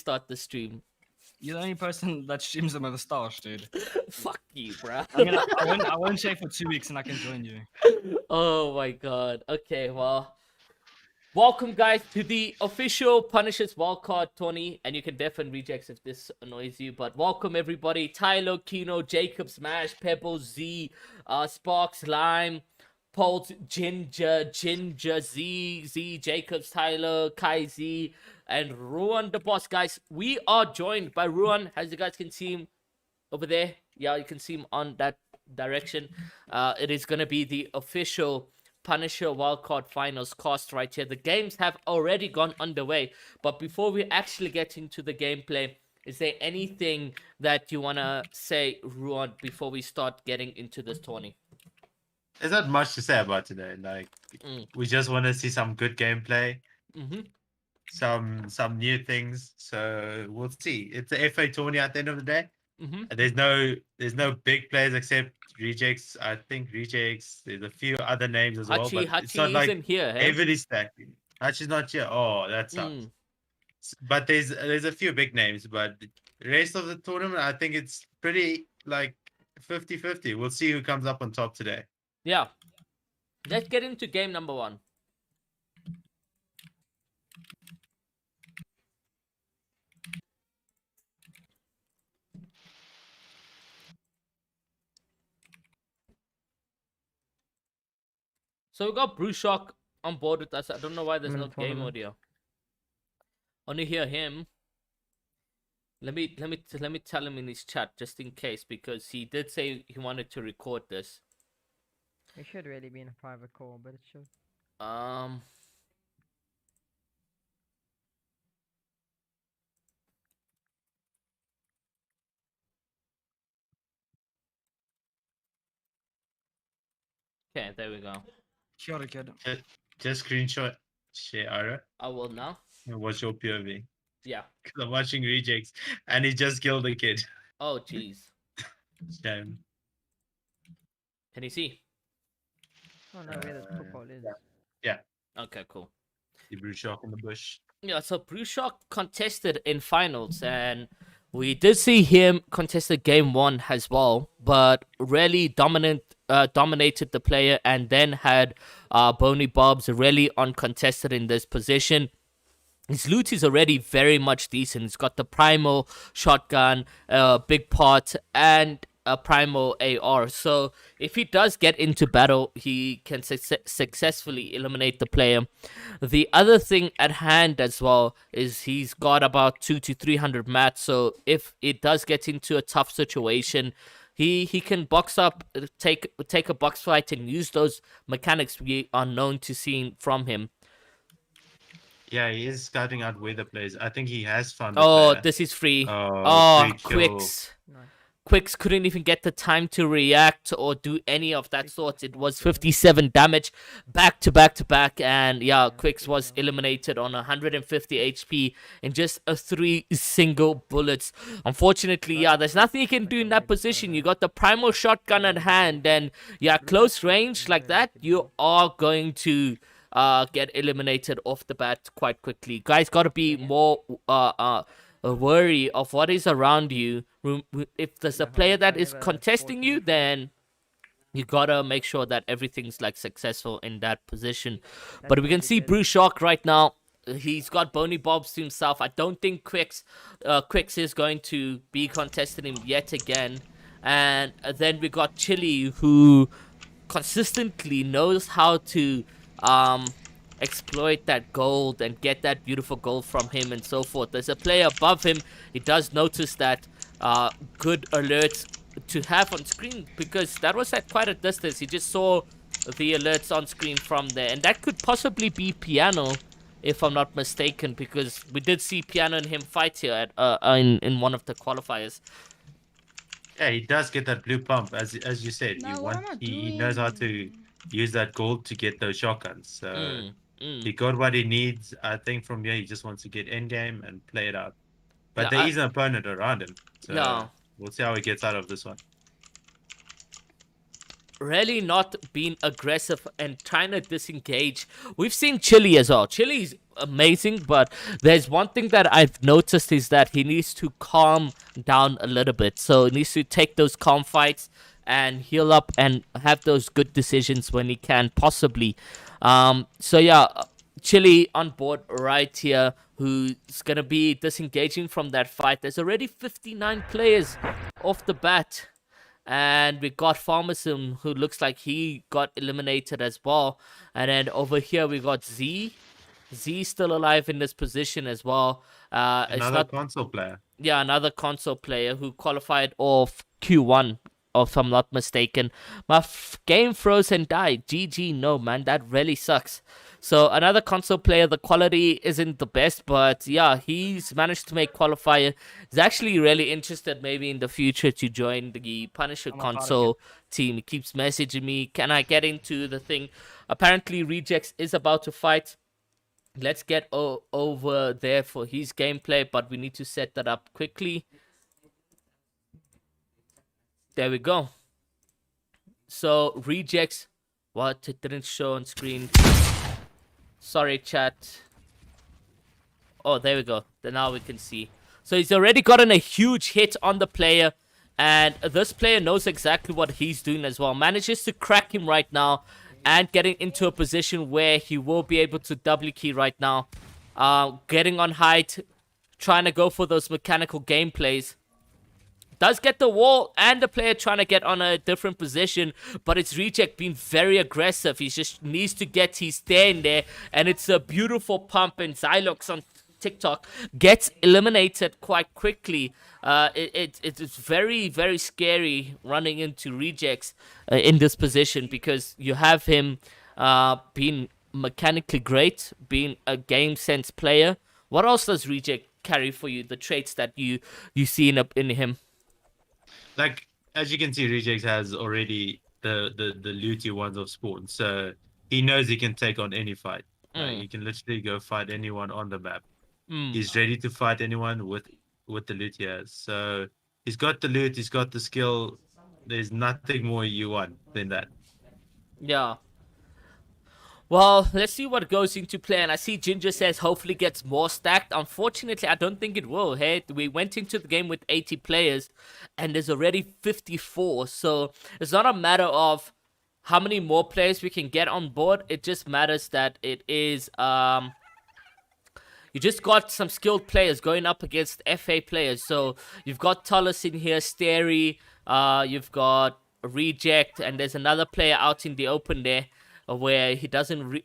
start the stream. You're the only person that streams them with a stash, dude. Fuck you, bro. I won't shave for 2 weeks and I can join you. Oh my god. Okay, well. Welcome, guys, to the official Punishers Wildcard tourney. And you can definitely reject if this annoys you. But welcome, everybody. Tyler, Kino, Jacob, Smash, Pebbles, Z, Sparks, Lime, Pulse, Ginger, Z, Jacobs, Tyler, Kai Z, and Ruan the boss. Guys, we are joined by Ruan, as you guys can see him over there. Yeah, you can see him on that direction. It is going to be the official Punisher Wildcard Finals cast right here. The games have already gone underway, but before we actually get into the gameplay, is there anything that you want to say, Ruan, before we start getting into this tourney? There's not much to say about today. Like, we just want to see some good gameplay, some new things. So we'll see. It's a FA tourney at the end of the day. There's no big players except Rejects. I think Rejects. There's a few other names as well, but it's not like here. Hey? heavily stacked. Hachi's not here. Oh, that sucks. But there's a few big names, but the rest of the tournament, I think it's pretty like 50-50. We'll see who comes up on top today. Yeah. Let's get into game number 1. So we got Brewshock on board with us. I don't know why there's no game audio. Only hear him. Let me tell him in his chat just in case, because he did say he wanted to record this. It should really be in a private call, but it should. Okay, there we go. Sure, kid. Just screenshot share Aira. I will now. And watch your POV. Yeah. Because I'm watching Rejects and he just killed a kid. Oh, jeez. Shame. Can you see? Oh no, where the football is. Yeah. Okay, cool. The Brewshock in the bush. Yeah, so Brewshock contested in finals, and we did see him contested game 1 as well, but really dominated the player, and then had Boney Bobs really uncontested in this position. His loot is already very much decent. He's got the primal shotgun, big pot, and a primal AR. So if he does get into battle, he can successfully eliminate the player. The other thing at hand as well is he's got about 200 to 300 mats. So if it does get into a tough situation, he can box up, take a box fight, and use those mechanics we are known to seeing from him. Yeah, he is scouting out where the players. I think he has found. Oh, this is free. Oh, Quicks. Nice. Quicks couldn't even get the time to react or do any of that sort. It was 57 damage back to back, and yeah, Quicks was eliminated on 150 HP in just 3 single bullets. Unfortunately, yeah, there's nothing you can do in that position. You got the primal shotgun at hand, and yeah, close range like that, you are going to get eliminated off the bat quite quickly. Guys, gotta be more worry of what is around you. If there's a player that is contesting you, then you gotta make sure that everything's like successful in that position. But we can see Brewshock right now. He's got Boney Bobs to himself. I don't think Quicks is going to be contesting him yet again. And then we got Chili, who consistently knows how to exploit that gold and get that beautiful gold from him and so forth. There's a player above him. He does notice that good alerts to have on screen, because that was at quite a distance. He just saw the alerts on screen from there, and that could possibly be Piano, if I'm not mistaken, because we did see Piano and him fight here at in one of the qualifiers. Yeah, he does get that blue pump, as you said. He knows how to use that gold to get those shotguns. So he got what he needs. I think from here he just wants to get end game and play it out. But there is an opponent around him. So we'll see how he gets out of this one. Really not being aggressive and trying to disengage. We've seen Chili as well. Chili's amazing, but there's one thing that I've noticed is that he needs to calm down a little bit. So he needs to take those calm fights and heal up and have those good decisions when he can possibly. So yeah, Chile on board right here, who's gonna be disengaging from that fight. There's already 59 players off the bat. And we got Pharmacism, who looks like he got eliminated as well. And then over here we got Z. Z still alive in this position as well. Another console player. Yeah, another console player who qualified off Q1, if I'm not mistaken. My game froze and died. GG, no, man. That really sucks. So another console player, the quality isn't the best, but yeah, he's managed to make qualifier. He's actually really interested maybe in the future to join the Punisher console team. He keeps messaging me, can I get into the thing? Apparently Rejects is about to fight. Let's get over there for his gameplay, but we need to set that up quickly. There we go. So Rejects, what? It didn't show on screen. Sorry, chat. Oh, there we go. Then now we can see. So he's already gotten a huge hit on the player. And this player knows exactly what he's doing as well. Manages to crack him right now. And getting into a position where he will be able to double key right now. Getting on height. Trying to go for those mechanical gameplays. Does get the wall and the player trying to get on a different position, but it's Reject being very aggressive. He just needs to get his stay in there, and it's a beautiful pump, and Zylox on TikTok gets eliminated quite quickly. It's very, very scary running into Rejects in this position, because you have him being mechanically great, being a game sense player. What else does Reject carry for you, the traits that you see in him? Like, as you can see, Rejects has already the looty ones of spawn, so he knows he can take on any fight. He can literally go fight anyone on the map. He's ready to fight anyone with the loot he has. So he's got the loot, he's got the skill. There's nothing more you want than that. Yeah. Well, let's see what goes into play. And I see Ginger says hopefully gets more stacked. Unfortunately, I don't think it will. Hey, we went into the game with 80 players and there's already 54. So it's not a matter of how many more players we can get on board. It just matters that it is... You just got some skilled players going up against FA players. So you've got Tullus in here, Stary, you've got Reject, and there's another player out in the open there, where he doesn't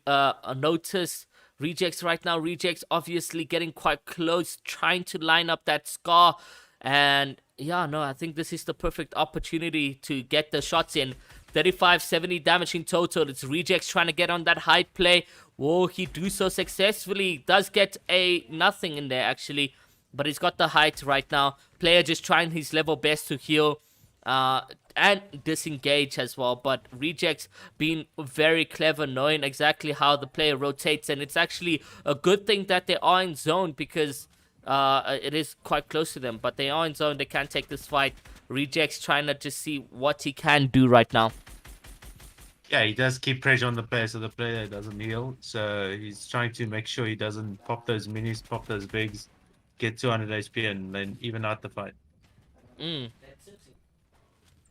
notice Rejects right now. Rejects obviously getting quite close, trying to line up that Scar. And yeah, no, I think this is the perfect opportunity to get the shots in. 35, 70 damage in total. It's Rejects trying to get on that height play. Will he do so successfully? Does get a nothing in there actually, but he's got the height right now. Player just trying his level best to heal. And disengage as well, but Rejects being very clever, knowing exactly how the player rotates, and it's actually a good thing that they are in zone, because it is quite close to them, but they are in zone. They can take this fight. Rejects trying to just see what he can do right now. Yeah, he does keep pressure on the player so the player doesn't heal, so he's trying to make sure he doesn't pop those minis, pop those bigs, get 200 HP and then even out the fight.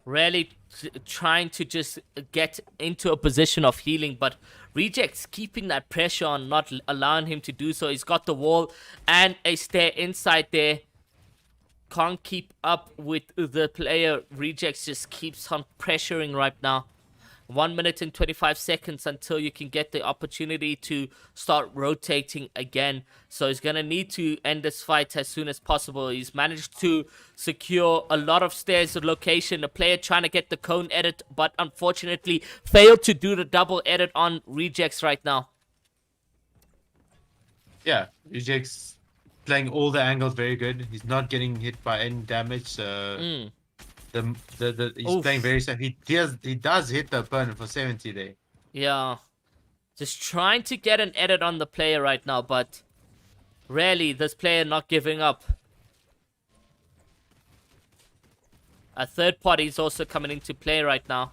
Really trying to just get into a position of healing, but Rejects keeping that pressure on, not allowing him to do so. He's got the wall and a stair inside there. Can't keep up with the player. Rejects just keeps on pressuring right now. 1 minute and 25 seconds until you can get the opportunity to start rotating again. So he's going to need to end this fight as soon as possible. He's managed to secure a lot of stairs location. The player trying to get the cone edit, but unfortunately failed to do the double edit on Rejects right now. Yeah, Rejects playing all the angles very good. He's not getting hit by any damage, so... He's playing very safe. He does hit the opponent for 70 there. Yeah. Just trying to get an edit on the player right now, but really this player not giving up. A third party is also coming into play right now.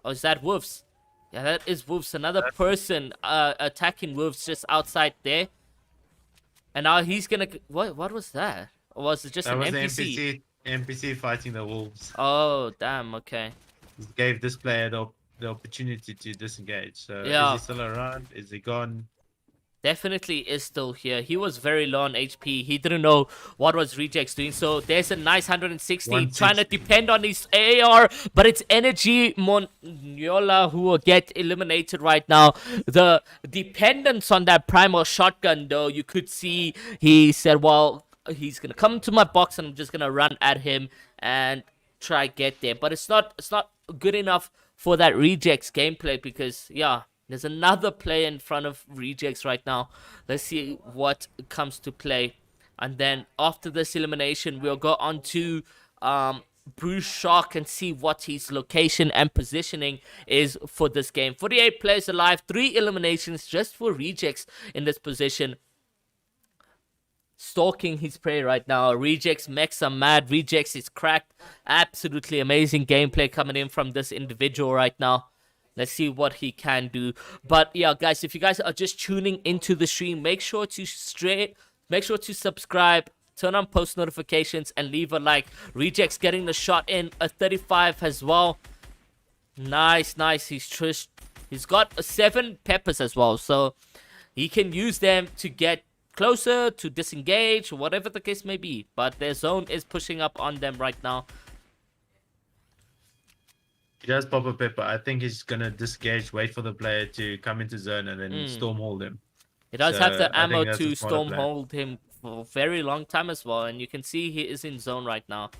Oh, is that Wolves? Yeah, that is Wolves. Another person attacking Wolves just outside there. And now he's gonna. What was that? Or was it just That an was NPC? the NPC fighting the wolves. Oh, damn. Okay. It gave this player the opportunity to disengage. So is Yeah. he still around? Is he gone? Definitely is still here. He was very low on HP. He didn't know what was Rejects doing. So there's a nice 160. Trying to 160. depend on his AR, but it's Energy Moniola who will get eliminated right now. The dependence on that primal shotgun, though, you could see he said, well, he's going to come to my box and I'm just going to run at him and try get there. But it's not good enough for that Rejects gameplay because, yeah, there's another player in front of Rejects right now. Let's see what comes to play. And then after this elimination, we'll go on to Bruce Shark and see what his location and positioning is for this game. 48 players alive, 3 eliminations just for Rejects in this position. Stalking his prey right now. Rejects mechs are mad. Rejects is cracked. Absolutely amazing gameplay coming in from this individual right now. Let's see what he can do. But yeah, guys, if you guys are just tuning into the stream, make sure to subscribe, turn on post notifications, and leave a like. Rejects getting the shot in, a 35 as well. Nice. He's got 7 peppers as well, so he can use them to get closer, to disengage, whatever the case may be. But their zone is pushing up on them right now. He does pop a pepper. I think he's gonna disengage, wait for the player to come into zone, and then stormhold him. He does So, have the I ammo think that's to a smarter plan. stormhold him for a very long time as well. And you can see he is in zone right now.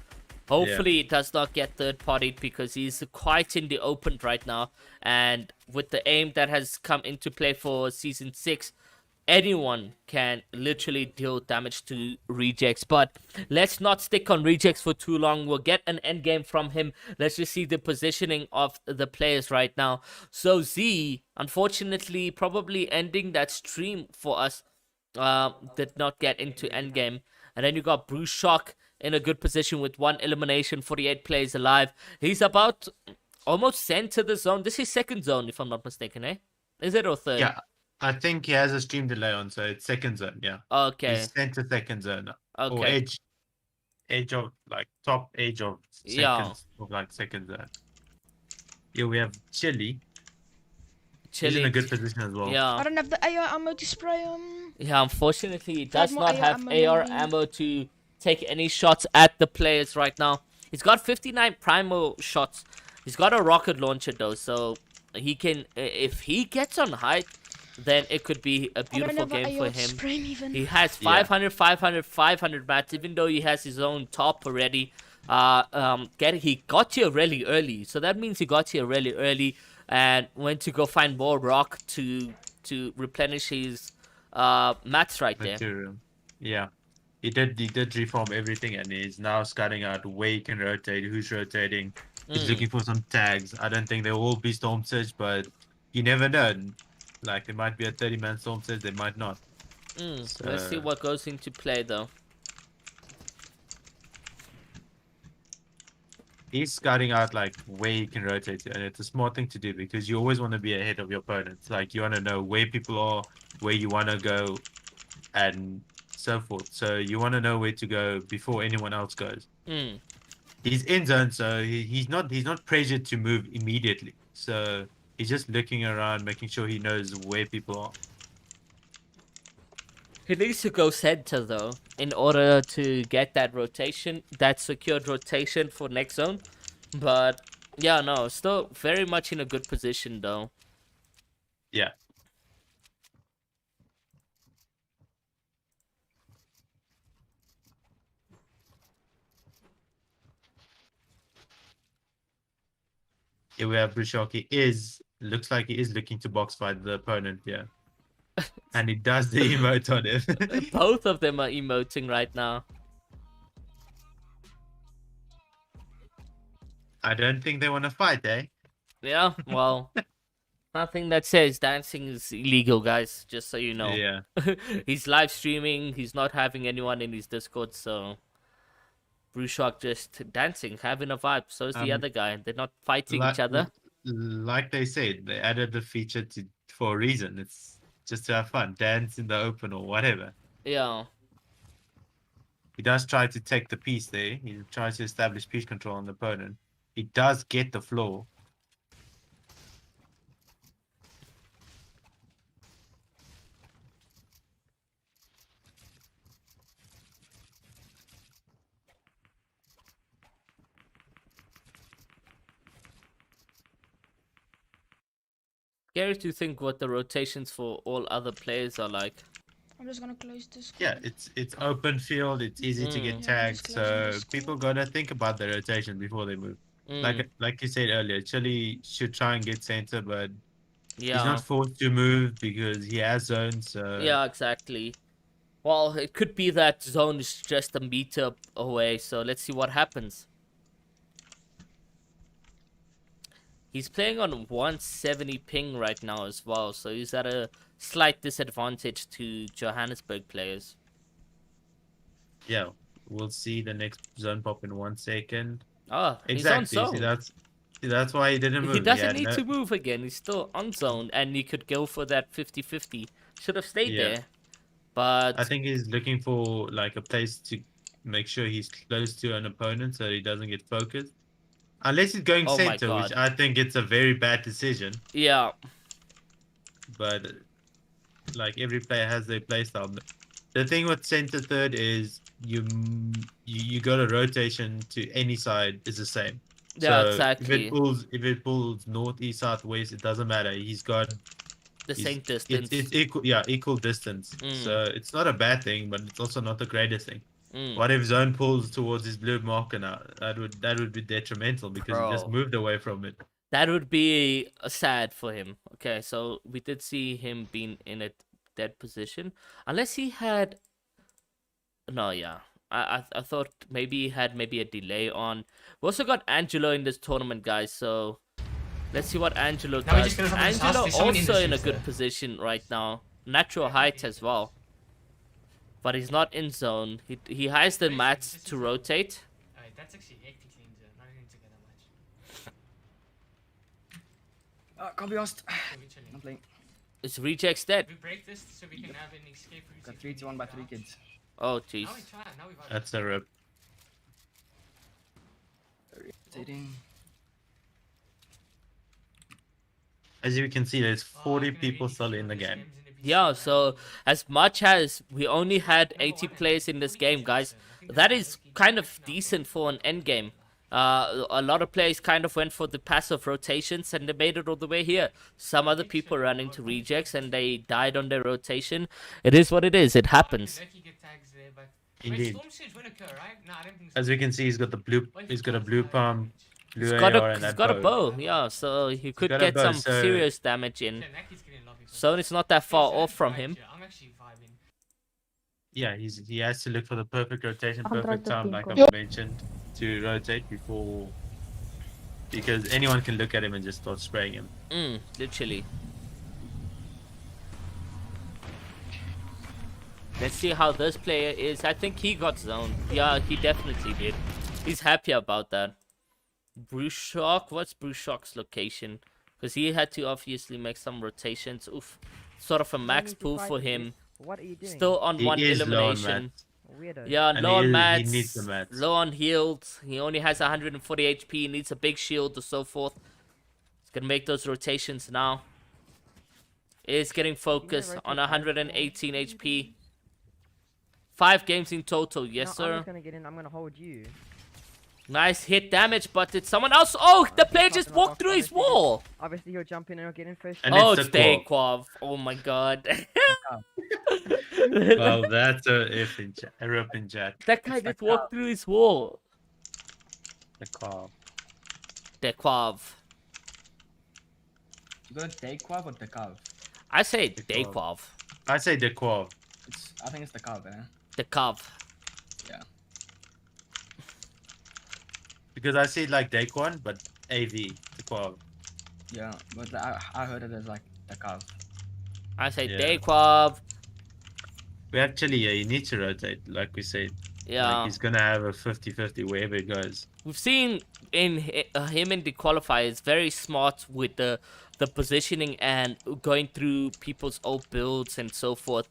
Hopefully it does not get third-partied because he's quite in the open right now. And with the aim that has come into play for Season 6, anyone can literally deal damage to Rejects. But let's not stick on Rejects for too long. We'll get an end game from him. Let's just see the positioning of the players right now. So Z, unfortunately, probably ending that stream for us, did not get into end game. And then you got Bruce Shock in a good position with 1 elimination, 48 players alive. He's about almost sent to the zone. This is second zone, if I'm not mistaken, eh? Is it or third? Yeah, I think he has a stream delay on, so it's second zone. Yeah. Okay. He's sent to second zone. Or Okay. edge of like top edge of second, Yeah. of like second zone. Here we have Chili. He's in Chilling. a good position as well. I Yeah. don't have the AR ammo to spray Yeah, unfortunately, he Add does more not AR have ammo, AR maybe. ammo to take any shots at the players right now. He's got 59 primal shots. He's got a rocket launcher though, so he can, if he gets on height, then it could be a beautiful game for him. Spray me even. He has 500, 500, 500 mats, even though he has his own top already. He got here really early, so that means he got here really early and went to go find more rock to replenish his mats right there. Material. Yeah. He did reform everything, and he's now scouting out where he can rotate, who's rotating. He's looking for some tags. I don't think they will all be Storm Surge, but you never know. Like, there might be a 30-man Storm Surge, they might not. Let's see what goes into play, though. He's scouting out, like, where he can rotate to, and it's a smart thing to do because you always want to be ahead of your opponents. Like, you want to know where people are, where you want to go, and so forth. So you want to know where to go before anyone else goes. He's in zone, so he's not pressured to move immediately. So he's just looking around, making sure he knows where people are. He needs to go center though, in order to get that rotation, that secured rotation for next zone. But yeah, no, still very much in a good position though. Yeah. Here we have Brushoki looks like he is looking to box fight the opponent, yeah. And he does the emote on him. Both of them are emoting right now. I don't think they want to fight, eh? Yeah, well, nothing that says dancing is illegal, guys, just so you know. Yeah. He's live streaming, he's not having anyone in his Discord, so Brushok just dancing, having a vibe. So is the other guy. They're not fighting each other. like they said, they added the feature for a reason. It's just to have fun, dance in the open or whatever. Yeah. He does try to take the piece there. He tries to establish piece control on the opponent. He does get the floor. Scary to think what the rotations for all other players are like. I'm just gonna close this. Yeah, it's open field. It's easy to get Yeah, tagged. just closing So this people call. gotta think about the rotation before they move. Mm. Like you said earlier, Chile should try and get center, but he's Yeah. not forced to move because he has zones. So Yeah, exactly. Well, it could be that zone is just a meter away, so let's see what happens. He's playing on 170 ping right now as well, so he's at a slight disadvantage to Johannesburg players. yeah, we'll see the next zone pop in 1 second. Oh, Exactly. he's on See, zone. that's why he didn't move. He doesn't had need no- to move again. He's still on zone, and he could go for that 50-50. Should have stayed Yeah. there. But I think he's looking for like a place to make sure he's close to an opponent so he doesn't get focused. Unless he's going Oh my center, which God. I think it's a very bad decision. yeah, But like every player has their playstyle. The thing with center third is you got a rotation to any side is the same. Yeah, So exactly. If it pulls north, east, south, west, it doesn't matter. He's got the he's- same distance. It's equal, yeah, equal distance. Mm. So it's not a bad thing, but it's also not the greatest thing. Mm. What if zone pulls towards his blue marker now? That would be detrimental because he just Bro. moved away from it. That would be sad for him. Okay, so we did see him being in a dead position. Unless he had... No, yeah. I thought maybe he had maybe a delay on. We also got Angelo in this tournament, guys, so... Let's see what Angelo Now we does. just gotta find his house. Angelo There's someone in the also in a streets good there. position right now. Natural height as well. But he's not in zone. He has the mats to rotate. Alright, that's actually hectic clean zone. Not even to get that much. Can't be asked. So we chilling. I'm playing. Is rejects dead? We break this so we can have an escape route. Got 3-1 by 3 kids. Oh, jeez. Now we try. Now we've got That's a rip. Rotating. As you can see, there's 40 people still in the game. Yeah, so as much as we only had 80 players in this game, guys, that is kind of decent for an end game. A lot of players kind of went for the passive rotations and they made it all the way here. Some other people ran into rejects and they died on their rotation. It is what it is. It happens. Indeed. Storm surge won't occur, right? No, I don't think so. As we can see, he's got a blue pump, blue He's got AR, and he's that got a bow. bow, yeah, so he could got a get bow, some so- serious damage in. Yeah, Naki's getting lobby for So it's not that far this. off from Vibe him. here. I'm actually vibing. Yeah, he has to look for the perfect rotation, perfect time, like I Yep. mentioned, to rotate before, because anyone can look at him and just start spraying him. Literally. Let's see how this player is. I think he got zoned. Yeah, he definitely did. He's happy about that. Bruce Shock? What's Bruce Shock's location? Because he had to obviously make some rotations. Oof. Sort of a max pull for him. What are you doing? Still on He one is low on elimination. mats. Weirdo. Yeah, And low on he mats. needs the mats. Low on healed. He only has 140 HP. Needs a big shield or so forth. He's gonna make those rotations now. Is getting focused on 118 HP. 5 games in total, yes No, I'm sir. just gonna get in. I'm gonna hold you. Nice hit damage, but it's someone else. Oh, the player just Fucking walked through his obviously- wall. Obviously, he'll jump in and he'll get in first. And Oh, it's it's the Quav. Dayquav. Oh my god. Well, that's a F in chat. A rip in chat. That guy just walked through his wall. The call. Dayquav. You got a Dayquav or Decav? I say Dayquav. Dayquav. I say the Quav. I think it's Decav, eh? Dayquav. Yeah. Because I see it like Daquan, but AV, the Quav. Yeah, but I heard it as like Decav. I say Yeah. Dayquav. We actually, yeah, you need to rotate, like we said. Yeah. Like, he's gonna have a 50-50 wherever it goes. We've seen in him in the qualifiers very smart with the positioning and going through people's old builds and so forth.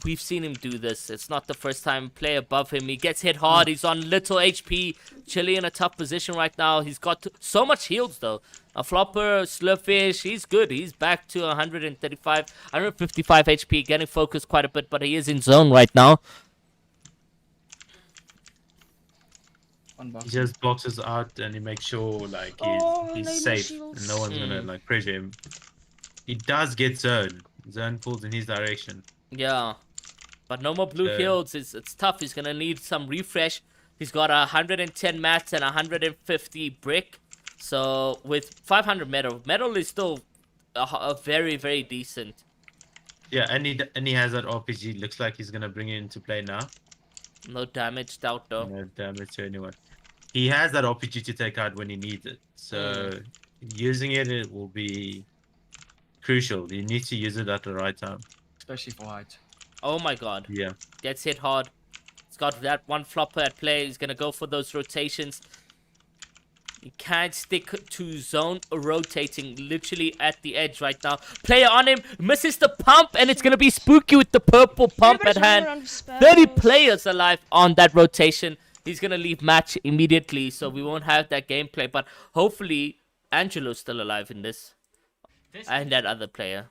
We've seen him do this. It's not the first time. Play above him. He gets hit hard. He's on little HP. Chile in a tough position right now. He's got so much heals though. A flopper, Slurfish, he's good. He's back to 135, 155 HP, getting focused quite a bit, but he is in zone right now. He just boxes out and he makes sure like he's Neymar safe shields. and no one's gonna like pressure him. He does get zone. Zone pulls in his direction. Yeah, but no more blue heals. It's tough. He's gonna need some refresh. He's got 110 mats and 150 brick. So with 500 metal is still a very, very decent. Yeah, and he has that RPG. Looks like he's gonna bring it into play now. No damage out though. No damage to anyone. He has that RPG to take out when he needs it. So using it will be crucial. You need to use it at the right time. Especially for height. Oh my god. Yeah. Gets hit hard. He's got that one flopper at play. He's gonna go for those rotations. He can't stick to zone rotating literally at the edge right now. Player on him, misses the pump, and it's going to be Spooky with the purple pump at hand. 30 players alive on that rotation. He's going to leave match immediately, so we won't have that gameplay. But hopefully, Angelo's still alive in this. And that other player.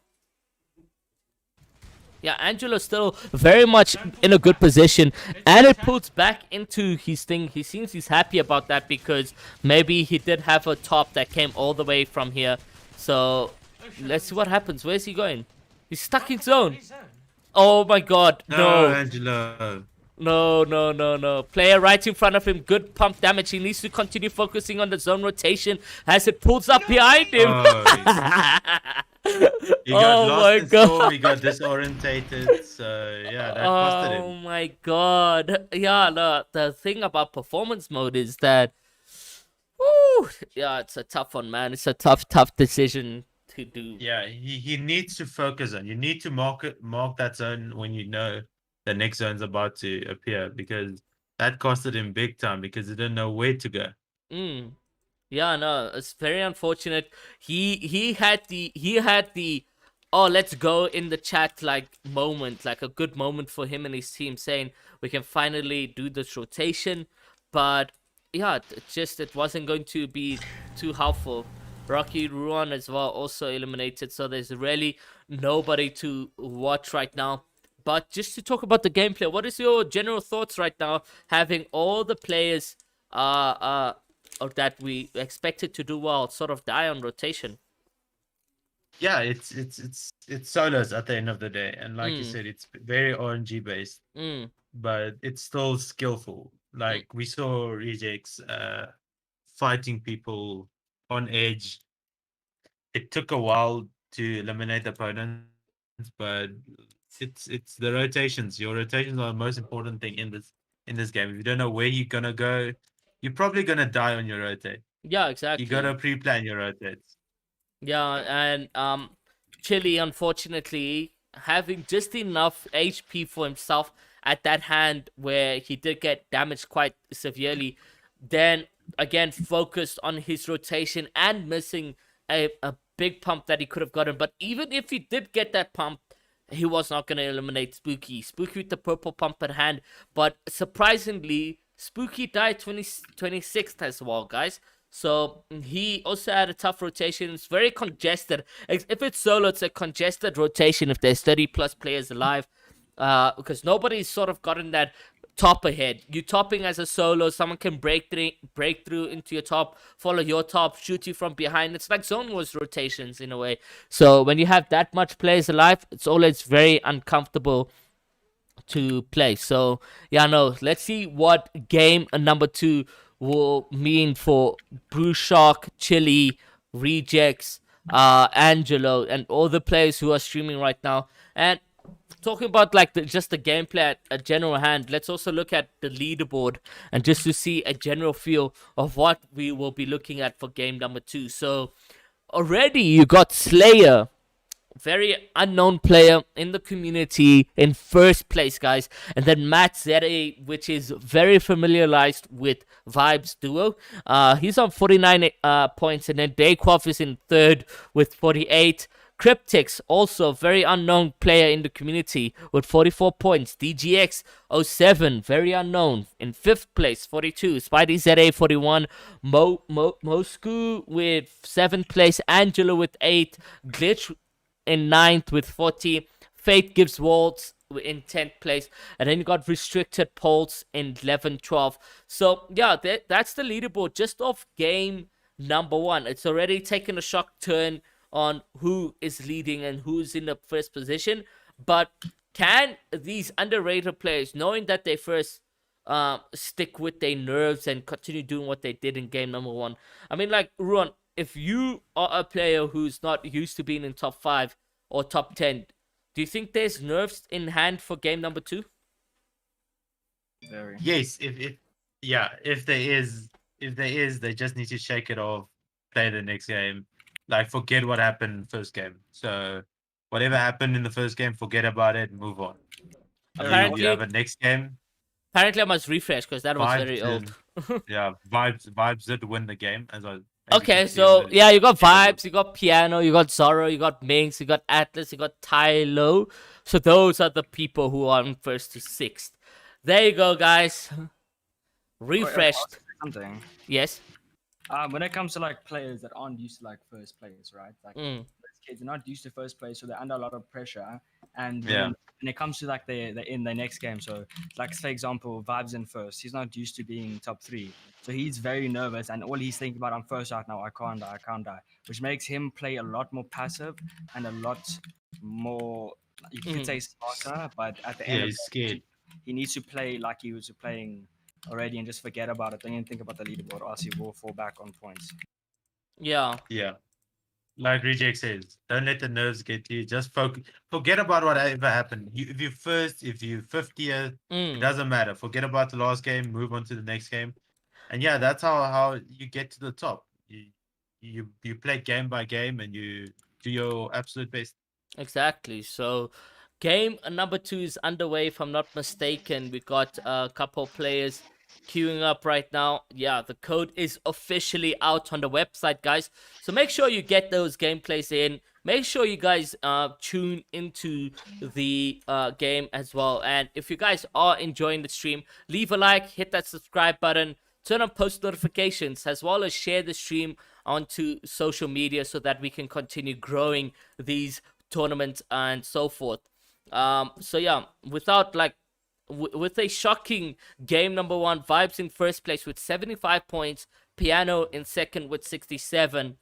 Yeah, Angelo's still very much in a good position. And it pulls back into his thing. He seems he's happy about that because maybe he did have a top that came all the way from here. So, let's see what happens. Where's he going? He's stuck in zone. Oh my god, no. Angelo. No. Player right in front of him. Good pump damage. He needs to continue focusing on the zone rotation as it pulls up behind him. He got Oh lost my in god. storm, he got disorientated, so yeah, that costed him. Oh my god. Yeah, the thing about performance mode is that, woo, yeah, it's a tough one, man. It's a tough decision to do. Yeah, he needs to focus on. You need to mark that zone when you know the next zone's about to appear, because that costed him big time because he didn't know where to go. Yeah, no, it's very unfortunate. He had the oh, let's go in the chat like moment, like a good moment for him and his team, saying we can finally do this rotation. But yeah, it wasn't going to be too helpful. Rocky Ruan as well also eliminated, so there's really nobody to watch right now. But just to talk about the gameplay, what is your general thoughts right now, having all the players or that we expected to do well sort of die on rotation? Yeah, it's solos at the end of the day, and like you said, it's very RNG based, but it's still skillful. Like we saw rejects fighting people on edge. It took a while to eliminate opponents, but it's the rotations. Your rotations are the most important thing in this game. If you don't know where you're gonna go, you're probably gonna die on your rotate. Yeah, exactly. You gotta pre-plan your rotates. Yeah, and Chile, unfortunately, having just enough HP for himself at that hand where he did get damaged quite severely, then again focused on his rotation and missing a big pump that he could have gotten. But even if he did get that pump, he was not going to eliminate Spooky. Spooky with the purple pump at hand. But surprisingly, Spooky died 26th as well, guys. So he also had a tough rotation. It's very congested. If it's solo, it's a congested rotation if there's 30 plus players alive. Because nobody's sort of gotten that top ahead. You're topping as a solo. Someone can break through into your top, follow your top, shoot you from behind. It's like zone wars rotations in a way. So when you have that much players alive, it's always very uncomfortable to play. So yeah, no, let's see what game number 2 will mean for Brew Shark, Chili, Rejects, Angelo, and all the players who are streaming right now. And talking about like just the gameplay at a general hand, let's also look at the leaderboard and just to see a general feel of what we will be looking at for game number 2. So already you got Slayer very unknown player in the community in first place, guys. And then Matt Zere, which is very familiarized with Vibes Duo. He's on 49 points, and then Dayquoff is in third with 48. Cryptix, also very unknown player in the community with 44 points. DGX07, very unknown, in 5th place, 42. Spidey ZA, 41. Mosku with 7th place. Angela with 8. Glitch in 9th with 40. Fate gives Waltz in 10th place. And then you got Restricted Pulse in 11, 12. So, yeah, that's the leaderboard just off game number 1. It's already taken a shock turn on who is leading and who's in the first position. But can these underrated players, knowing that they first stick with their nerves and continue doing what they did in game number 1? I mean, like, Ruan, if you are a player who's not used to being in top 5 or top 10, do you think there's nerves in hand for game number 2? Very. Yes, if there is, they just need to shake it off, play the next game. Like, forget what happened first game. So, whatever happened in the first game, forget about it, move on. Apparently, you have a next game. Apparently, I must refresh because that was Vibes very old. Yeah, Vibes did win the game. Okay, so yeah, you got Vibes, you got Piano, you got Zorro, you got Minx, you got Atlas, you got Tylo. So those are the people who are in 1st to 6th. There you go, guys. Refreshed. Something. Yes. When it comes to like players that aren't used to like first place, right? Like those kids are not used to first place, so they're under a lot of pressure. And when it comes to like they're in their next game, so like for example, Vibes in first, he's not used to being top 3, so he's very nervous, and all he's thinking about, I'm first right now, I can't die, which makes him play a lot more passive and a lot more, you could say, smarter. But at the end, he's scared. He needs to play like he was playing already and just forget about it. Don't even think about the leaderboard, or else he will fall back on points. Yeah. Like Reject says, don't let the nerves get to you. Just forget about whatever happened. If you're 50th, it doesn't matter. Forget about the last game, move on to the next game. And yeah, that's how you get to the top. You play game by game and you do your absolute best. Exactly. So game number 2 is underway, if I'm not mistaken. We got a couple players queuing up right now. Yeah, the code is officially out on the website, guys. So make sure you get those gameplays in. Make sure you guys tune into the game as well. And if you guys are enjoying the stream, leave a like, hit that subscribe button, turn on post notifications, as well as share the stream onto social media so that we can continue growing these tournaments and so forth. So yeah, without like with a shocking game number 1, Vibes in first place with 75 points, Piano in second with 67.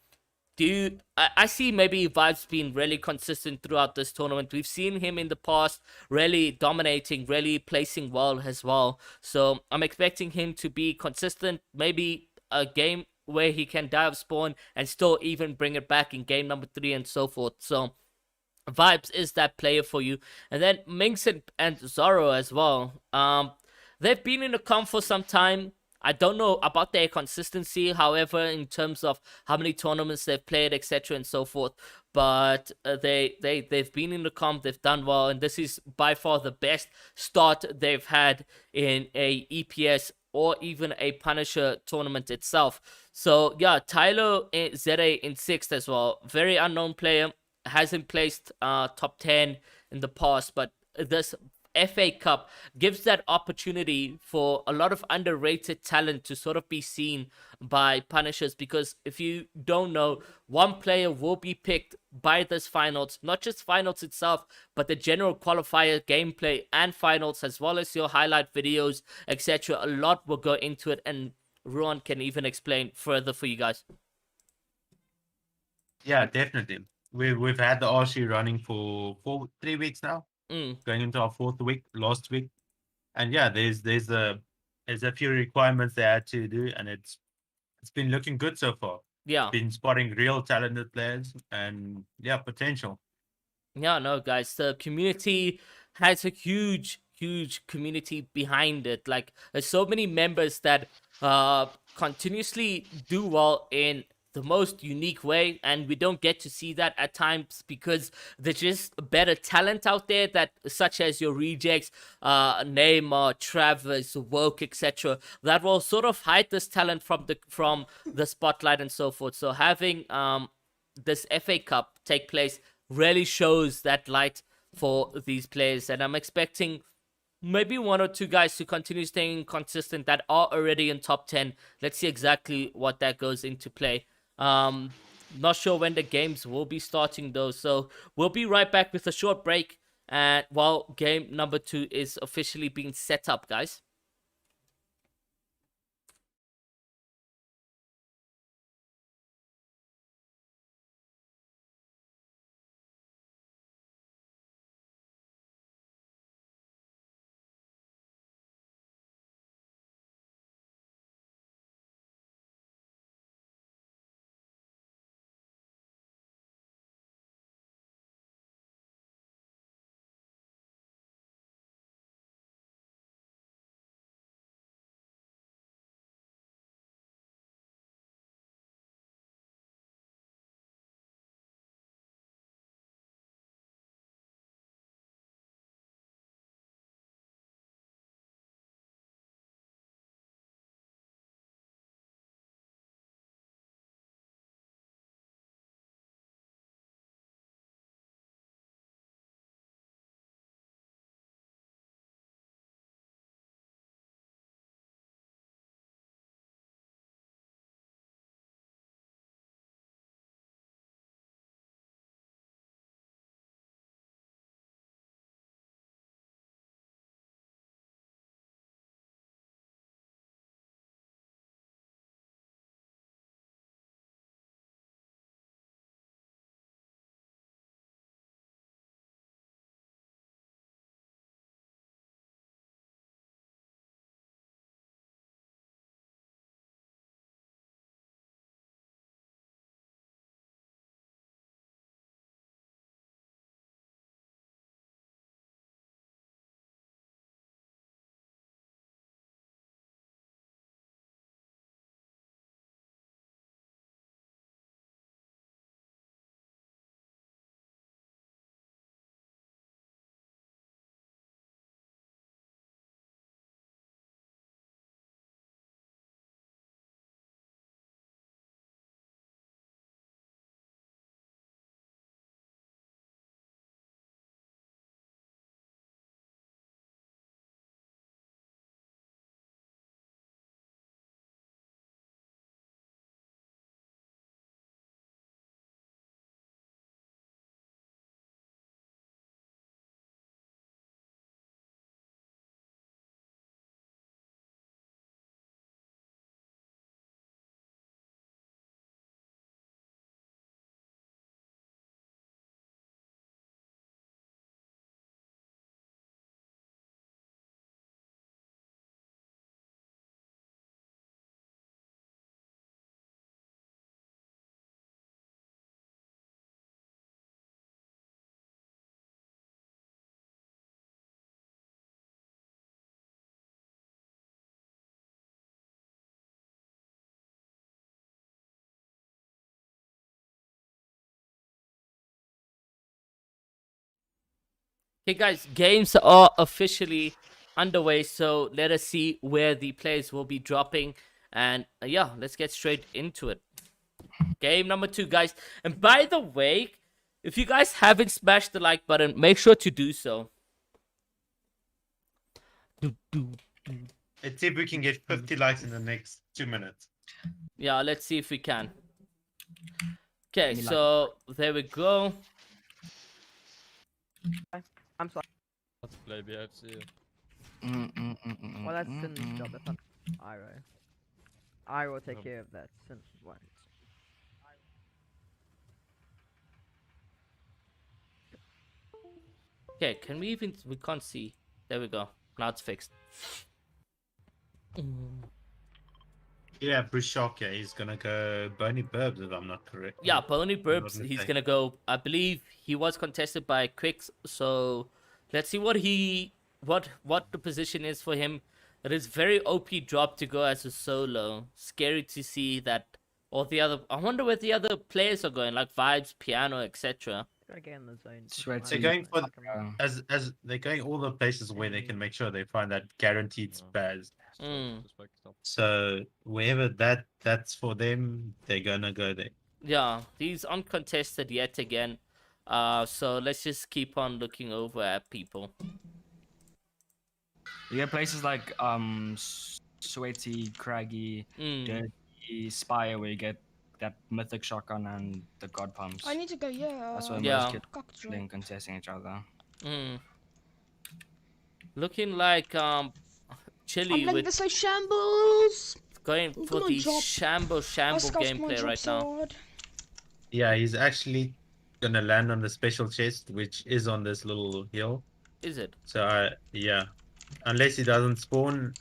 I see maybe Vibes being really consistent throughout this tournament. We've seen him in the past really dominating, really placing well as well. So I'm expecting him to be consistent, maybe a game where he can die of spawn and still even bring it back in game number 3 and so forth. So Vibes is that player for you. And then Minx and Zorro as well. They've been in the comp for some time. I don't know about their consistency, however, in terms of how many tournaments they've played, etc. and so forth. But they've been in the comp, they've done well, and this is by far the best start they've had in a EPS or even a Punisher tournament itself. So yeah, Tylo Zere in 6th as well. Very unknown player. Hasn't placed top 10 in the past, but this FA Cup gives that opportunity for a lot of underrated talent to sort of be seen by Punishers, because if you don't know, one player will be picked by this finals, not just finals itself, but the general qualifier gameplay and finals, as well as your highlight videos, etc. A lot will go into it, and Ruan can even explain further for you guys. Yeah, definitely. We've had the RC running for 3 weeks now, going into our 4th week, last week, and yeah, there's a few requirements they had to do, and it's been looking good so far. Yeah, been spotting real talented players and yeah, potential. Yeah, no, guys, the community has a huge community behind it. Like, there's so many members that continuously do well in the most unique way, and we don't get to see that at times because there's just better talent out there, that such as your rejects, Neymar, Travis, Woke, etc., that will sort of hide this talent from the spotlight and so forth. So having this FA Cup take place really shows that light for these players, and I'm expecting maybe one or two guys to continue staying consistent that are already in top 10. Let's see exactly what that goes into play. Not sure when the games will be starting though, so we'll be right back with a short break and while game number 2 is officially being set up, guys. Okay, guys, games are officially underway, so let us see where the players will be dropping. And yeah, let's get straight into it. Game number 2, guys. And by the way, if you guys haven't smashed the like button, make sure to do so. Let's see if we can get 50 likes in the next 2 minutes. Yeah, let's see if we can. Okay, so there we go. I'm sorry. Let's play BFC. Well, that's Sin's job. That's not Iro. I will take care of that. Sin. What? Okay, can we even... We can't see. There we go. Now it's fixed. Yeah, Brushaka, he's gonna go Boney Burbs if I'm not correct. Yeah, Boney Burbs, he's gonna go... I believe he was contested by Quicks, so let's see what the position is for him. It is very OP drop to go as a solo. Scary to see that Or the other, I wonder where the other players are going, like Vibes, Piano, etc. Gotta get in the zone. Sweat They're tea. going for Yeah. as they're going all the places where they can make sure they find that guaranteed spaz. So wherever that's for them, they're gonna go there. Yeah, he's uncontested yet again. So let's just keep on looking over at people. You get places like Sweaty, Craggy, Dirty, Spire, where you get that mythic shotgun and the god pumps. I need to go, yeah. That's where Yeah. most kids Cocked playing contesting each other. Looking like I'm Chili like with this like shambles. going I'm for gonna the drop- shamble gameplay right now. Yeah, he's actually gonna land on the special chest, which is on this little hill. Is it? So yeah, unless he doesn't spawn.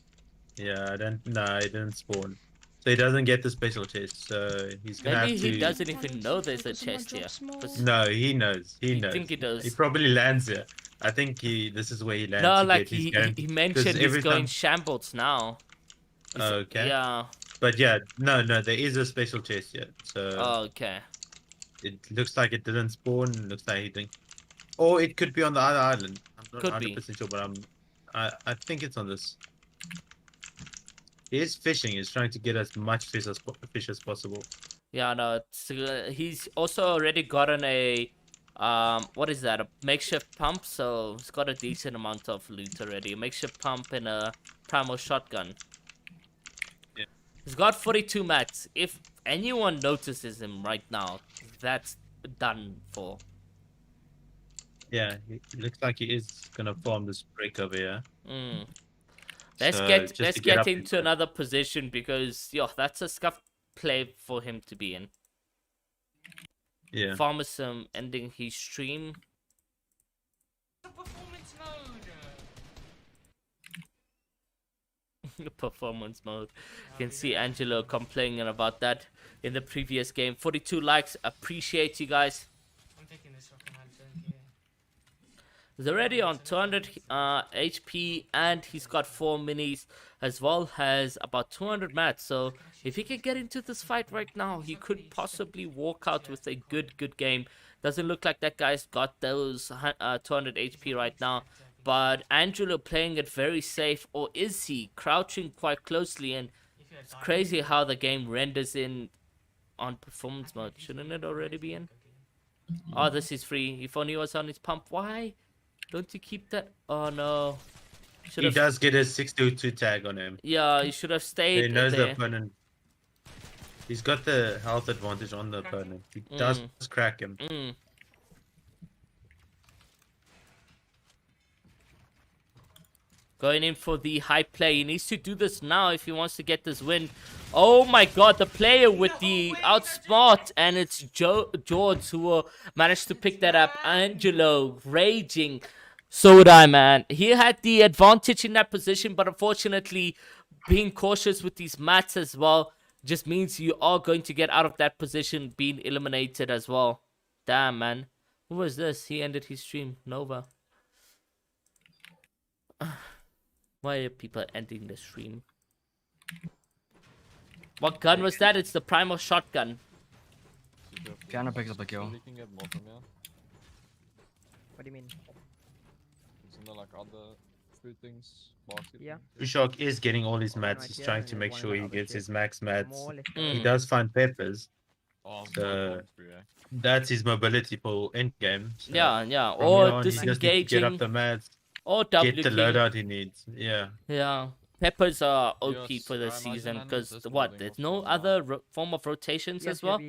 Yeah, he didn't spawn. So he doesn't get the special chest. So he's gonna Maybe have to. he doesn't even know there's a chest here. No, he knows. He knows. think he does? He probably lands here. I think this is where he lands. No, to like get his he guarantee- mentioned 'cause he's every going time- shambles now. Okay. Yeah. But yeah, no, there is a special chest yet. So Okay. it looks like it didn't spawn. Looks like he didn't. Or it could be on the other island. I'm not Could be. 100% sure, but I think it's on this. He is fishing. He's trying to get as much fish as possible. Yeah, no, it's, he's also already gotten a what is that? A makeshift pump, so he's got a decent amount of loot already. A makeshift pump and a primal shotgun. Yeah. He's got 42 mats. If anyone notices him right now, that's done for. Yeah, it looks like he is gonna farm this break over here. Let's So, get just let's to get up into another position because that's a scuff play for him to be in. Yeah. Pharmacism ending his stream. The performance mode. Performance mode. You can see Angelo complaining about that in the previous game. 42 likes. Appreciate you guys. I'm taking this fucking hand, yeah. He's already on 200 HP and he's got 4 minis as well as about 200 mats. So if he can get into this fight right now, he could possibly walk out with a good game. Doesn't look like that guy's got those 200 HP right now. But Angelo playing it very safe, or is he? Crouching quite closely, and it's crazy how the game renders in on performance mode. Shouldn't it already be in? Oh, this is free. If only it was on his pump. Why don't you keep that? Oh no. He does get a 622 tag on him. Yeah, he should have stayed He knows the there. opponent. He's got the health advantage on the opponent. He does crack him. Going in for the high play. He needs to do this now if he wants to get this win. Oh my god, the player with the outsmart. And it's George who managed to pick that up. Angelo raging. So would I, man. He had the advantage in that position, but unfortunately, being cautious with these mats as well just means you are going to get out of that position being eliminated as well. Damn, man. Who was this? He ended his stream. Nova. Why are people ending the stream? What gun was that? It's the primal shotgun. Piano picks up a kill. You can get more from here. What do you mean? Isn't there like other food things? Basket Yeah. things? Ushok is getting all his mats. He's trying to make sure he gets his max mats. He does find peppers. Oh, So that's his mobility for end game. So Yeah. from here Or on, he just needs to get up disengaging. the mats, Or get W the king. loadout he needs. Yeah. Yeah. Peppers are OP Yes, for the I imagine season I need because this what? building There's also no as well. other form of rotations as well.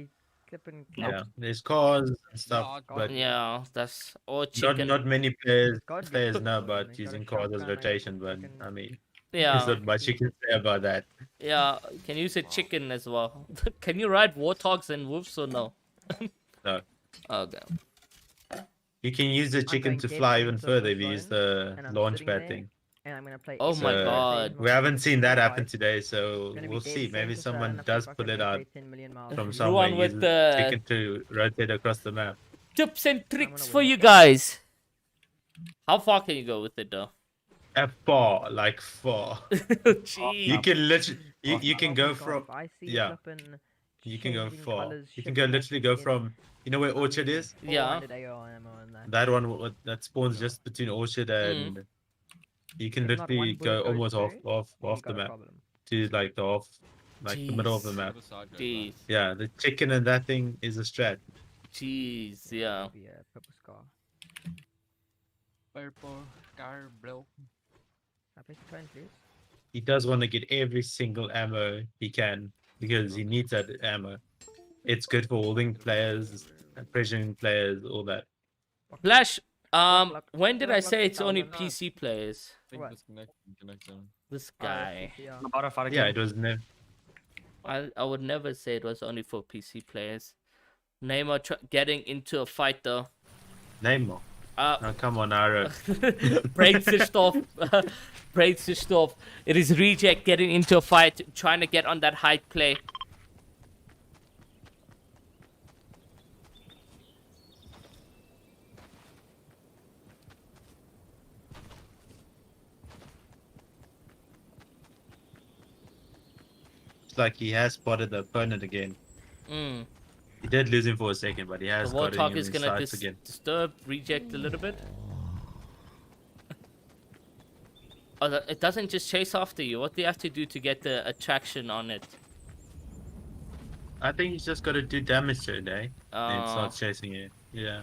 Yeah. There's cars and stuff, Yeah, but Yeah, that's or chicken. not many players God, know God, about got using a cars as shotgun, rotation. But fucking- I mean, Yeah, there's not much you can say about that. yeah. Can use a chicken as well. Can you ride warthogs and wolves or no? No. Okay. You can use the chicken going to dead fly into even the further if you zone, use the and I'm launch sitting pad there. thing. And I'm gonna play. Oh my So, god. We haven't seen that happen Five. today, so Gonna be we'll dead see. Maybe center, someone and I does fucking pull it replay out 10 million miles. from Ruan somewhere. with Use the- chicken to rotate across the map. Tips and tricks gonna for win. you guys. How far can you go with it though? Far, like far. Jeez. You can literally, you can go Oh my God, from if I see yeah. flippin' You can go changing far. colours You can should go be literally go in from, you know where Orchard is? Yeah. 400 AR ammo in that. That one that spawns just between Orchard Mm. and you can If not literally one bullet go goes almost through, off then you the got a map problem. to like the off, like the middle of the Jeez. map. Other side goes Jeez. right. Yeah, the chicken and that thing is a strat. Jeez. Yeah. Maybe a purple scar. Purple car, bro. I press the phone, please. He does want to get every single ammo he can because he needs that ammo. It's good for holding players, pressuring players, all that. Flash. Lock. When did I Lock say it's only 2000. PC players? I think What? disconnect connection. This Oh, that's guy. PC, yeah. About a fight Yeah, again. it was never. I would never say it was only for PC players. Neymar getting into a fight though. Neymar. No, come on, Aro. Brain switched off. Brain switched off. It is Reject getting into a fight, trying to get on that high play. It's like he has spotted the opponent again. Mm. He did lose him for a second, but he The has got Warthog him in is his gonna sights again. disturb Reject a little bit. Oh, it doesn't just chase after you. What do you have to do to get the attraction on it? I think he's just got to do damage to it, eh? And Oh. start chasing it. Yeah.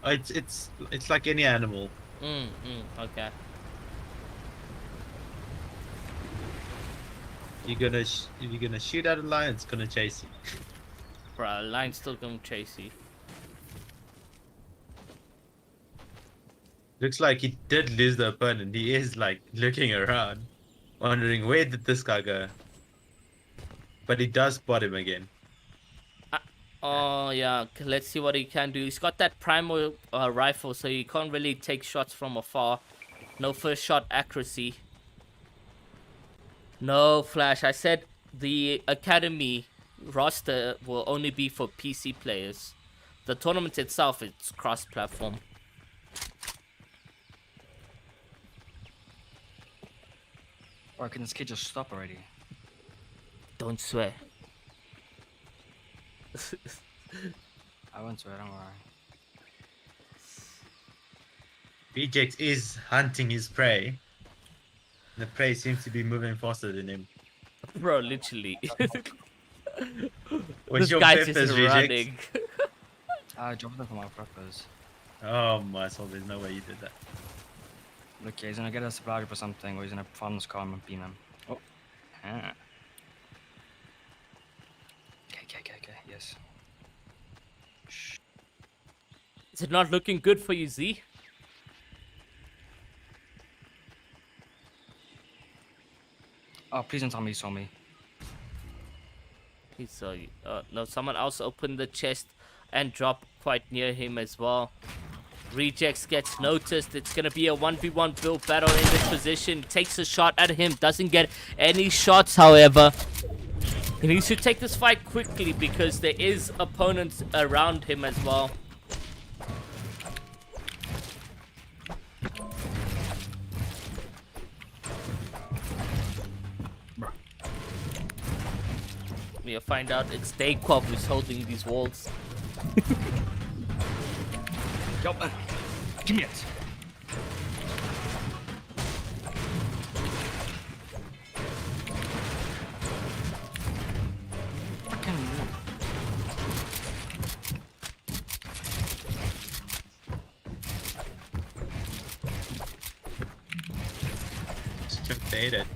It's like any animal. Okay. If you're gonna shoot at a lion, it's gonna chase you. Bruh, line's still gonna chase you. Looks like he did lose the opponent. He is like looking around, wondering where did this guy go. But he does spot him again. Oh yeah, let's see what he can do. He's got that primal rifle, so he can't really take shots from afar. No first shot accuracy. No Flash. I said the academy roster will only be for PC players. The tournament itself is cross-platform. Or can this kid just stop already? Don't swear. I won't swear, don't worry. Reject is hunting his prey. The prey seems to be moving faster than him. Bro, literally. What's This your guy's peppers, just Reject? running. I dropped them for my peppers. Oh my soul, there's no way you did that. Look, yeah, he's gonna get a supply for something, or he's gonna farm this car and beam him. Oh. Ah. Okay, yes. Shh. Is it not looking good for you, Z? Oh, please don't tell me you saw me. He saw you. No, someone else opened the chest and dropped quite near him as well. Rejects gets noticed. It's gonna be a 1v1 build battle in this position. Takes a shot at him. Doesn't get any shots, however. He needs to take this fight quickly because there is opponents around him as well. We'll find out it's Dewald who's holding these walls. Yo, give me it. Fucking move. Just baited.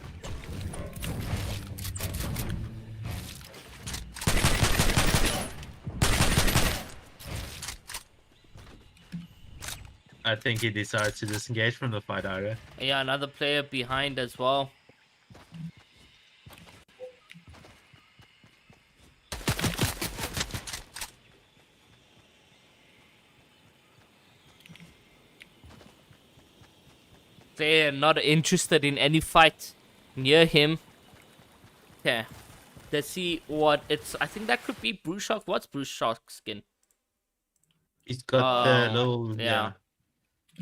I think he decides to disengage from the fight area. Yeah, another player behind as well. They're not interested in any fight near him. Okay. Let's see what it's... I think that could be Bruce Shock. What's Bruce Shock's skin? He's got the Oh, little... yeah.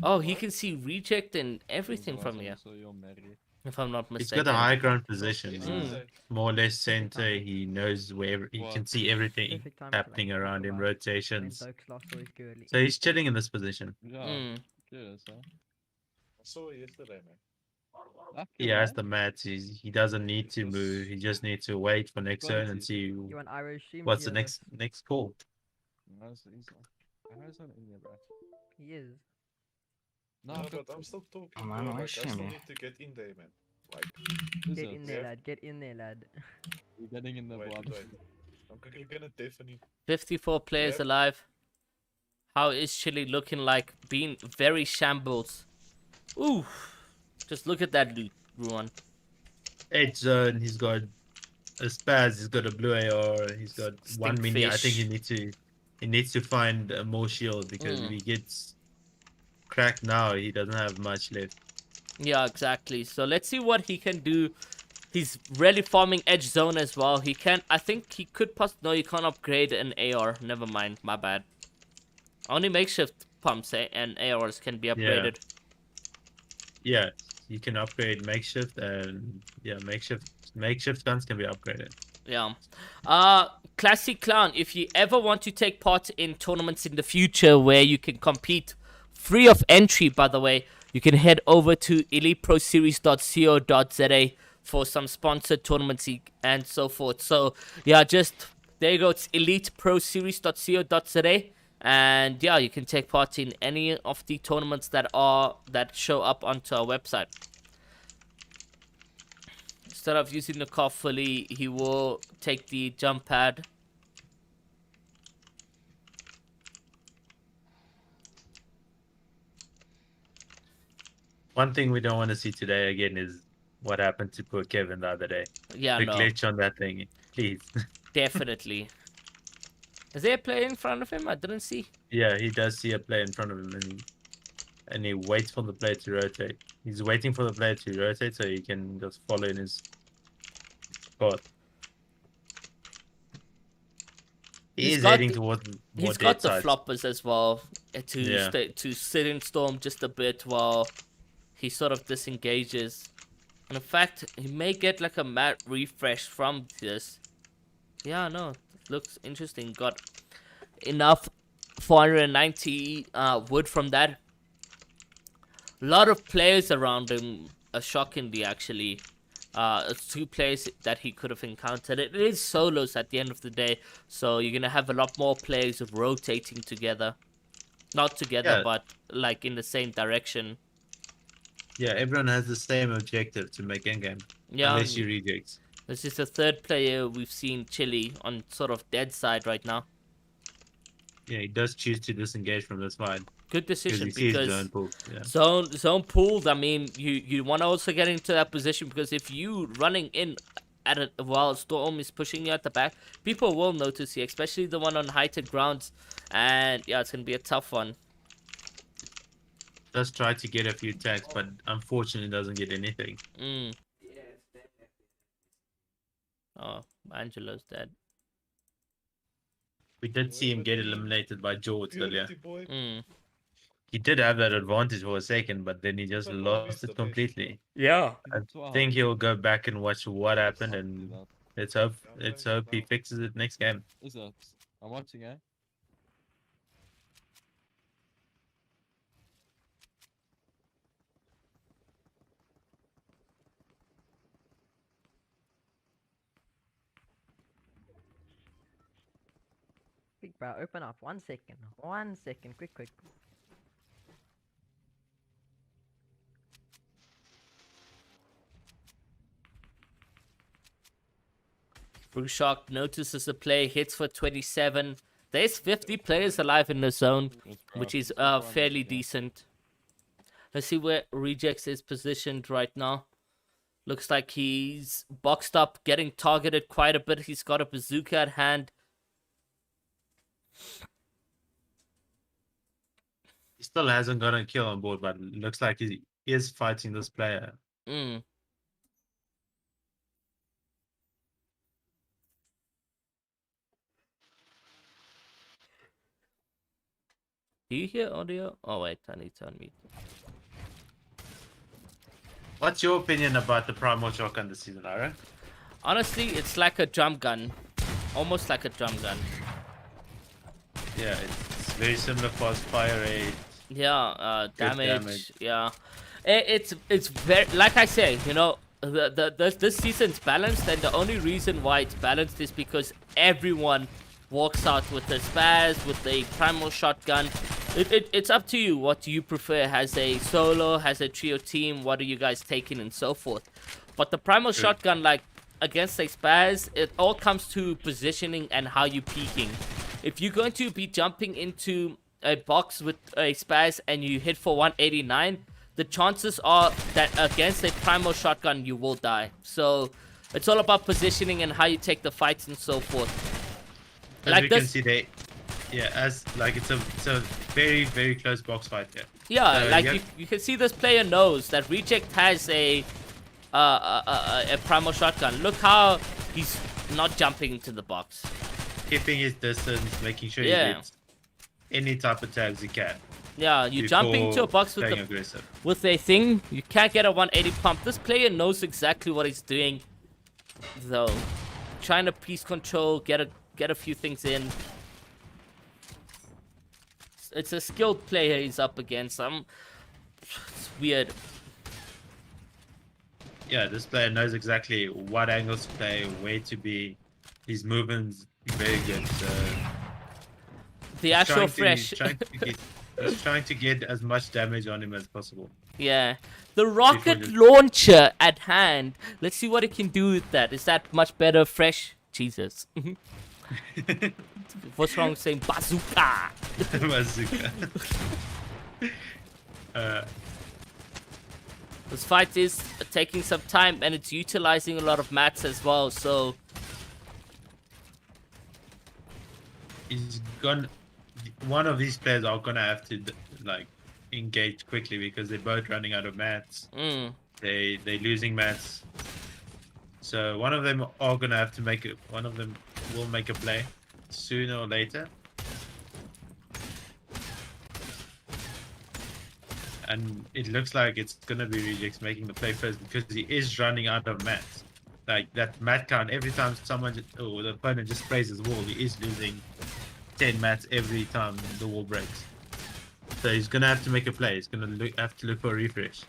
Oh, he can see reject and everything from here. So you're married. if I'm not He's mistaken. got a high ground position. Mm. He's more or less center. He knows where he can see everything Perfect time to, happening like, around him, improvise. rotations. When Doke's lost all his girly. So he's chilling in this position. Yeah. Mm. Yes, huh? I saw it yesterday, man. He has the mats. He doesn't need to move. He just needs to wait for next turn and see You want Iroh stream? what's the Yeah, next call. He's not in there, bro. He is. No, No, but I'm still talking. Oh, man, bro. why Like, I shame still you? need to get in there, man. Like, Get in there, lad. Get in there, lad. You're getting in the wait, blood. wait. I'm gonna definitely. 54 players Yep. alive. How is Chile looking like? Being very shambles. Ooh. Just look at that loot, Ruan. Edge zone. He's got a spaz. He's got a blue AR. He's got one mini. I think he needs to find more shield because if he gets cracked now, he doesn't have much left. Yeah, exactly. So let's see what he can do. He's really farming edge zone as well. He can. I think he could no, you can't upgrade an AR. Never mind. My bad. Only makeshift pumps and ARs can be upgraded. Yeah, you can upgrade makeshift and makeshift guns can be upgraded. Yeah. Classic Clown, if you ever want to take part in tournaments in the future where you can compete free of entry, by the way, you can head over to eliteproseries.co.za for some sponsored tournaments and so forth. So, yeah, just there you go. It's eliteproseries.co.za. And yeah, you can take part in any of the tournaments that show up onto our website. Instead of using the car fully, he will take the jump pad. One thing we don't want to see today again is what happened to poor Kevin the other day. Yeah, The no, glitch on that thing, please. definitely. Is there a player in front of him? I didn't see. Yeah, he does see a player in front of him and he waits for the player to rotate. He's waiting for the player to rotate so he can just follow in his path. He's heading towards more He's got dead the sides. floppers as well to sit in storm just a bit while he sort of disengages. And in fact, he may get like a mad refresh from this. Yeah, no, it looks interesting. Got enough 490 wood from that. A lot of players around him, shockingly actually. It's 2 players that he could have encountered. It is solos at the end of the day, so you're gonna have a lot more players rotating together. Not together, but like in the same direction. Yeah, everyone has the same objective to make endgame. Yeah. Unless you reject. This is the 3rd player we've seen Chile on sort of dead side right now. Yeah, he does choose to disengage from this fight. Good decision because because zone zone pulled. I mean, you want to also get into that position because if you running in at it while Storm is pushing you at the back, people will notice you, especially the one on heighted grounds. And yeah, it's gonna be a tough one. Does try to get a few tags, but unfortunately doesn't get anything. Oh, Angelo's dead. We did see him get eliminated by George earlier. Mm. He did have that advantage for a second, but then he just lost it completely. Yeah. I think he'll go back and watch what happened, and let's hope he fixes it next game. Is that? I'm watching, eh? Big bro, open up. 1 second. 1 second. Quick. Bruchok notices the play, hits for 27. There's 50 players alive in the zone, which is fairly decent. Let's see where Rejects is positioned right now. Looks like he's boxed up, getting targeted quite a bit. He's got a bazooka at hand. He still hasn't got a kill on board, but it looks like he is fighting this player. Mm. Do you hear audio? Oh wait, I need to unmute. What's your opinion about the Primal shotgun this season, Ira? Honestly, it's like a drum gun. Almost like a drum gun. Yeah, it's very similar fast fire rate. Yeah, Good damage. Yeah, it's very, like I say, you know, this season's balanced, and the only reason why it's balanced is because everyone walks out with a spaz, with a primal shotgun. It's up to you. What do you prefer? Has a solo, has a trio team? What are you guys taking, and so forth? But the primal shotgun, like against a spaz, it all comes to positioning and how you peeking. If you're going to be jumping into a box with a spaz and you hit for 189, the chances are that against a primal shotgun you will die. So it's all about positioning and how you take the fights and so forth. As Like we this, can see, as like it's a very very close box fight here. yeah, like yeah. you can see this player knows that Reject has a primal shotgun. Look how he's not jumping into the box. Keeping his distance, making sure Yeah. he gets any type of tags he can. Yeah, you jump into a box with playing the aggressive. with a thing, you can't get a 180 pump. This player knows exactly what he's doing, though. Trying to piece control, get a few things in. It's a skilled player he's up against. It's weird. Yeah, this player knows exactly what angles to play, where to be. His movements very good. So The Astro he's Fresh. he's trying to get as much damage on him as possible. Yeah. The rocket just- launcher at hand. Let's see what it can do with that. Is that much better? Fresh? Jesus. What's wrong with saying bazooka? Bazooka. This fight is taking some time and it's utilizing a lot of mats as well, so one of these players are gonna have to like engage quickly because they're both running out of mats. They're losing mats. So one of them are gonna have to make it. One of them will make a play sooner or later. And it looks like it's gonna be Rejects making the play first because he is running out of mats. Like that mat count, every time the opponent just sprays his wall, he is losing 10 mats every time the wall breaks. So he's gonna have to make a play. He's gonna have to look for a refresh.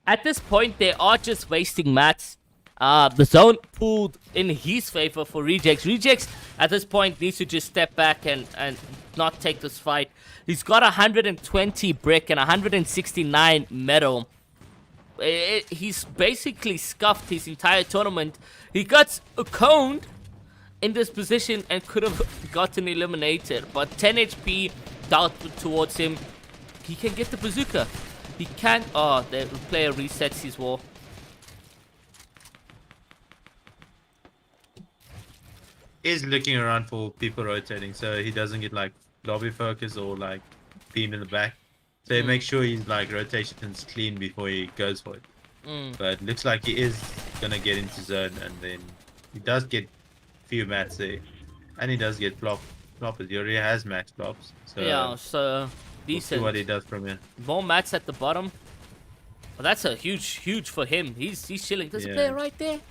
at this point they are just wasting mats. The zone pulled in his favor for Rejects. Rejects at this point needs to just step back and not take this fight. He's got 120 brick and 169 metal. He's basically scuffed his entire tournament. He got coned in this position and could have gotten eliminated, but 10 HP dealt towards him. He can get the bazooka. He can't. Oh, the player resets his wall. Is looking around for people rotating so he doesn't get like lobby focus or like beam in the back. So he makes sure his like rotation's clean before he goes for it. But looks like he is gonna get into zone, and then he does get few mats there, and he does get floppers. He already has max flops. So Yeah, so we'll decent. see what he does from here. More mats at the bottom. Well, that's a huge for him. He's chilling. There's a Yeah. player right there.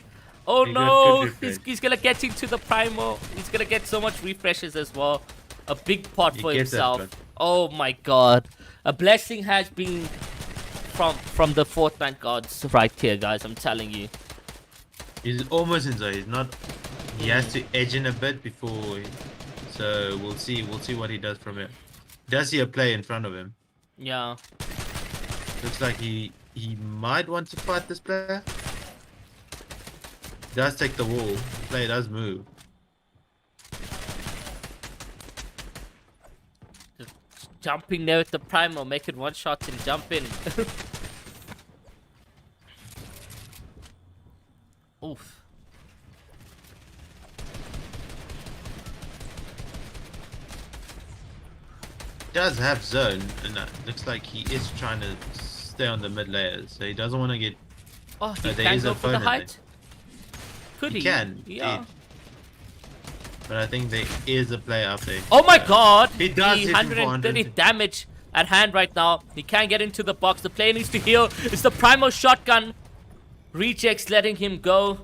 Oh He got no, good refresh. he's gonna get into the primal. He's gonna get so much refreshes as well. A big pot He for gets that, himself. but- Oh my god. A blessing has been from the Fortnite gods right here, guys. I'm telling you. He's almost in zone. He's not. He has to edge in a bit before. So we'll see. We'll see what he does from here. Does he a play in front of him? Yeah. Looks like he might want to fight this player. Does take the wall. The player does move. Just jumping there with the primal, make it one shot and jump in. Oof. does have zone, and looks like he is trying to stay on the mid layers, so he doesn't want to get. Oh, he there can is go a for the phone in there. height. Could He he? can, Yeah. indeed. But I think there is a player up there. Oh my god! He does The hit him for 130 damage at hand right now. He can't get into the box. The player needs to heal. It's the primal shotgun. Rejects letting him go.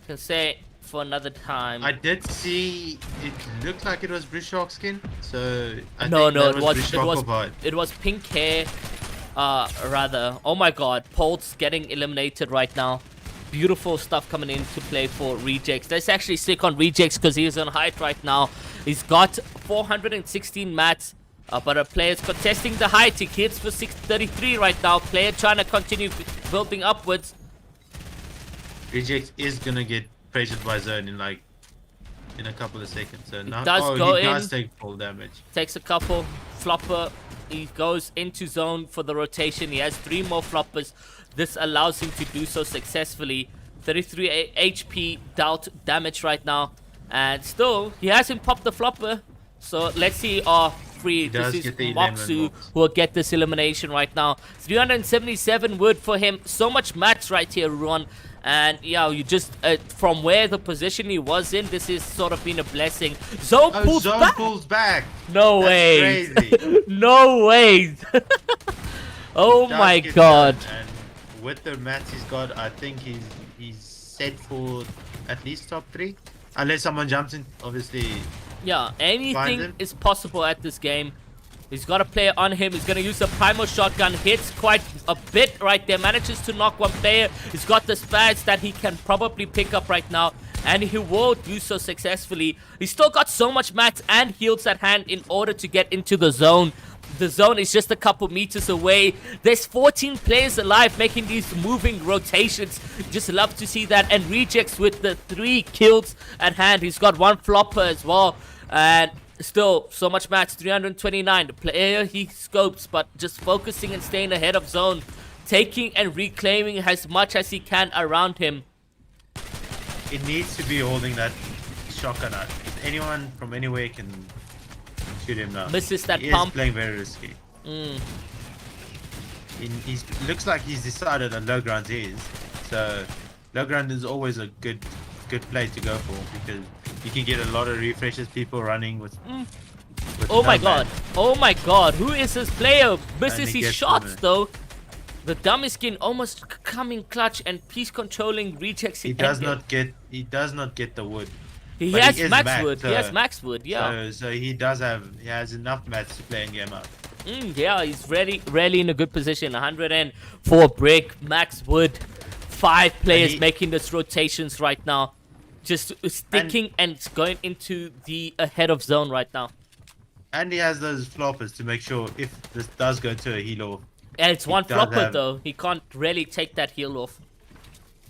Can say for another time. I did see it looked like it was Bruchok skin, so I No, think no, that it was Bruchok of height. it was pink hair. Rather. Oh my god, Polt's getting eliminated right now. Beautiful stuff coming into play for Rejects. That's actually sick on Rejects because he's on height right now. He's got 416 mats, but a player's contesting the height. He hits for 633 right now. Player trying to continue building upwards. Reject is gonna get pressured by zone in a couple of seconds. So now, does go he does in. take full damage. Takes a couple. Flopper. He goes into zone for the rotation. He has 3 more floppers. This allows him to do so successfully. 33 HP dealt damage right now. And still, he hasn't popped the flopper. So let's see our free. does This is get the Moxu elimination box. who will get this elimination right now. 377 wood for him. So much mats right here, everyone. And yeah, you just from where the position he was in, this has sort of been a blessing. Zone Oh, pulls zone back. pulls back. No That's way. crazy. No way. Oh Does my get god. done, and with the mats he's got, I think he's set for at least top 3, unless someone jumps in. Obviously, Yeah, anything him. is possible at this game. He's got a player on him. He's going to use the primal shotgun. Hits quite a bit right there. Manages to knock one player. He's got the spats that he can probably pick up right now. And he will do so successfully. He's still got so much mats and heals at hand in order to get into the zone. The zone is just a couple meters away. There's 14 players alive making these moving rotations. Just love to see that. And Rejects with the 3 kills at hand. He's got 1 flopper as well. And still, so much mats. 329. The player he scopes, but just focusing and staying ahead of zone. Taking and reclaiming as much as he can around him. it needs to be holding that shotgun out. If anyone from anywhere can shoot him now. Misses that he pump. is playing very risky. He looks like he's decided on low grounds is. So low ground is always a good play to go for because you can get a lot of refreshes, people running with Oh my no god. man. Oh my god. Who is this player? Misses And he his gets shots them, though. The dummy skin almost coming clutch and piece controlling Rejects. He does not get the wood. He but has he is max back, wood. He so- has max wood. Yeah. So he has enough mats to play in game out. Yeah, he's really in a good position. 104 brick, max wood, 5 players he- making this rotations right now. Just sticking and going into the ahead of zone right now. And he has those floppers to make sure if this does go to a heal off. And it's He one does flopper have- though. He can't really take that heal off.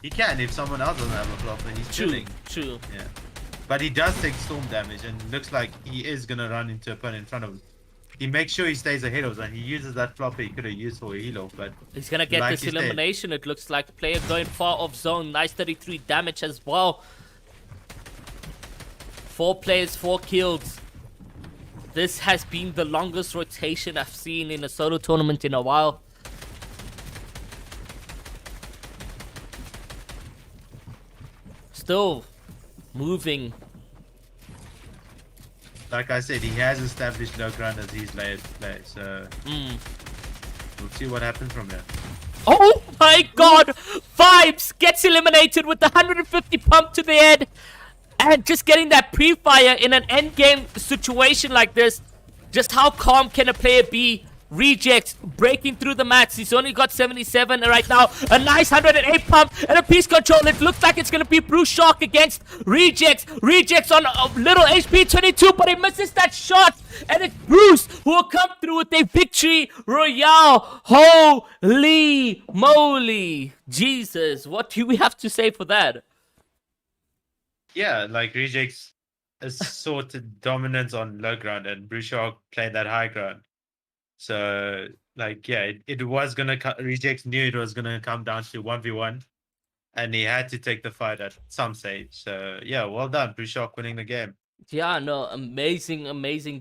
He can if someone else doesn't have a flopper. He's True, chilling. true. Yeah. But he does take storm damage and looks like he is gonna run into a opponent in front of him. He makes sure he stays ahead of zone. He uses that flopper he could have used for a heal off, but He's gonna get like this you said- elimination. It looks like player going far off zone. Nice 33 damage as well. 4 players, 4 kills. This has been the longest rotation I've seen in a solo tournament in a while. Still moving. like I said, he has established low ground as his layer to play. So we'll see what happens from there. Oh my god! Vibes gets eliminated with the 150 pump to the head. And just getting that pre-fire in an endgame situation like this. Just how calm can a player be? Rejects breaking through the mats. He's only got 77 right now. A nice 108 pump and a piece control. It looks like it's going to be Bruce Shock against Rejects. Rejects on a little HP 22, but he misses that shot. And it's Bruce who will come through with a victory royale. Holy moly. Jesus, what do we have to say for that? Yeah, like Rejects assorted dominance on low ground and Bruchok played that high ground. So, like, yeah, it was gonna Rejects knew it was gonna come down to 1v1, and he had to take the fight at some stage. So, yeah, well done, Bruchok winning the game. Yeah, no, amazing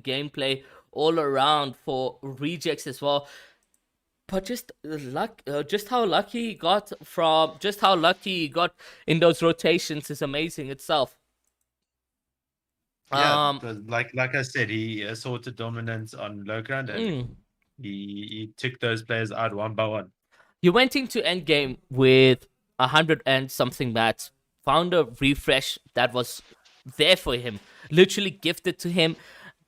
gameplay. all around for rejects as well. But just how lucky he got in those rotations is amazing itself. Yeah, because like I said, he assaulted dominance on low ground and he took those players out one by one. He went into endgame with 100 and something mats, found a refresh that was there for him, literally gifted to him,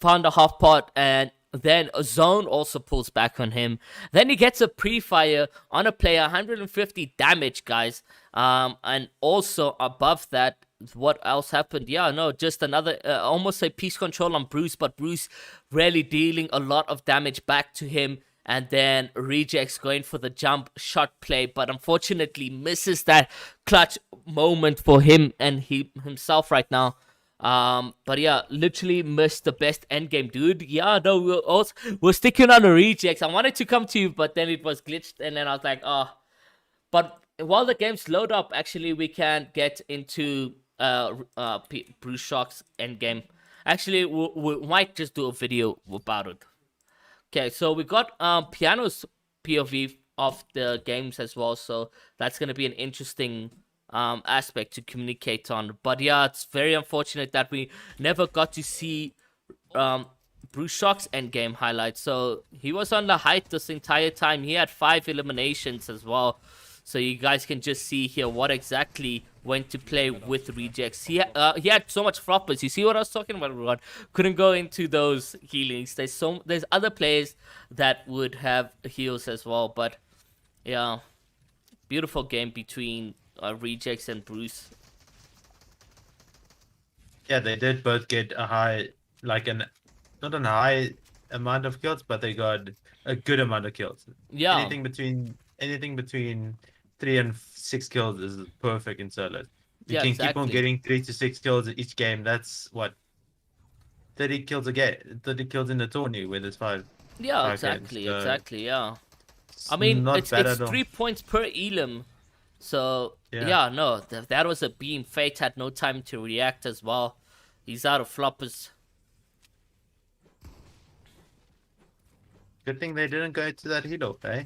found a half pot, and then a zone also pulls back on him. Then he gets a pre-fire on a player, 150 damage, guys. And also above that, what else happened? Yeah, no, just another, almost a piece control on Bruce, but Bruce really dealing a lot of damage back to him. And then Rejects going for the jump shot play, but unfortunately misses that clutch moment for him and himself right now. But yeah, literally missed the best endgame, dude. Yeah, no, we're sticking on the Rejects. I wanted to come to you, but then it was glitched, and then I was like, oh. But while the games load up, actually, we can get into Bruce Shock's endgame. Actually, we might just do a video about it. Okay, so we got Piano's POV of the games as well, so that's gonna be an interesting aspect to communicate on. But yeah, it's very unfortunate that we never got to see Bruce Shock's endgame highlights. So he was on the height this entire time. He had 5 eliminations as well. So you guys can just see here what exactly went to play with Rejects. He had so much floppers. You see what I was talking about, everyone? Couldn't go into those healings. There's other players that would have heals as well. But yeah, beautiful game between Rejects and Bruce. Yeah, they did both get a high, like not a high amount of kills, but they got a good amount of kills. Yeah. Anything between 3 and 6 kills is perfect in solos. You Yeah, can exactly. keep on getting 3 to 6 kills each game. That's what 30 kills a game, 30 kills in the tourney where there's 5. Yeah, exactly, exactly. Yeah. I mean, it's 3 points per elim. So yeah, no, that was a beam. Fate had no time to react as well. He's out of floppers. Good thing they didn't go to that heal off, eh?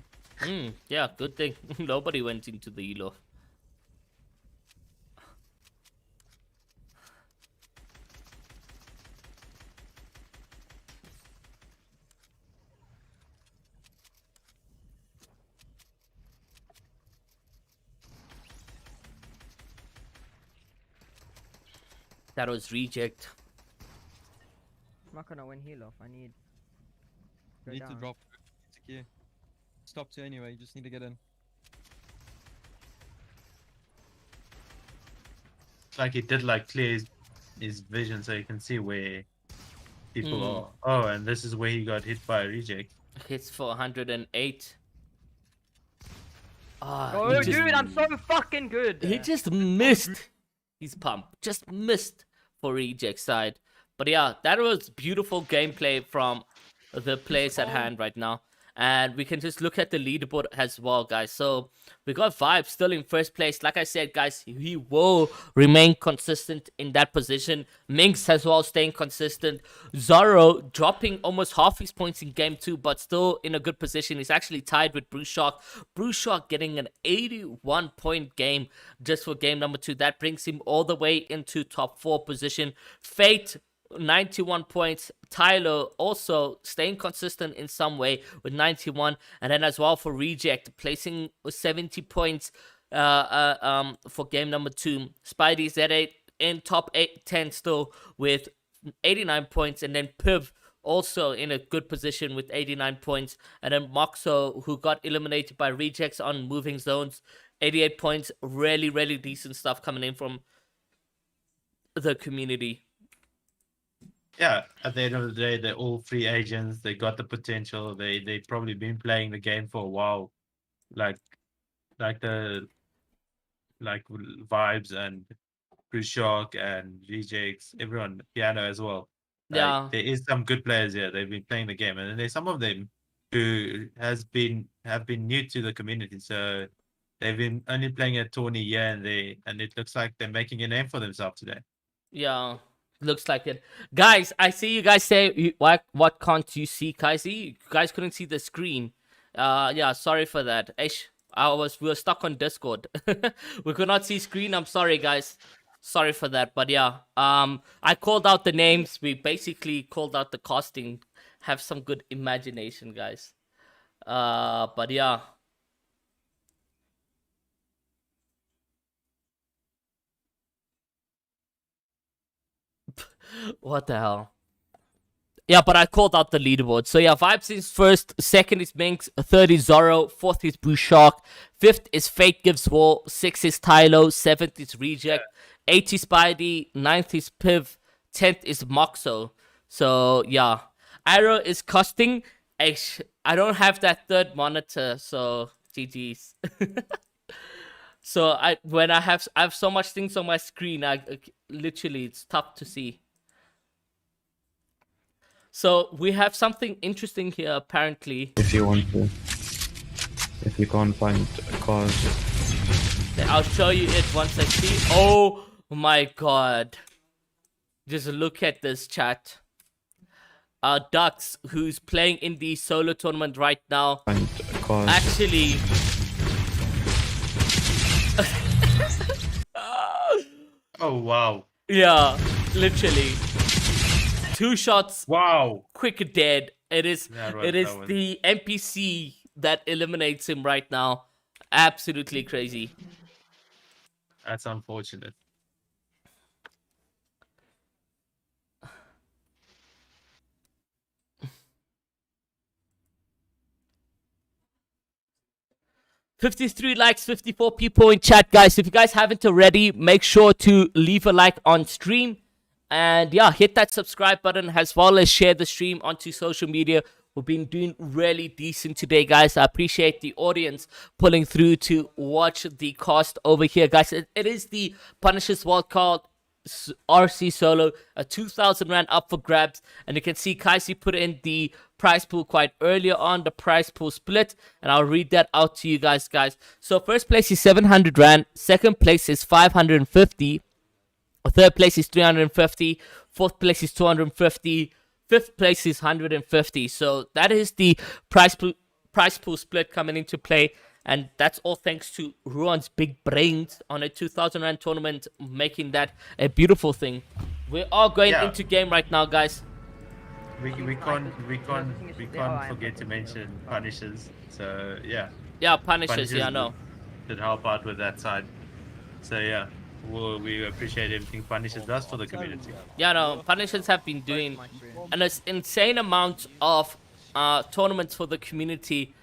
Yeah, good thing nobody went into the heal off. That was reject. I'm not gonna win heal off. I need. You need to drop. Stop to anyway. You just need to get in. It's like he did clear his vision so you can see where people are. Oh, and this is where he got hit by a reject. Hits for 108. Oh, dude, I'm so fucking good. He just missed his pump. Just missed for reject side. But yeah, that was beautiful gameplay from the players at hand right now. And we can just look at the leaderboard as well, guys. So we got Vibe still in first place. Like I said, guys, he will remain consistent in that position. Minx as well staying consistent. Zorro dropping almost half his points in game 2, but still in a good position. He's actually tied with Bruce Shock. Bruce Shock getting an 81-point game just for game number 2. That brings him all the way into top 4 position. Fate, 91 points. Tyler also staying consistent in some way with 91, and then as well for Reject placing 70 points for game number 2. Spidey's at 8 in top 10 still with 89 points, and then Piv also in a good position with 89 points, and then Moxo, who got eliminated by Rejects on moving zones, 88 points. Really decent stuff coming in from the community. Yeah, at the end of the day, they're all free agents. They got the potential. They probably been playing the game for a while, like Vibes and Bruce Shock and Rejects, everyone, Piano as well. Yeah, there is some good players here. They've been playing the game, and then there's some of them who have been new to the community. So they've been only playing a tourney here and there, and it looks like they're making a name for themselves today. Yeah. Looks like it. Guys, I see you guys say, what can't you see, Kaisi? You guys couldn't see the screen. Yeah, sorry for that. Ish, we were stuck on Discord. We could not see screen. I'm sorry, guys. Sorry for that. But yeah, I called out the names. We basically called out the casting. Have some good imagination, guys. But yeah. What the hell? Yeah, but I called out the leaderboard. So yeah, Vibes is first, second is Minx, third is Zorro, fourth is Blue Shark, fifth is Fate Gives War, sixth is Tylo, seventh is Reject, eighth is Spidey, ninth is Piv, 10th is Moxo. So yeah, Airo is costing. I don't have that third monitor, so GG's. So I have so much things on my screen, literally it's tough to see. So we have something interesting here, apparently. If you want to. If you can't find a cause. I'll show you it once I see. Oh my god. Just look at this, chat. Dux, who's playing in the solo tournament right now, Find a cause. actually... Oh, wow. Yeah, literally. 2 shots. Wow. Quick dead. It is Yeah, it is the NPC that eliminates him right now. Absolutely crazy. That's unfortunate. $53 likes, 54 people in chat, guys. If you guys haven't already, make sure to leave a like on stream. And yeah, hit that subscribe button as well as share the stream onto social media. We've been doing really decent today, guys. I appreciate the audience pulling through to watch the cast over here, guys. It is the Punisher's Wildcard RC Solo, a 2,000 rand up for grabs. And you can see Kaisi put in the prize pool quite earlier on, the prize pool split. And I'll read that out to you guys. So first place is 700 rand. Second place is 550. Third place is 350. Fourth place is 250. Fifth place is 150. So that is the prize pool split coming into play. And that's all thanks to Ruan's big brains on a 2,000 rand tournament, making that a beautiful thing. We are going into game right now, guys. We can't forget to mention Punishers. So yeah. Yeah, Punishers, yeah, I know. Should help out with that side. So yeah. We appreciate everything Punishers does for the community. Yeah, no, Punishers have been doing an insane amount of tournaments for the community,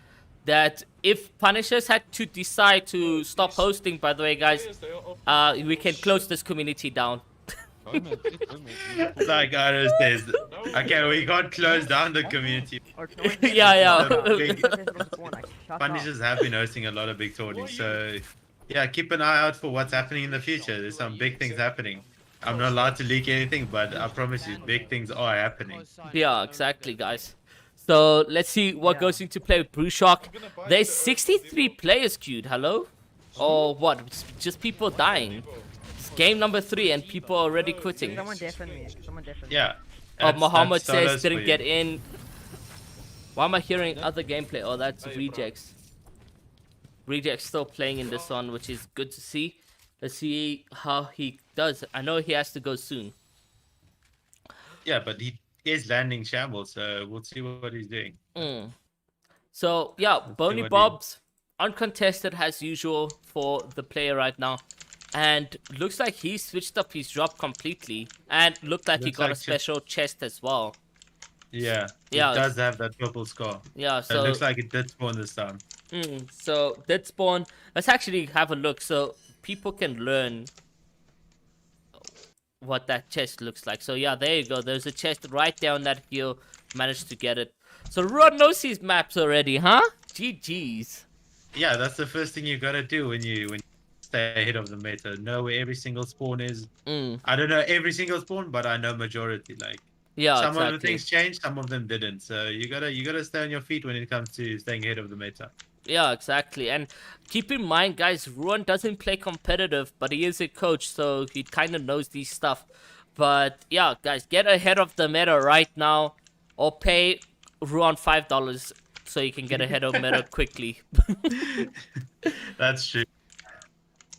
that if Punishers had to decide to stop hosting, by the way, guys, we can close this community down. Like Aro says, okay, we can't close down the community. Yeah. Punishers have been hosting a lot of big tournaments, so yeah, keep an eye out for what's happening in the future. There's some big things happening. I'm not allowed to leak anything, but I promise you, big things are happening. Yeah, exactly, guys. So let's see what goes into play with Blue Shark. There's 63 players queued. Hello? Or what? It's just people dying. It's game number 3 and people are already quitting. Someone deafened me. Yeah. Muhammad says didn't get in. Why am I hearing other gameplay? Oh, that's Rejects. Reject's still playing in this one, which is good to see. Let's see how he does. I know he has to go soon. Yeah, but he is landing shambles, so we'll see what he's doing. So yeah, Boney Bob's uncontested as usual for the player right now. And looks like he switched up his drop completely. And looked like he got a special chest as well. Yeah, it does have that purple scar. Yeah, so it looks like it did spawn this time. So did spawn. Let's actually have a look so people can learn what that chest looks like. So yeah, there you go. There's a chest right down that hill. Managed to get it. So Rod knows his maps already, huh? GG's. Yeah, that's the first thing you gotta do when you stay ahead of the meta. Know where every single spawn is. I don't know every single spawn, but I know majority. Like some of the things changed, some of them didn't. So you gotta stay on your feet when it comes to staying ahead of the meta. Yeah, exactly. And keep in mind, guys, Ruan doesn't play competitive, but he is a coach, so he kind of knows these stuff. But yeah, guys, get ahead of the meta right now, or pay Ruan $5 so you can get ahead of meta quickly. That's true.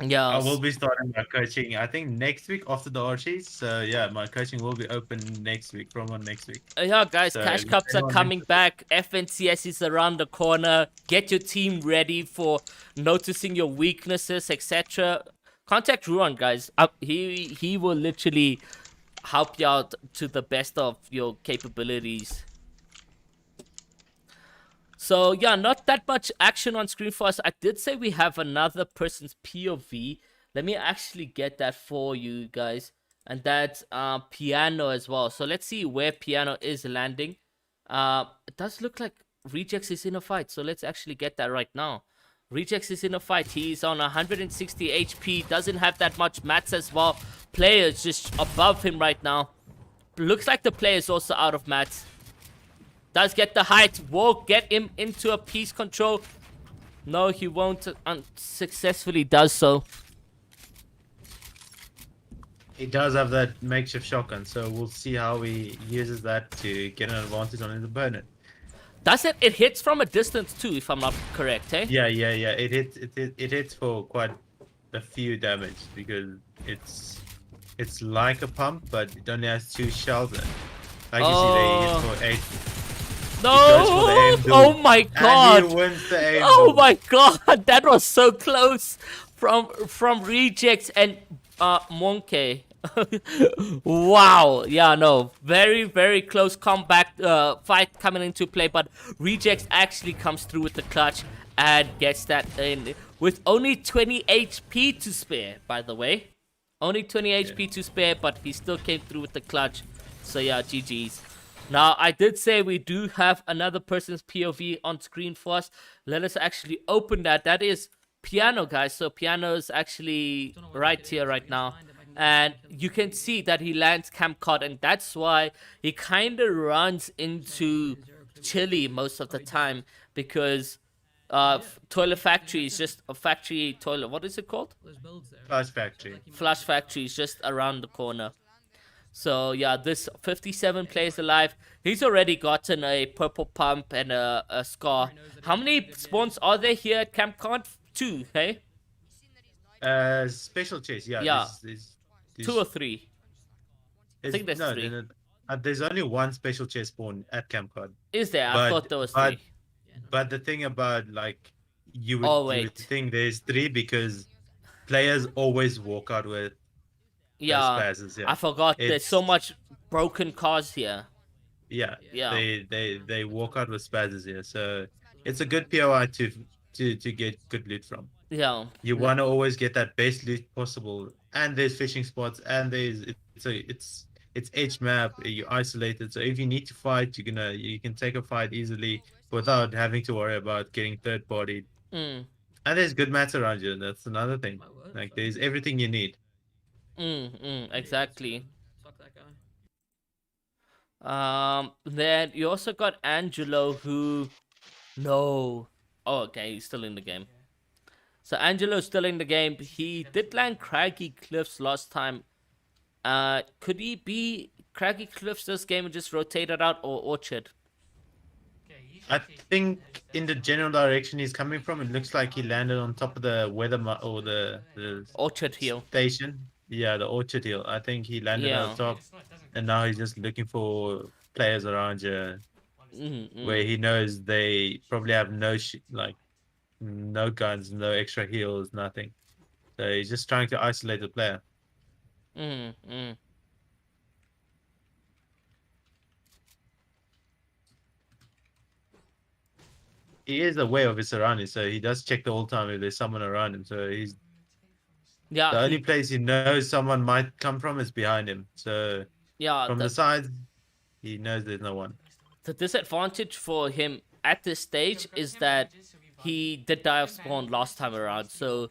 Yeah. I will be starting my coaching, I think, next week after the Archies. So yeah, my coaching will be open next week, from on next week. Yeah, guys, So Cash if Cups are anyone coming back. FNCS is around the corner. Get your team ready for noticing your weaknesses, etc. Contact Ruan, guys. He will literally help you out to the best of your capabilities. So yeah, not that much action on screen for us. I did say we have another person's POV. Let me actually get that for you guys. And that's Piano as well. So let's see where Piano is landing. It does look like Rejects is in a fight. So let's actually get that right now. Rejects is in a fight. He's on 160 HP. Doesn't have that much mats as well. Player's just above him right now. Looks like the player is also out of mats. Does get the height. Will get him into a piece control. No, he won't. Unsuccessfully does so. He does have that makeshift shotgun, so we'll see how he uses that to get an advantage on his opponent. Does it? It hits from a distance too, if I'm not correct, eh? Yeah. It hits for quite a few damage because it's like a pump, but it only has 2 shells in it. Like you see, they hit for 8. No! Oh my god! And he wins the aim Oh my god! That was so close from Rejects and Monkey. Wow. Yeah, no. Very, very close combat fight coming into play, but Rejects actually comes through with the clutch and gets that in with only 20 HP to spare, by the way. Only 20 HP to spare, but he still came through with the clutch. So yeah, GG's. Now, I did say we do have another person's POV on screen for us. Let us actually open that. That is Piano, guys. So Piano is actually right here right now. And you can see that he lands camp card, and that's why he kind of runs into Chili most of the time, because Toilet Factory is just a factory toilet. What is it called? Flash Factory. Flash Factory is just around the corner. So yeah, this 57 players alive. He's already gotten a purple pump and a scar. How many spawns are there here at Camp Con? 2, hey? Special chase, yeah. Yeah. There's 2 or 3. I think there's 3. No, there's only 1 special chase spawn at Camp Con. Is there? I thought there was 3. But the thing about, like, you would think there's 3 because players always walk out with spazzes, yeah. I forgot. There's so much broken cars here. Yeah. Yeah. They walk out with spazzes here, so it's a good POI to get good loot from. Yeah. You want to always get that best loot possible, and there's fishing spots, and it's edge map. You isolated, so if you need to fight, you can take a fight easily without having to worry about getting third partied. And there's good mats around you. That's another thing. Like, there's everything you need. Exactly. Then you also got Angelo, who oh, okay, he's still in the game. So Angelo's still in the game. He did land Craggy Cliffs last time. Could he be Craggy Cliffs this game and just rotate it out, or Orchard? I think in the general direction he's coming from, it looks like he landed on top of the weather or the Orchard Hill station. Yeah, the Orchard Hill. I think he landed on top, and now he's just looking for players around here, where he knows they probably have no guns, no extra heals, nothing. So he's just trying to isolate the player. He is aware of his surroundings, so he does check the whole time if there's someone around him. So he's the only place he knows someone might come from is behind him. So from the side, he knows there's no one. The disadvantage for him at this stage is that he did die of spawn last time around. So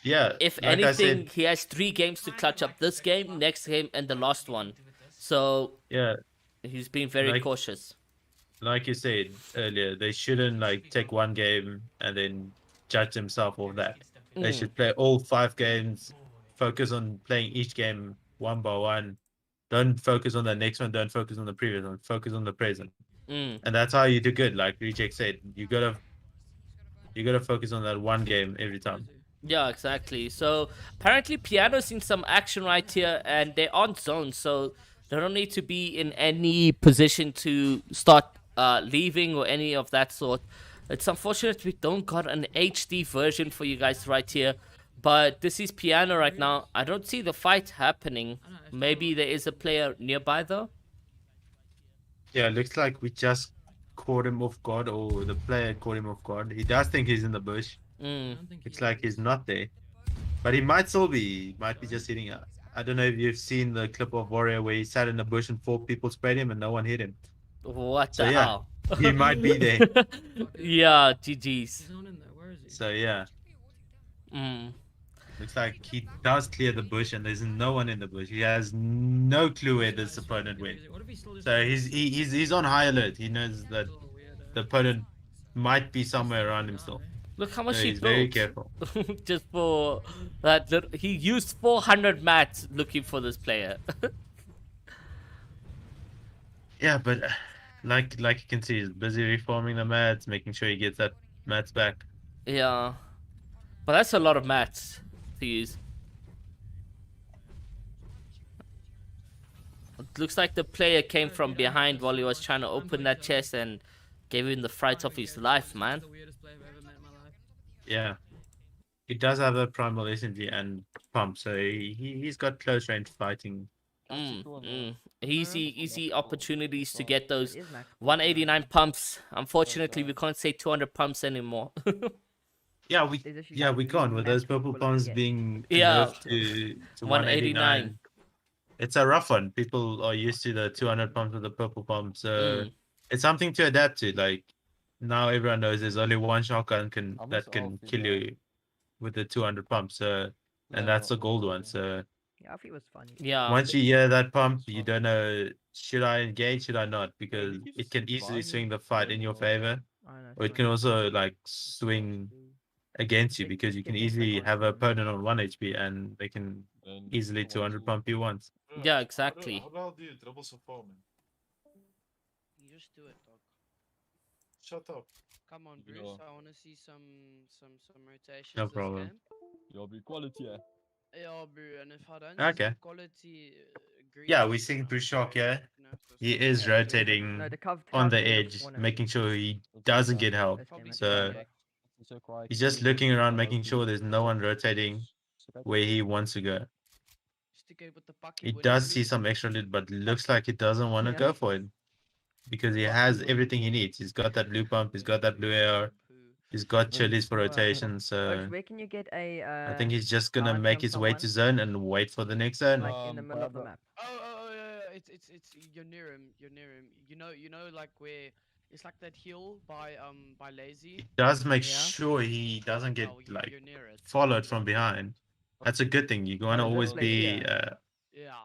yeah, if anything, he has 3 games to clutch up: this game, next game, and the last one. So yeah, he's been very cautious. Like you said earlier, they shouldn't take one game and then judge themselves off that. They should play all 5 games, focus on playing each game one by one, Don't focus on the next one. Don't focus on the previous one. Focus on the present. Mm. And that's how you do good. Like Reject said, you gotta focus on that one game every time. Yeah, exactly. So apparently Piano's in some action right here, and they're on zone, so they don't need to be in any position to start leaving or any of that sort. It's unfortunate we don't got an HD version for you guys right here, but this is Piano right now. I don't see the fight happening. Maybe there is a player nearby though. Yeah, it looks like we just caught him off guard, or the player caught him off guard. He does think he's in the bush. It's like he's not there, but he might still be. He might be just hitting. I don't know if you've seen the clip of Warrior where he sat in the bush and 4 people sprayed him and no one hit him. What So the yeah, hell? he might be there. Yeah, GG's. So yeah, Mm. looks like he does clear the bush and there's no one in the bush. He has no clue where this opponent went. So he's on high alert. He knows that the opponent might be somewhere around him still. Look how much So he he's very built. careful. Just for that he used 400 mats looking for this player. Yeah, but like you can see, he's busy reforming the mats, making sure he gets that mats back. Yeah, but that's a lot of mats to use. It looks like the player came from behind while he was trying to open that chest and gave him the fright of his life, man. Yeah, he does have a primal SMG and pump, so he's got close range fighting. Easy opportunities to get those It is max. 189 pumps. Unfortunately, we can't say 200 pumps anymore. Yeah, we There's actually yeah we really can't with those max purple people pumps get. being Yeah. nerfed to 189. 189. It's a rough one. People are used to the 200 pumps with the purple pump, so it's something to adapt to. Like now, everyone knows there's only one shotgun that can kill you with the 200 pump. So, and that's the gold one. So Yeah, I think it was funny. Yeah. once you hear that pump, you don't know, should I engage, should I not? Because it can easily swing the fight in your favor, I know. or it can also like swing against you, because you can easily have an opponent on 1 HP and they can easily 200 pump you once. Yeah, exactly. How about you dribble so far, man? You just do it, dog. Shut up. Come on, Bruce. I want to see some rotations. No this problem. game. You'll be quality, yeah. Yeah, bro. And if I don't Okay. see quality, Yeah, green, we see through shock, yeah. you know, for He some is reason. rotating No, the cov on the tower team edge, wanna- making sure he doesn't get help. Let's game it. So So quiet. he's just looking around, making sure there's no one rotating where he wants to go. Just to get with the puck, He win does or see lose. some extra loot, but looks like he doesn't want to Yeah. go for it, because he has everything he needs. He's got that blue pump, he's got that blue AR, he's got chilies for rotation. Coach, So where can you get a I think he's just gonna card make from his way to someone? zone and wait for the next zone. like in the middle of the map? Oh, yeah. It's you're near him. You're near him. You know, like where it's like that hill by Lazy. Does make Yeah. sure he doesn't get Oh, like you're near it. followed from behind. That's a good thing. You're gonna Oh, always this be place, Yeah.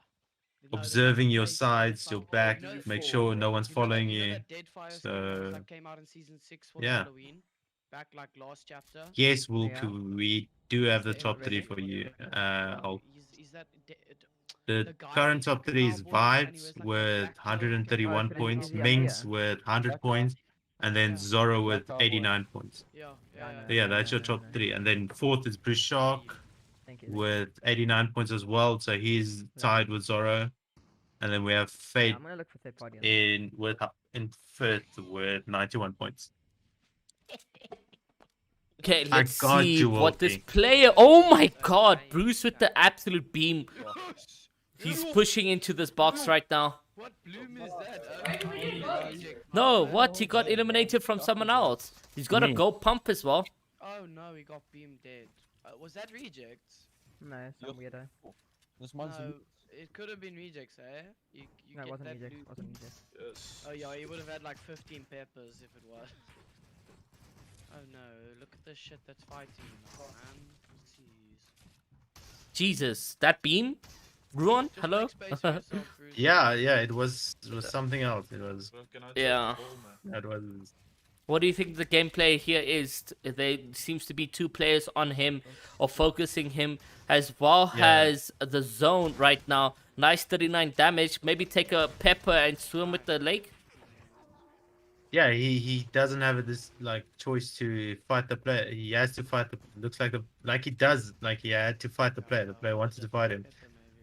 observing your sides, your back, You know- make sure no one's You know that- following you know you. that Deadfire skin So that came out in season 6 for yeah. Halloween, back like last chapter. Yes, Yeah. Wilku, we do have the Is it top 3 ready? for you. Is that The the guy current who's top like a 3 is cowboy and he Vibes wears, like, a with black coat, 131 Oh, points, yeah, Minx yeah. with 100 points, and then Yeah. Zoro with Black cowboy. 89 points. Yeah, I yeah. know. So yeah, that's your no, top no. 3. And then fourth is Bruce Shark Thank you. with 89 points as well. So he's tied with Zoro. And then we have Yeah, Fate I'm gonna look for third party. on that. in fifth with 91 points. Okay, I let's got see you, what this Wolfie. player. Oh my God, Bruce with the absolute beam. He's pushing into this box right now. What bloom is that? No, what? He got eliminated from someone else. He's got a Me. go pump as well. Oh no, he got beam dead. Was that reject? No, some weirdo. This mine's No, it could have been rejects, eh? You No, it get wasn't that reject. blue- Wasn't reject. Yes. Oh yeah, he would have had like 15 peppers if it was. Oh no, look at the shit that's fighting now, man. Jeez. Jesus, that beam? Ruan, Just hello? make space for yourself, Bruce. Yeah, it was something else. It was Bro, can I take Yeah. the ball, man? that was What do you think the gameplay here is? There seems to be 2 players on him or focusing him, as well Yeah. as the zone right now. Nice 39 damage. Maybe take a pepper and swim with the lake. Yeah, he doesn't have this like choice to fight the player. He has to fight the. Looks like he does. Like he had to fight the player. The player wanted to fight him,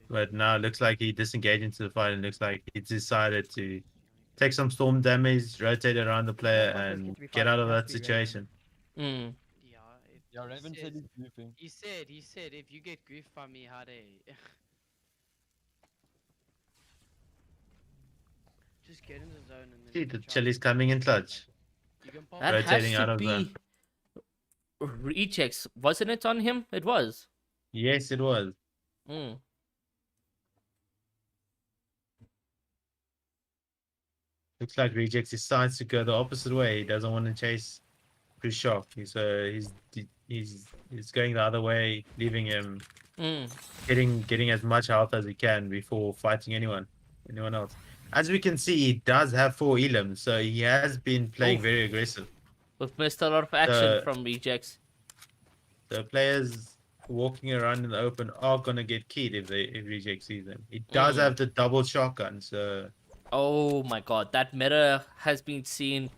but now it looks like he disengaged into the fight and looks like he decided to take some storm damage, rotate around the player, and get out of that situation. Mm. Yeah, Raven said he's goofing. He said, if you get goofed by me, Hade. Just get in the zone and then. See, the Chili's coming in clutch. You can pop That Rotating has out to of be zone. rejects. Wasn't it on him? It was. Yes, it was. Mm. Looks like Rejects decides to go the opposite way. He doesn't want to chase Chris Shock. He's going the other way, leaving him getting as much health as he can before fighting anyone else. As we can see, he does have 4 elims, so he has been playing very aggressive. We've missed a lot of action from rejects. The players walking around in the open are gonna get keyed if Reject sees them. He does have the double shotgun, so. Oh my god, that meta has been seen,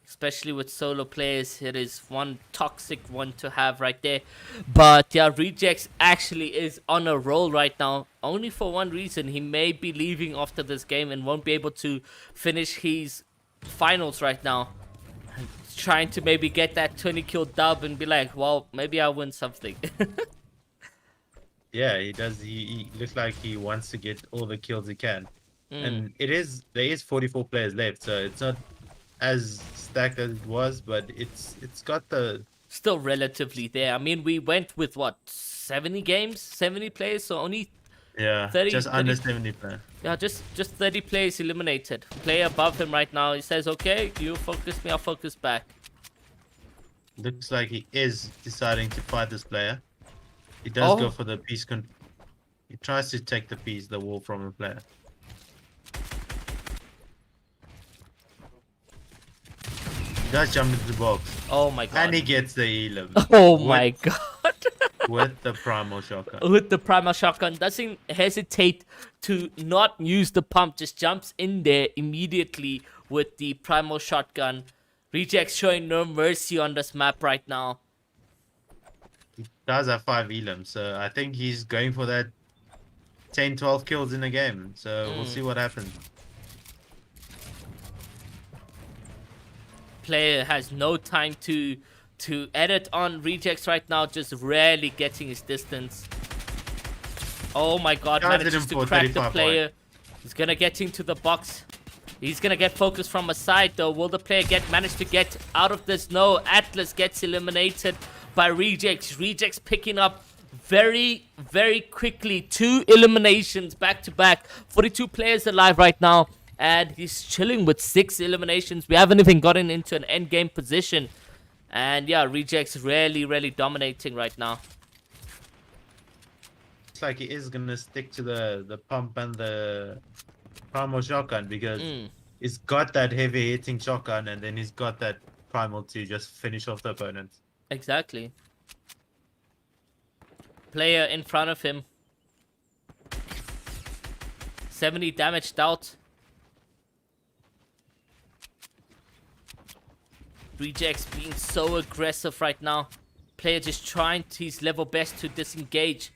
especially with solo players. It is one toxic one to have right there. But yeah, Rejects actually is on a roll right now. Only for one reason. He may be leaving after this game and won't be able to finish his finals right now. Trying to maybe get that 20 kill dub and be like, well, maybe I'll win something. Yeah, he does. He looks like he wants to get all the kills he can. And there is 44 players left, so it's not as stacked as it was, but it's got the still relatively there. I mean, we went with what, 70 games, 70 players, so only 30, just under 70 players. Yeah, just 30 players eliminated. Player above him right now, he says, okay, you focus me, I'll focus back. Looks like he is deciding to fight this player. He does go for the piece. He tries to take the wall from the player. He does jump into the box. Oh my god. And he gets the elim. Oh my god. With the primal shotgun. With the primal shotgun. Doesn't hesitate to not use the pump. Just jumps in there immediately with the primal shotgun. Rejects showing no mercy on this map right now. He does have 5 elims, so I think he's going for that 10-12 kills in a game. So we'll see what happens. Player has no time to edit on Rejects right now, just rarely getting his distance. Oh my god, manages to crack the player. He's gonna get into the box. He's gonna get focused from a side though. Will the player manage to get out of this? No, Atlas gets eliminated by Rejects. Rejects picking up very, very quickly. 2 eliminations back to back. 42 players alive right now. And he's chilling with 6 eliminations. We haven't even gotten into an end game position. And yeah, Rejects really dominating right now. Looks like he is gonna stick to the pump and the primal shotgun because he's got that heavy hitting shotgun and then he's got that primal to just finish off the opponent. Exactly. Player in front of him. 70 damage dealt. Rejects being so aggressive right now. Player just trying his level best to disengage.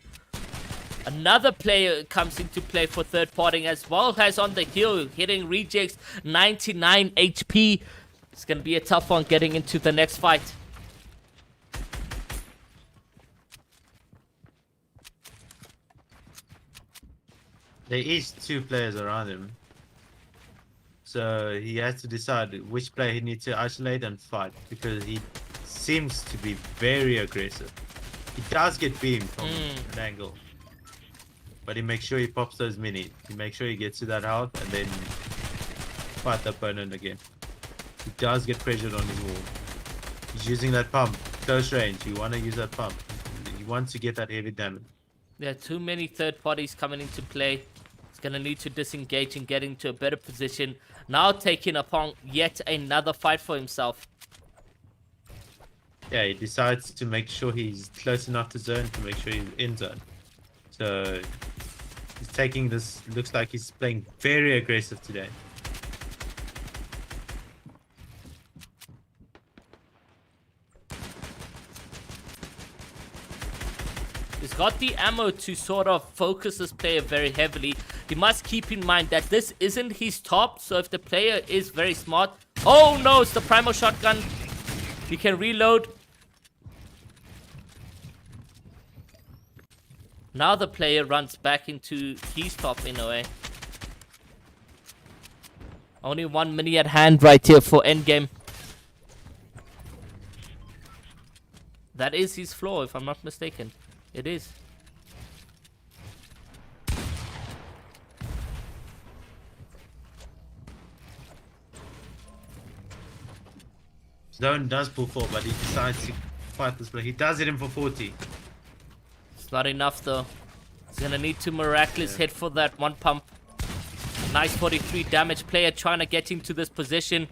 Another player comes into play for third party as well as on the hill, hitting Rejects 99 HP. It's going to be a tough one getting into the next fight. There is 2 players around him. So he has to decide which player he needs to isolate and fight because he seems to be very aggressive. He does get beamed from an angle. But he makes sure he pops those minis. He makes sure he gets to that health and then fight the opponent again. He does get pressured on his wall. He's using that pump. Close range. You want to use that pump. He wants to get that heavy damage. There are too many third parties coming into play. He's going to need to disengage and get into a better position. Now taking upon yet another fight for himself. Yeah, he decides to make sure he's close enough to zone to make sure he's in zone. So He's taking this. Looks like he's playing very aggressive today. He's got the ammo to sort of focus this player very heavily. He must keep in mind that this isn't his top, so if the player is very smart... Oh no, it's the primal shotgun. He can reload. Now the player runs back into his top in a way. Only 1 mini at hand right here for endgame. That is his floor, if I'm not mistaken. It is. Zone does pull 4, but he decides to fight this play. He does hit him for 40. It's not enough though. He's gonna need to miraculous hit for that one pump. Nice 43 damage. Player trying to get into this position.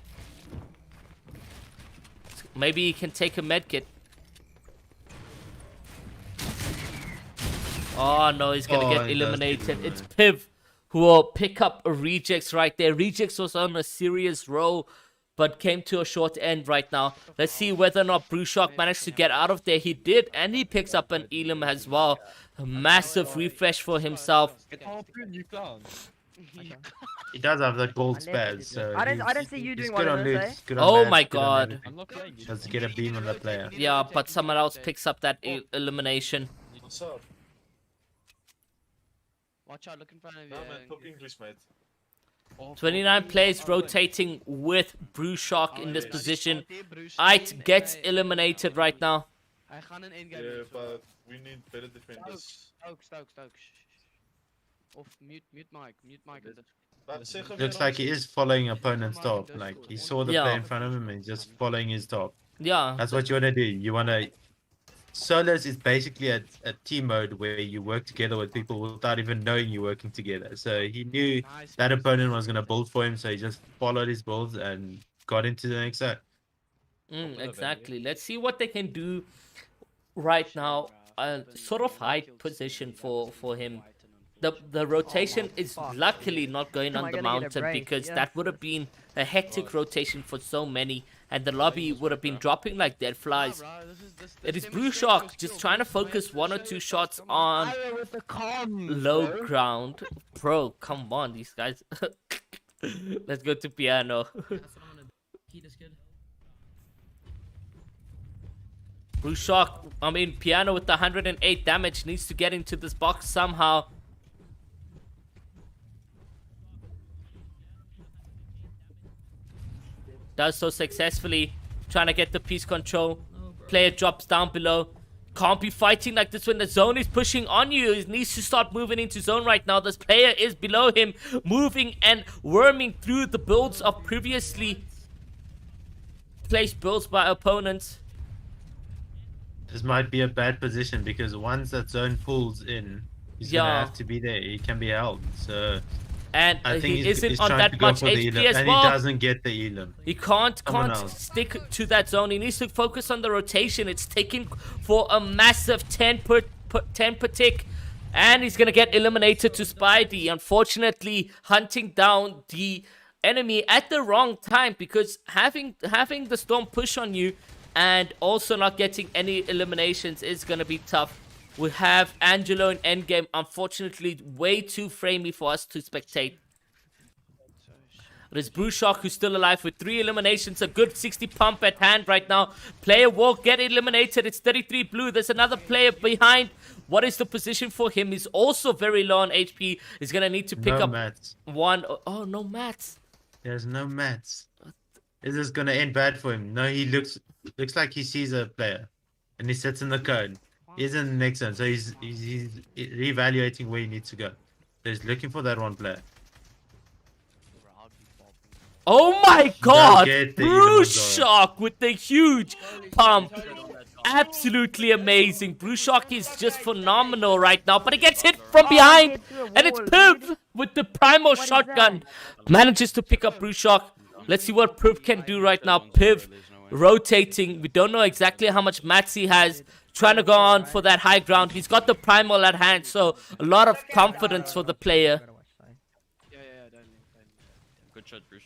Maybe he can take a medkit. Oh no, he's gonna get eliminated. It's Piv who will pick up a rejects right there. Rejects was on a serious roll, but came to a short end right now. Let's see whether or not Brewshock managed to get out of there. He did, and he picks up an Elam as well. A massive refresh for himself. He does have that gold spaz, so I don't see you doing good one on of those, loot, eh? good on Oh match, my good on god. everything. Just get a beam on that player. Yeah, but someone else picks up that elimination. What's up? Watch out, look in front of you. Nah, man, talk English, mate. 29 players rotating with Brewshock in this position. Ait gets eliminated right now. Hij gaat een endgame. Yeah, but we need better defenders. Stokes. Of mute mic. But zeg hem Looks weer like he is following opponent's top. Like he saw the play in front of him and he's just following his top. Yeah. That's what you wanna do. You wanna solos is basically a team mode where you work together with people without even knowing you're working together. So he knew that opponent was gonna build for him, so he just followed his builds and got into the next set. Exactly. Let's see what they can do right now. Sort of high position for him. The rotation is luckily not going on the mountain because that would have been a hectic rotation for so many, and the lobby would have been dropping like dead flies. It is Brewshock just trying to focus 1 or 2 shots on low ground. Bro, come on, these guys. Let's go to piano. Brewshock, piano with the 108 damage needs to get into this box somehow. Does so successfully, trying to get the piece control. Player drops down below. Can't be fighting like this when the zone is pushing on you. He needs to start moving into zone right now. This player is below him, moving and worming through the builds of previously placed builds by opponents. This might be a bad position because once that zone pulls in, he's gonna have to be there. He can be held. So and I think he isn't he's on trying that to go much for the HP Elam, as and well. he doesn't get the Elam. He can't stick to that zone. He needs to focus on the rotation. It's taking for a massive 10 per tick. And he's going to get eliminated to Spidey. Unfortunately, hunting down the enemy at the wrong time, because having the storm push on you and also not getting any eliminations is going to be tough. We have Angelo in endgame. Unfortunately, way too framey for us to spectate. It is Brewshock who's still alive with 3 eliminations. A good 60 pump at hand right now. Player will get eliminated. It's 33 blue. There's another player behind. What is the position for him? He's also very low on HP. He's going to need to pick up mats. one. Oh, no mats. There's no mats. Is this going to end bad for him? No, he looks like he sees a player. And he sits in the cone. He's in the next zone. So he's reevaluating where he needs to go. So he's looking for that one player. Oh my god! Brewshock with the huge pump. Absolutely amazing. Brewshock is just phenomenal right now. But he gets hit from behind. And it's Piv with the primal shotgun. Manages to pick up Brewshock. Let's see what Piv can do right now. Piv rotating. We don't know exactly how much mats he has. trying to go on for that high ground. He's got the primal at hand, so a lot of confidence for the player. Yeah, don't leave. Good shot, Bruce.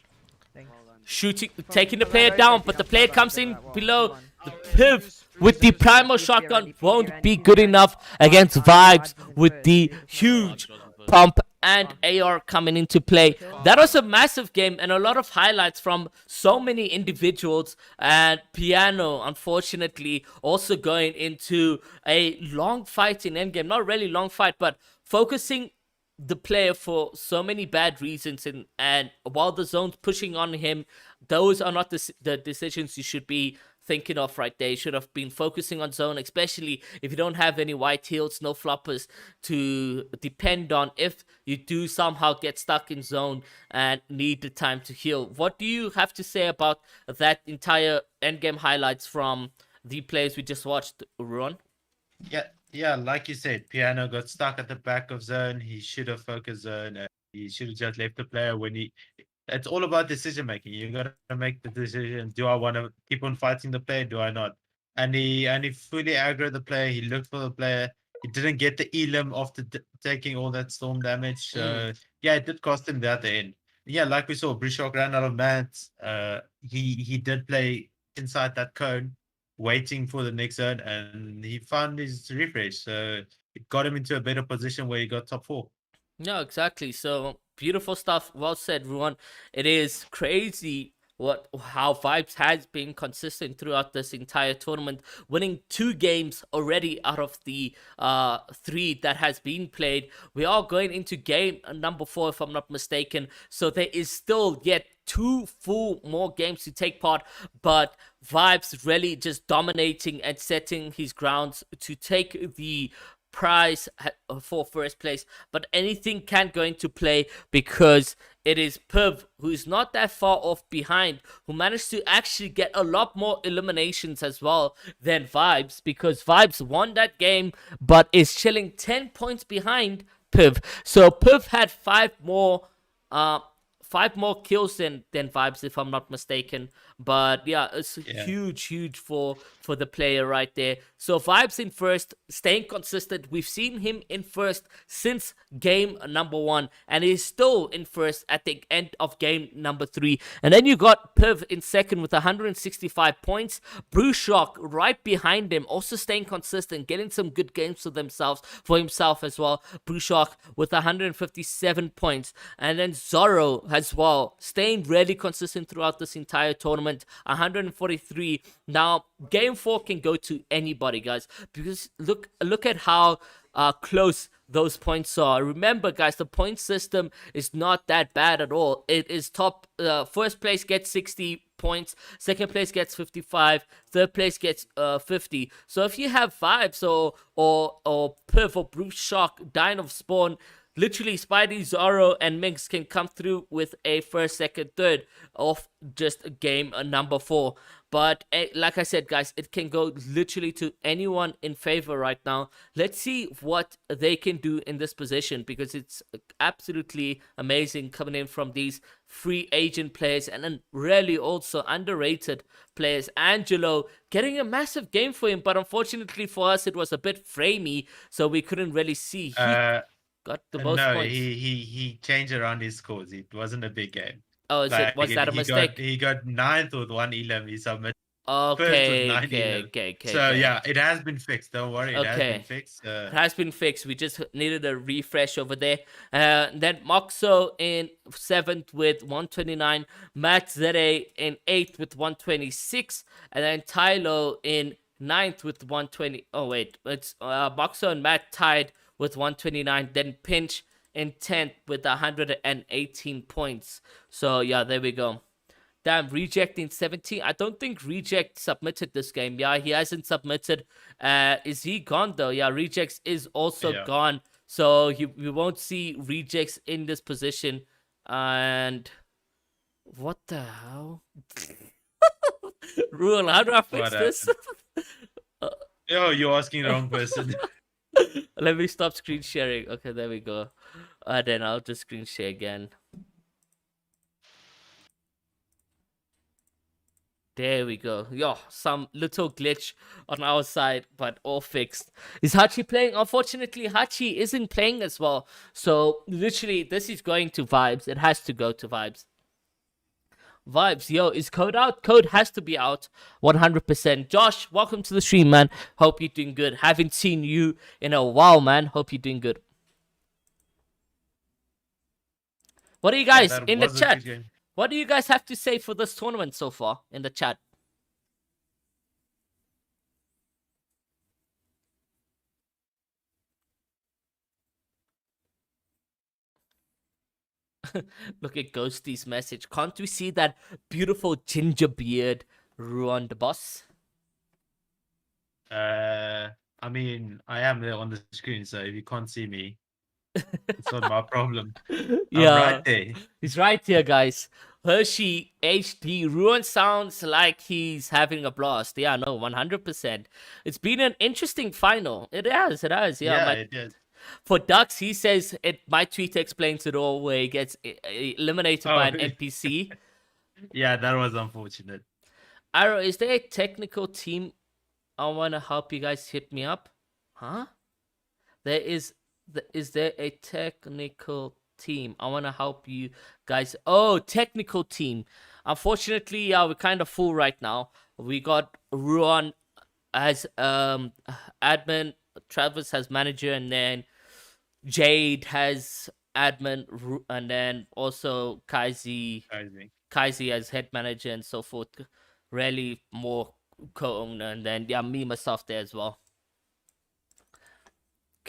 Thanks. Well done. Shooting, taking the player down, but the player comes in below. The Piv with the primal shotgun won't be good enough against Vibes with the huge pump and AR coming into play. That was a massive game and a lot of highlights from so many individuals. And Piano, unfortunately, also going into a long fight in endgame. Not really long fight, but focusing the player for so many bad reasons, and while the zone's pushing on him, those are not the decisions you should be thinking of right there. You should have been focusing on zone, especially if you don't have any white heals, no floppers to depend on if you do somehow get stuck in zone and need the time to heal. What do you have to say about that entire endgame highlights from the plays we just watched, Ruan? Yeah, like you said, Piano got stuck at the back of zone. He should have focused zone. He should have just left the player when he. It's all about decision making. You got to make the decision. Do I want to keep on fighting the player? Do I not? And he fully aggroed the player. He looked for the player. He didn't get the elim after taking all that storm damage. So yeah, it did cost him that at the end. Yeah, like we saw, Brishok ran out of mats. He did play inside that cone, waiting for the next zone, and he found his refresh. So it got him into a better position where he got top 4. No, exactly. So beautiful stuff. Well said, Ruan. It is crazy how Vibes has been consistent throughout this entire tournament, winning 2 games already out of the 3 that has been played. We are going into game number 4, if I'm not mistaken. So there is still yet 2 full more games to take part, but Vibes really just dominating and setting his grounds to take the prize for first place. But anything can go into play because it is Piv, who's not that far off behind, who managed to actually get a lot more eliminations as well than Vibes, because Vibes won that game but is chilling 10 points behind Piv. So Piv had 5 more kills than Vibes, if I'm not mistaken. But yeah, it's huge for the player right there. So Vibes in first, staying consistent. We've seen him in first since game number 1, and he's still in first at the end of game number 3. And then you got Piv in second with 165 points. Brushok right behind him, also staying consistent, getting some good games for himself as well. Brushok with 157 points. And then Zorro as well, staying really consistent throughout this entire tournament, 143. Now, game 4 can go to anybody, guys, because look at how close those points are. Remember, guys, the point system is not that bad at all. It is top. First place gets 60 points, second place gets 55, third place gets 50. So if you have Vibes or Piv or Bruce Shock dying of spawn, literally Spidey, Zorro, and Minx can come through with a first, second, third of just game number 4. But like I said, guys, it can go literally to anyone in favor right now. Let's see what they can do in this position, because it's absolutely amazing coming in from these free agent players and then really also underrated players. Angelo getting a massive game for him, but unfortunately for us, it was a bit framey, so we couldn't really see. Got the most points. He changed around his scores. It wasn't a big game. Oh, was that a mistake? He got 9th with 1 elim. He submitted okay. So yeah, it has been fixed. Don't worry, it has been fixed. It has been fixed. We just needed a refresh over there. Then Moxo in 7th with 129. Matt Zere in 8th with 126. And then Tylo in 9th with 120. Oh, wait. It's Moxo and Matt tied with 129. Then Pinch in 10th with 118 points. So yeah, there we go. Damn, Reject in 17. I don't think Reject submitted this game. Yeah, he hasn't submitted. Is he gone though? Yeah, Rejects is also gone. So we won't see Rejects in this position. And what the hell? Ruel, how do I fix this? Yo, you're asking the wrong person. Let me stop screen sharing. Okay, there we go. Then I'll just screen share again. There we go. Yo, some little glitch on our side, but all fixed. Is Hachi playing? Unfortunately, Hachi isn't playing as well. So, literally, this is going to Vibes. It has to go to Vibes. Vibes, yo, is Code out? Code has to be out 100%. Josh, welcome to the stream, man. Hope you're doing good. Haven't seen you in a while, man. Hope you're doing good. What are you guys in the chat? What do you guys have to say for this tournament so far in the chat? Look at Ghosty's message. Can't we see that beautiful ginger beard, Ruan the boss? I mean, I am there on the screen, so if you can't see me, it's not my problem. Yeah, I'm right there. he's right here, guys. Hershey HD. Ruan sounds like he's having a blast. Yeah, no, 100%. It's been an interesting final. It has. Yeah, it is. For Dux, he says my tweet explains it all, where he gets eliminated by an NPC. Yeah, that was unfortunate. Arrow, is there a technical team? I want to help you guys. Hit me up. Huh? Is there a technical team? I want to help you guys. Oh, technical team. Unfortunately, yeah, we're kind of full right now. We got Ruan as admin, Travis has manager, and then Jade has admin, and then also Kaizi as head manager and so forth. Really more co-owner, and then yeah, me myself there as well.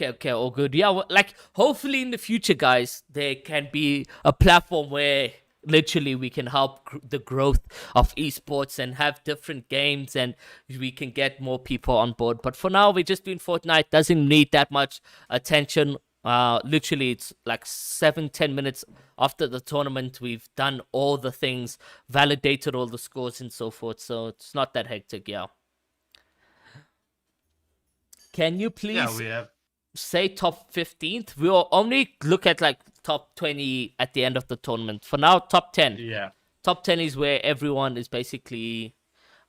Okay, all good. Yeah, like hopefully in the future, guys, there can be a platform where literally we can help the growth of esports and have different games, and we can get more people on board. But for now, we're just doing Fortnite. Doesn't need that much attention. Literally, it's like 7-10 minutes after the tournament. We've done all the things, validated all the scores and so forth. So it's not that hectic. Yeah. Can you please? Yeah, we have. Say top 15th. We'll only look at like top 20 at the end of the tournament. For now, top 10. Yeah. Top 10 is where everyone is basically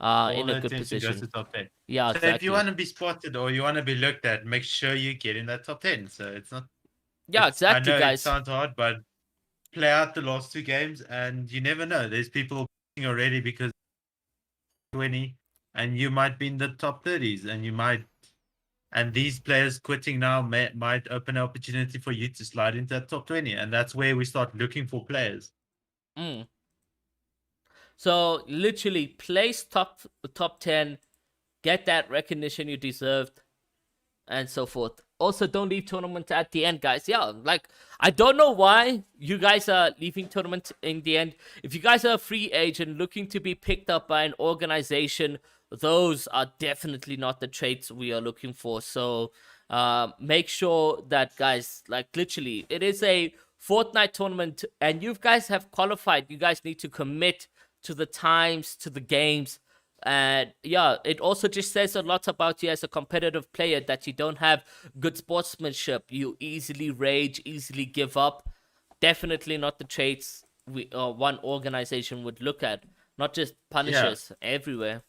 in a good position. Goes to top 10. Yeah, so exactly. if you want to be spotted or you want to be looked at, make sure you get in that top 10. So it's not. Yeah, exactly, I know guys. It sounds hard, but play out the last 2 games, and you never know. There's people already because 20, and you might be in the top 30s, and you might. And these players quitting now might open an opportunity for you to slide into that top 20. And that's where we start looking for players. So, literally, place top 10, get that recognition you deserved, and so forth. Also, don't leave tournament at the end, guys. Yeah, like, I don't know why you guys are leaving tournament in the end. If you guys are a free agent looking to be picked up by an organization, those are definitely not the traits we are looking for. So make sure that, guys, like literally, it is a Fortnite tournament and you guys have qualified. You guys need to commit to the times, to the games. And yeah, it also just says a lot about you as a competitive player that you don't have good sportsmanship. You easily rage, easily give up. Definitely not the traits one organization would look at. Not just punishers everywhere.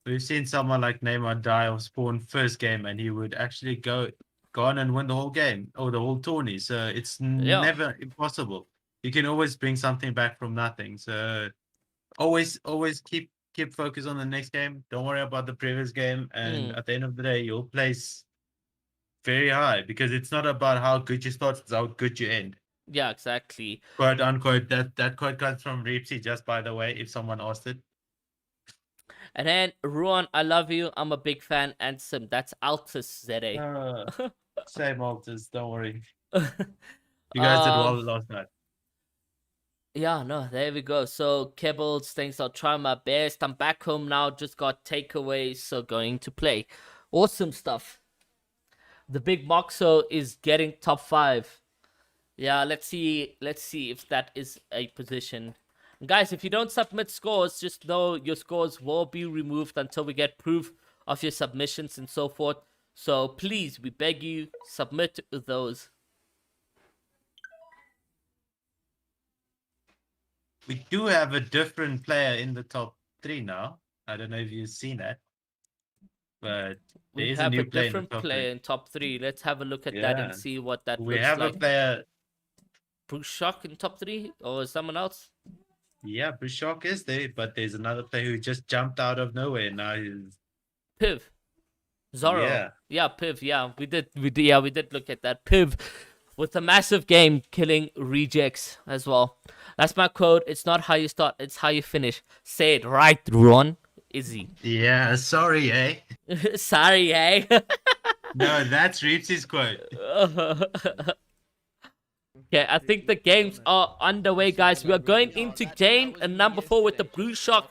We've seen someone like Neymar die of spawn first game, and he would actually go on and win the whole game or the whole tourney. So it's never impossible. You can always bring something back from nothing. So always keep focus on the next game. Don't worry about the previous game. And at the end of the day, you'll place very high because it's not about how good you start, it's how good you end. Yeah, exactly. Quote unquote. That quote comes from Reepsy, just by the way, if someone asked it. And then, Ruan, I love you. I'm a big fan. And Sim, that's Altus ZA. Same Altus, don't worry. You guys did well last night. Yeah, no, there we go. So, Kibbles thinks I'll try my best. I'm back home now. Just got takeaways, so going to play. Awesome stuff. The big Moxo is getting top 5. Yeah, let's see if that is a position. Guys, if you don't submit scores, just know your scores will be removed until we get proof of your submissions and so forth. So please, we beg you, submit those. We do have a different player in the top 3 now. I don't know if you've seen that, but there We is a have new a player in the different top player 3. in top 3. Let's have a look at that and Yeah. see what that We looks have like. a player. Bruce Shock in top 3 or someone else? Yeah, Brushok is there, but there's another player who just jumped out of nowhere. Now he's Piv. Zorro. Yeah, Piv. Yeah, we did. Yeah, we did look at that. Piv with a massive game killing rejects as well. That's my quote. It's not how you start, it's how you finish. Say it right, Ron. Izzy. Yeah, sorry, eh? Sorry, eh? No, that's Reeps' quote. Okay, I think the games are underway, guys. We are going into game number 4 with the Blue Shock.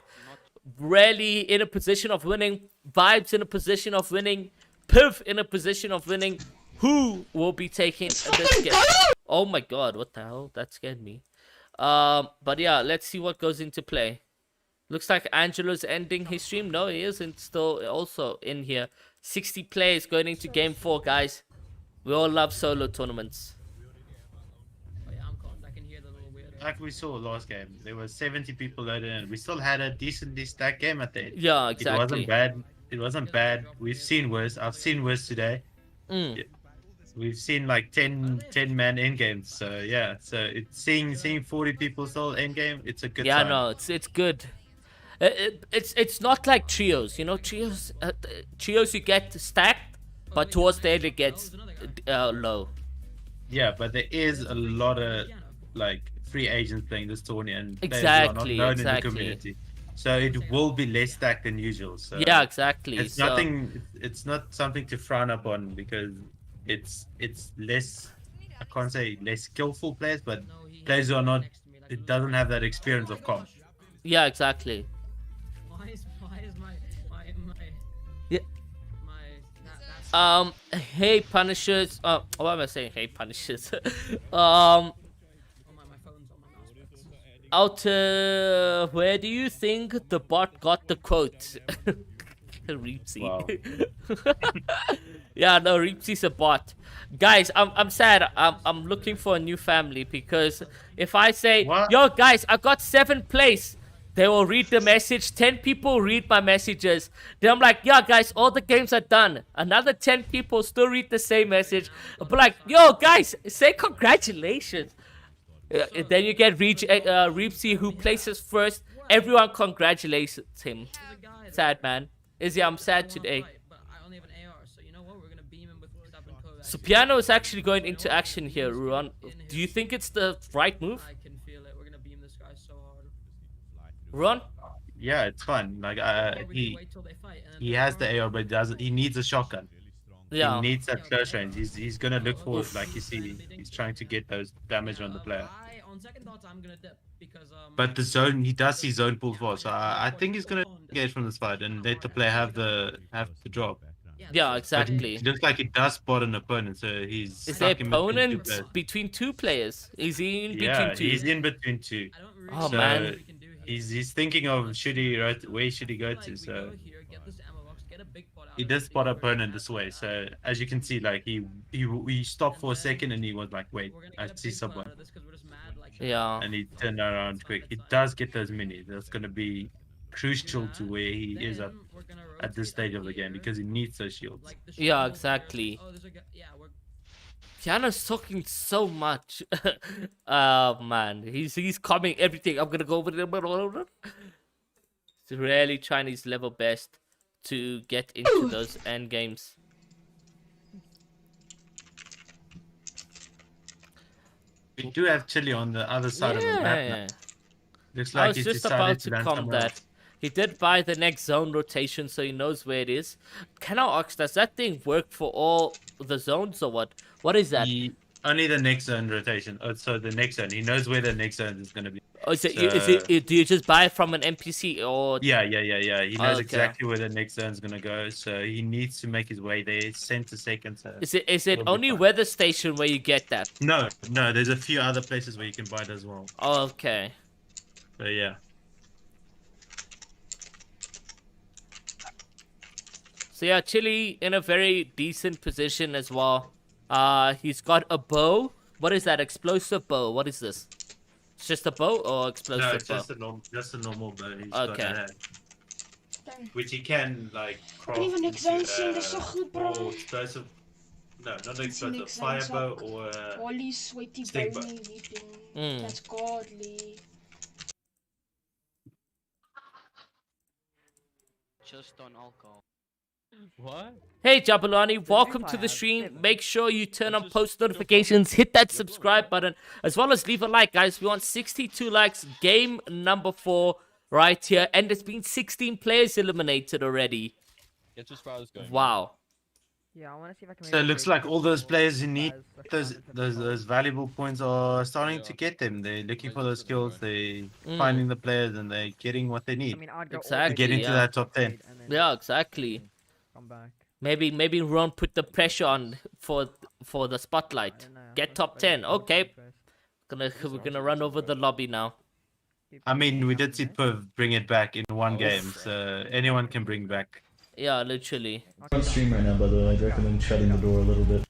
Rarely in a position of winning. Vibes in a position of winning. Piv in a position of winning. Who will be taking this game? Oh my god, what the hell? That scared me. But yeah, let's see what goes into play. Looks like Angelo's ending his stream. No, he isn't. Still also in here. 60 players going into game 4, guys. We all love solo tournaments. Like we saw last game, there were 70 people loaded in. We still had a decently stacked game at the end. Yeah, exactly. It wasn't bad. It wasn't bad. We've seen worse. I've seen worse today. Yeah. We've seen like 10 man end games. So yeah, so it's seeing 40 people still end game. It's a good sign. Yeah, no, it's good. It's not like trios, you know. Trios you get stacked, but towards the end it gets low. Yeah, but there is a lot of like free agents playing this tournament and Exactly, players who are not known in the exactly. community. So it will be less stacked than usual. So Yeah, exactly. it's So- nothing. It's not something to frown upon because it's less. I can't say less skillful players, but players who are not. It doesn't have that experience of comp. Yeah, exactly. Why is my Yeah. Hey Punishers. What am I saying? Hey Punishers. Out. Where do you think the bot got the quote? Reepsy. Wow. Yeah, no, Reepsy's a bot. Guys, I'm sad. I'm looking for a new family because if I say, What? yo guys, I got 7th place, they will read the message. 10 people read my messages. Then I'm like, yeah guys, all the games are done. Another 10 people still read the same message. But like, yo guys, say congratulations. Then you get Reepsy who places first. Everyone congratulates him. Sad, man. Izzy, I'm sad today. So Piano is actually going into action here, Ruan. Do you think it's the right move? I can feel it. We're gonna beam this guy so hard. Ruan? Yeah, it's fun. Like he has the AR, but he needs a shotgun. Yeah. He needs that close range. He's gonna look forward, like you see. He's trying to get those damage on the player. On second thoughts, I'm gonna dip because But the zone, he does see zone pull fast. So I think he's gonna engage from this fight and let the player have the drop. Yeah, But exactly. he looks like he does spot an opponent, so he's Is the stuck in between two opponent players. between 2 players? Is he in between Yeah, 2? he's in between 2. Oh So man. he's thinking of where should he go to? So he did spot opponent this way. So as you can see, like he stopped for a second and he was like, wait, I see someone, Yeah. and he turned around quick. He does get those minis. That's gonna be crucial to where he is at this stage of the game because he needs those shields. Yeah, exactly. Piano's talking so much. Man, he's coming everything. I'm gonna go over there. He's really trying his level best to get into those end games. We do have Chile on the other side of the map now. Yeah. Looks I like was he's just decided about to land come somewhere that. else. He did buy the next zone rotation, so he knows where it is. Can I ask, does that thing work for all the zones or what? What is that? Only the next zone rotation. Oh, so the next zone. He knows where the next zone is going to be. Oh, is it, do you just buy it from an NPC or? Yeah. He knows Okay. exactly where the next zone is going to go. So he needs to make his way there. Center second. So Is it it'll be only fine. weather station where you get that? No. There's a few other places where you can buy it as well. Oh, okay. So yeah. So yeah, Chile in a very decent position as well. He's got a bow. What is that? Explosive bow. What is this? It's just a bow or No, explosive it's bow? just a normal bow. He's Okay. got a, which he can like craft niet van niks zijn zien, into dat is zo goed, bro. or explosive. No, not Niet explosive. niks zijn, Fire bow or Holy sweetie stick bow. baby weeping. Mm. That's godly. Just on alcohol. What? Hey Jabulani, welcome to Vampire the stream. 7. Make sure you turn on Just post jump on. notifications, hit that subscribe button, as well as leave a like, guys. We want 62 likes. Game number 4 right here, and there's been 16 players eliminated already. Get your spiders going. Wow. Yeah, I want to see if I can. So it looks like all those players who need those those valuable points are starting Yeah. to get them. They're looking They for those just sit there skills. They're Mm. finding the players and they're getting what they I need. mean, I'd go all Exactly, the Get way into yeah. that top 10. and then Yeah, exactly. come back. Maybe Ron put the pressure on for the I spotlight. don't know. Get Let's top focus 10. on Okay. first. We're gonna run over the lobby now. Keep I mean, we did see going, Perv bring it back in one Oof. game, so anyone can bring back. Yeah, literally. eh? On stream right now, by the way. I'd recommend shutting the door a little bit.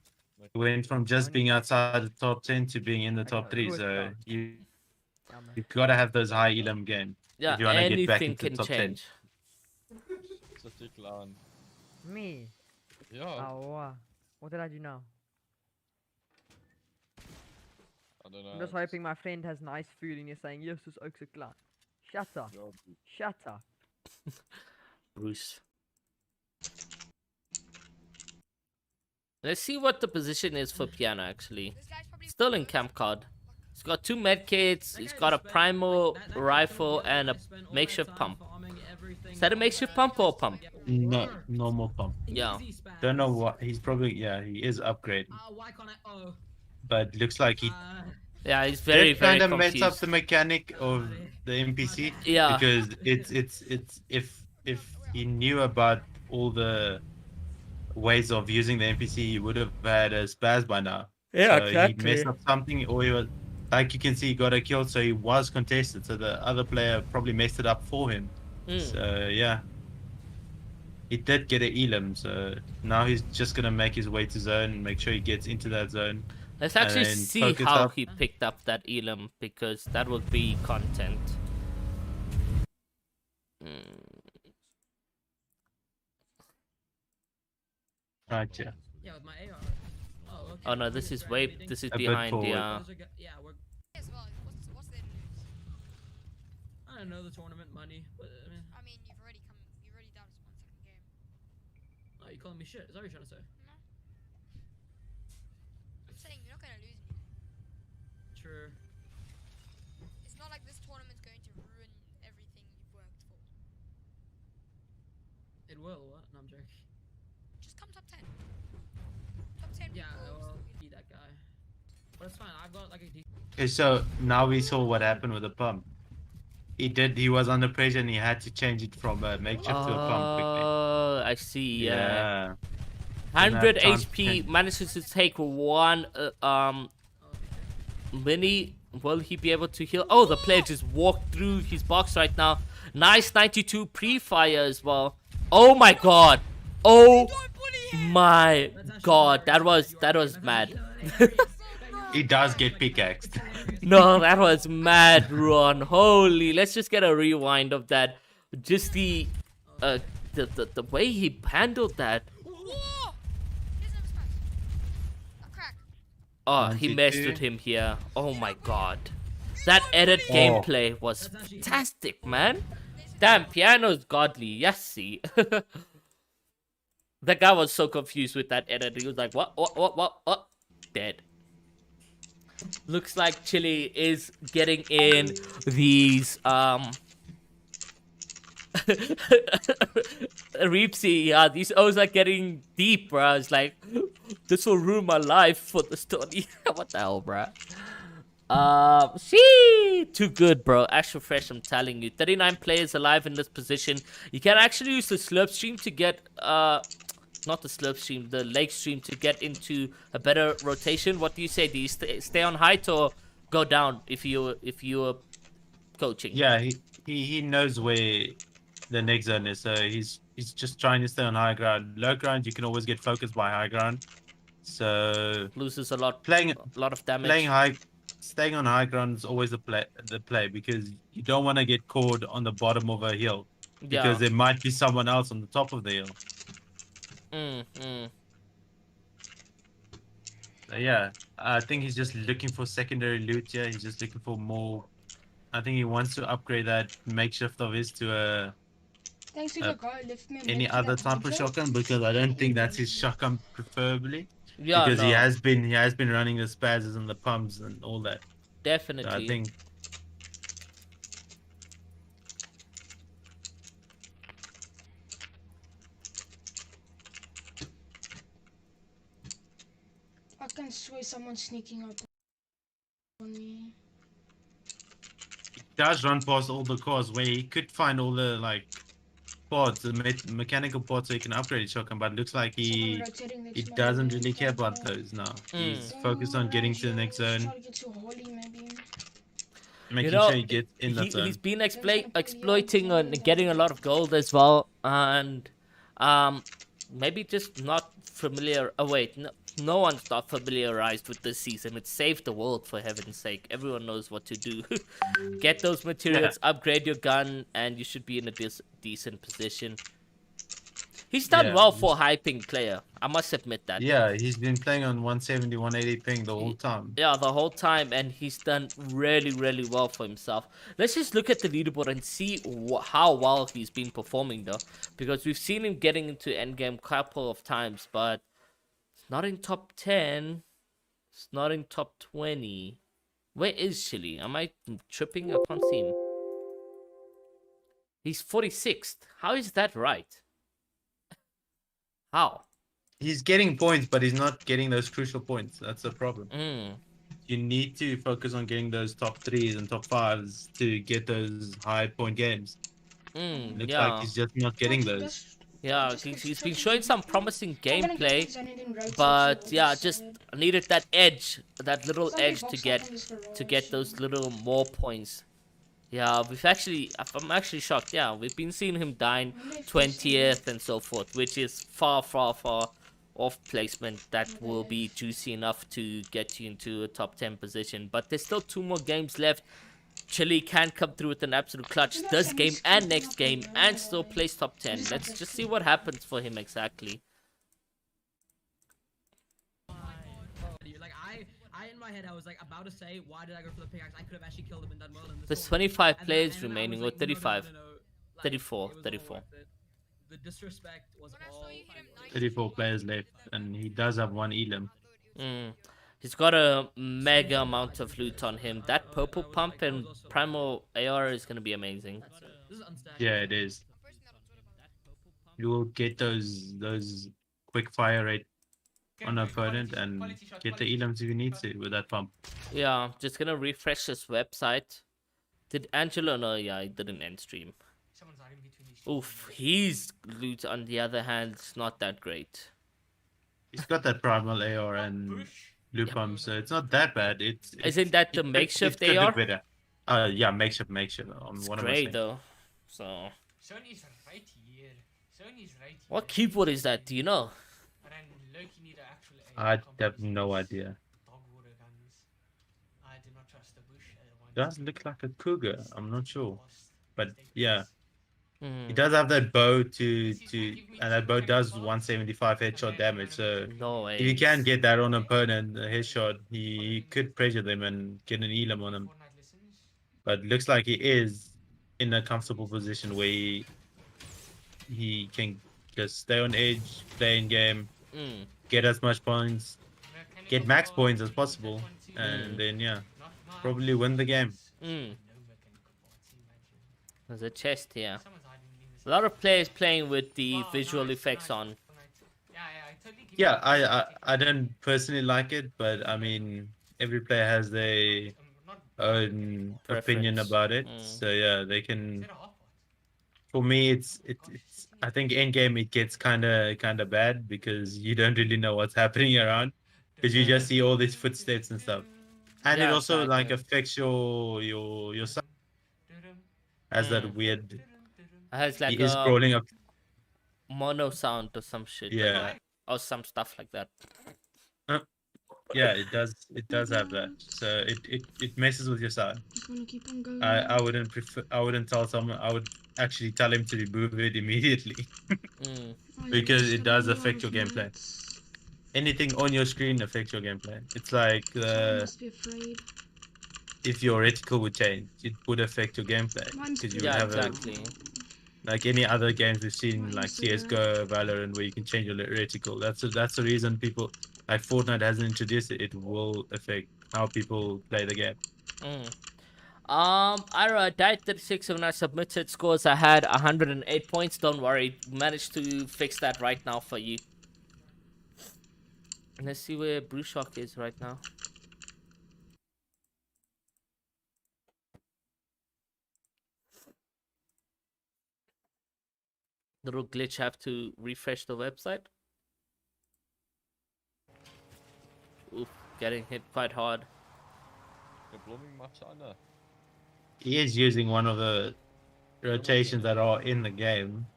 We went from just being outside the top 10 to being in the top 3, Good so stuff. you've got to have those high elim games. Yeah, If you wanna get back anything into can top 10. change. Such a clown. Me? Yeah. Oh, wow. What did I do now? I don't know. I'm just hoping my friend has nice food and you're saying, yes, it's ook so klaar. Shut up. Yeah. Shut up. Bruce. Let's see what the position is for Piano, actually. Still in camp card. He's got 2 medkits, he's got a primal rifle, and a makeshift pump. Is that a makeshift pump or a pump? No, normal pump. Yeah. Don't know what he's probably, yeah, he is upgraded. Why can't I? Oh. But looks like he Yeah, he's very, did very kind of mess confused. up the mechanic of the NPC. Yeah. Because it's if he knew about all the ways of using the NPC, he would have had a spaz by now. Yeah, So he messed up something, or he was, like you can see, he got a kill, so he was contested. So the other player probably messed it up for him. So yeah, he did get an elim. So now he's just gonna make his way to zone and make sure he gets into that zone. Let's actually and see focus how up. he picked up that elim, because that would be content. Right, yeah. Yeah, with my AR. Oh, okay. Oh no, this is way, this is A bit behind, forward. yeah. Yeah, we're. As well. What's their news? I don't know the tournament money, but I mean, you've already done this 1 second game. oh, you calling me shit? Is that what you're trying to say? No. I'm saying you're not gonna lose. True. It's not like this tournament's going to ruin everything you've worked for. It will. What? No, I'm joking. Just come top 10. Top 10. Yeah, will well, still be be that guy. But it's fine. I've got like a decent. Okay, so now we saw what happened with the pump. He was under pressure and he had to change it from a makeshift to a pump quickly. Oh, I see, yeah. 100 Didn't have time to HP, change. manages to take 1 mini. Will he be able to heal? Oh, the player just walked through his box right now. Nice 92 pre-fire as well. Oh my god. Oh my god. That was mad. He does get pickaxed. No, that was mad, Ron. Holy, let's just get a rewind of that. Just the way he handled that. Whoa! Here's another smash. A crack. Oh, he messed 92. with him here. Oh my god. That edit gameplay was fantastic, man. Damn, Piano's godly. Yes, see. The guy was so confused with that edit. He was like, what? Dead. Looks like Chili is getting in these, Reepsy, yeah, these O's are getting deep, bruh. It's like, this will ruin my life for the story. What the hell, bruh? Too good, bro. Actual fresh, I'm telling you. 39 players alive in this position. You can actually use the slurp stream to get, not the slurp stream, the leg stream to get into a better rotation. What do you say? Do you stay on height or go down if you're coaching? Yeah, he knows where the next zone is, so he's just trying to stay on high ground. Low ground, you can always get focused by high ground. So Loses a lot playing of damage. staying on high ground is always the play because you don't want to get caught on the bottom of a hill because there might be someone else on the top of the hill. So yeah, I think he's just looking for secondary loot here. He's just looking for more. I think he wants to upgrade that makeshift of his to Thanks to the guy left me a any med kit other at type of Hydro. shotgun because I don't think that's his shotgun preferably. Yeah, because no. he has been running the spazzes and the pumps and all that. Definitely. So I think I can swear someone's sneaking up on me. he does run past all the cars where he could find all the like parts, the mechanical parts, so he can upgrade his shotgun. But it looks like he doesn't really care about those now. He's focused on getting to the next zone, making sure he gets in that zone. He's been exploiting and getting a lot of gold as well, and maybe just not familiar. Oh wait, no one's not familiarized with this season. It saved the world, for heaven's sake. Everyone knows what to do. Get those materials, upgrade your gun, and you should be in a decent position. He's done well for a high ping player. I must admit that. Yeah, he's been playing on 170, 180 ping the whole time. Yeah, the whole time, and he's done really, really well for himself. Let's just look at the leaderboard and see how well he's been performing, though. Because we've seen him getting into endgame a couple of times, but it's not in top 10. It's not in top 20. Where is Chili? Am I tripping? I can't see him. He's 46th. How is that right? How? He's getting points, but he's not getting those crucial points. That's the problem. You need to focus on getting those top 3s and top 5s to get those high point games. Looks like he's just not getting those. Yeah, he's been showing some promising gameplay, but yeah, just needed that edge, that little edge to get those little more points. Yeah, I'm actually shocked. Yeah, we've been seeing him dying 20th and so forth, which is far, far, far off placement that will be juicy enough to get you into a top 10 position. But there's still 2 more games left. Chile can come through with an absolute clutch this game and next game and still place top 10. Let's just see what happens for him exactly. Like I in my head I was like about to say, why did I go for the pickaxe? I could have actually killed him and done well in this. There's 25 players remaining, or 35. 34. The disrespect was all. 34 players left, and he does have 1 elim. He's got a mega amount of loot on him. That purple pump and primal AR is gonna be amazing. Yeah, it is. You will get those quick fire rate on an opponent and get the elims if you need to with that pump. Yeah, just gonna refresh this website. Did Angelo know? Yeah, he didn't end stream. Oof, his loot on the other hand is not that great. He's got that primal AR and blue pump, so it's not that bad. Isn't that the makeshift AR? Better. Yeah, makeshift. It's great though. So. What keyboard is that? Do you know? I have no idea. Does look like a cougar. I'm not sure, but yeah. He does have that bow and that bow does 175 headshot damage. So if you can get that on an opponent, a headshot, he could pressure them and get an elim on him. But looks like he is in a comfortable position where he can just stay on edge, play in game, get as much points, get max points as possible, and then yeah, probably win the game. There's a chest here. A lot of players playing with the visual effects on. Yeah, I don't personally like it, but I mean, every player has their own opinion about it. So yeah, they can. For me, it's I think end game it gets kind of bad because you don't really know what's happening around because you just see all these footsteps and stuff, and it also like affects your sound. Has that weird. Has like he is scrolling up mono sound or some shit. Yeah. Like that. Or some stuff like that. Yeah, it does. It does have that. So it messes with your side. Just wanna keep on going. I wouldn't prefer. I wouldn't tell someone. I would actually tell him to remove it immediately Mm. Oh, yeah, because just it have does a lot affect your of gameplay. mats. Anything on your screen affects your gameplay. It's like I must be afraid. if your reticle would change, it would affect your gameplay Mine's because you blue. would Yeah, have exactly. like any other games we've seen, Mine's like CS:GO, Valorant, where you can change your reticle. That's the reason people like Fortnite hasn't introduced it. It will affect how people play the game. I died 36 when I submitted scores. I had 108 points. Don't worry, managed to fix that right now for you. Let's see where Blue Shock is right now. Little glitch. Have to refresh the website. Oof, getting hit quite hard. He is using one of the rotations that are in the game,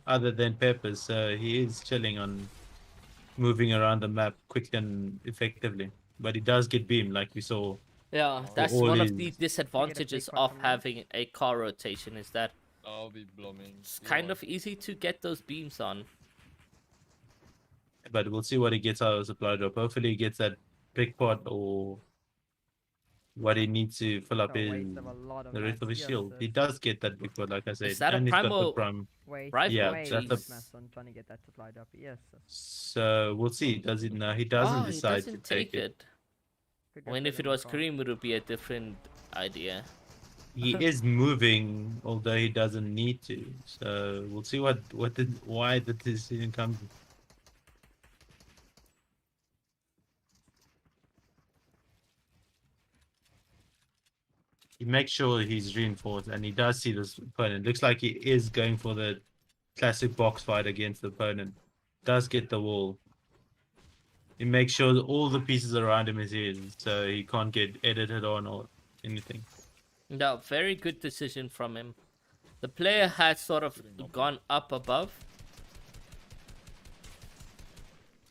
other than Peppers, so he is chilling on moving around the map quick and effectively. But he does get beamed, like we saw. Yeah, that's all one of his- the disadvantages of having a car rotation, is that I'll be blooming. it's kind of easy to get those beams on. But we'll see what he gets out of the supply drop. Hopefully he gets that big pot or what he needs to fill up the rest of his shield. He does get that big pot, like I said. Is that a and he's got the primal prime. rifle? Yeah, Wait, that's the... I'm trying to get that supplied up. Yes. So we'll see. Does he? No, he doesn't decide he doesn't to take it. I mean, if it was Kareem, it would be a different idea. He is moving, although he doesn't need to. So we'll see why the decision comes. He makes sure he's reinforced, and he does see this opponent. Looks like he is going for the classic box fight against the opponent. Does get the wall. He makes sure that all the pieces around him is his, so he can't get edited on or anything. No, very good decision from him. The player has sort of gone up above.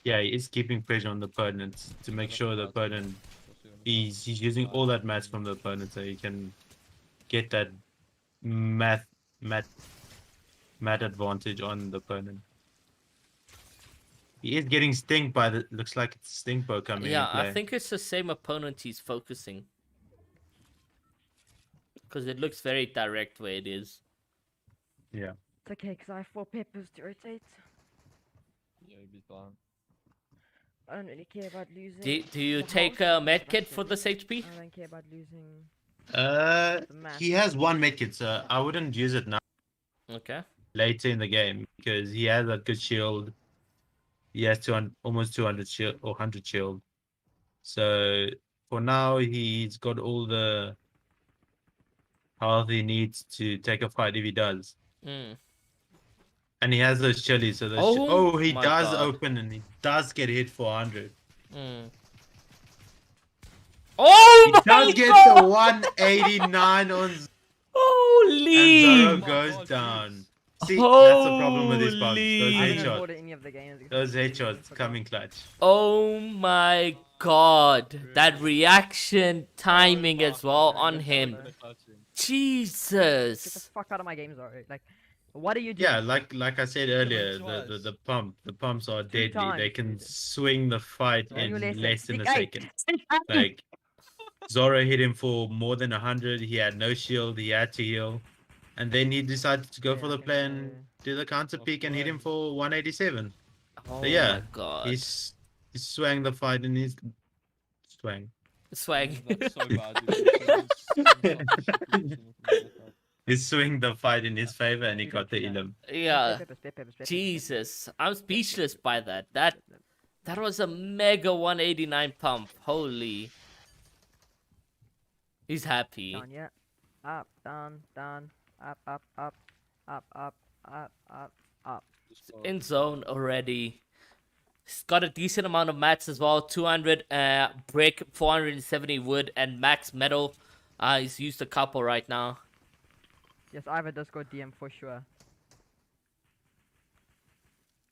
Yeah, he is keeping pressure on the opponent to make sure the opponent he's using all that mats from the opponent so he can get that mat advantage on the opponent. He is getting stinked by the looks like it's Stinkbo coming in play. I think it's the same opponent he's focusing. Because it looks very direct where it is. Yeah. It's okay, because I have 4 peppers to rotate. Yeah, you'll be fine. I don't really care about losing. Do you take a medkit for this HP? I don't care about losing. He has one medkit, so I wouldn't use it now. Okay. Later in the game because he has a good shield. He has almost 200 shield or 100 shield. So for now, he's got all the health he needs to take a fight if he does. And he has those chilies, so those he does open and he does get hit for 100. Oh, he does get the 189 on. Holy! And Zoro goes down. See, that's the problem with these bombs. Those headshots coming clutch. Oh my god. That reaction timing as well on him. Jesus. Get the fuck out of my games, alright. Like, what are you doing? Yeah, like I said earlier, the pumps are deadly. They can swing the fight in less than a second. Like Zoro hit him for more than 100. He had no shield. He had to heal. And then he decided to go for the play and do the counter peek and hit him for 187. Oh so yeah, my god. he swang the fight in his swang. That's so bad. He swing the fight in his favor and he got the elim. Yeah. Jesus, I'm speechless by that. That was a mega 189 pump. Holy. He's happy. Down, yeah. Up, down, down. Up, up, up, up, up, up, up, up. In zone already. He's got a decent amount of mats as well. 200 brick, 470 wood, and max metal. He's used a couple right now. Yes, I have a Discord DM for sure.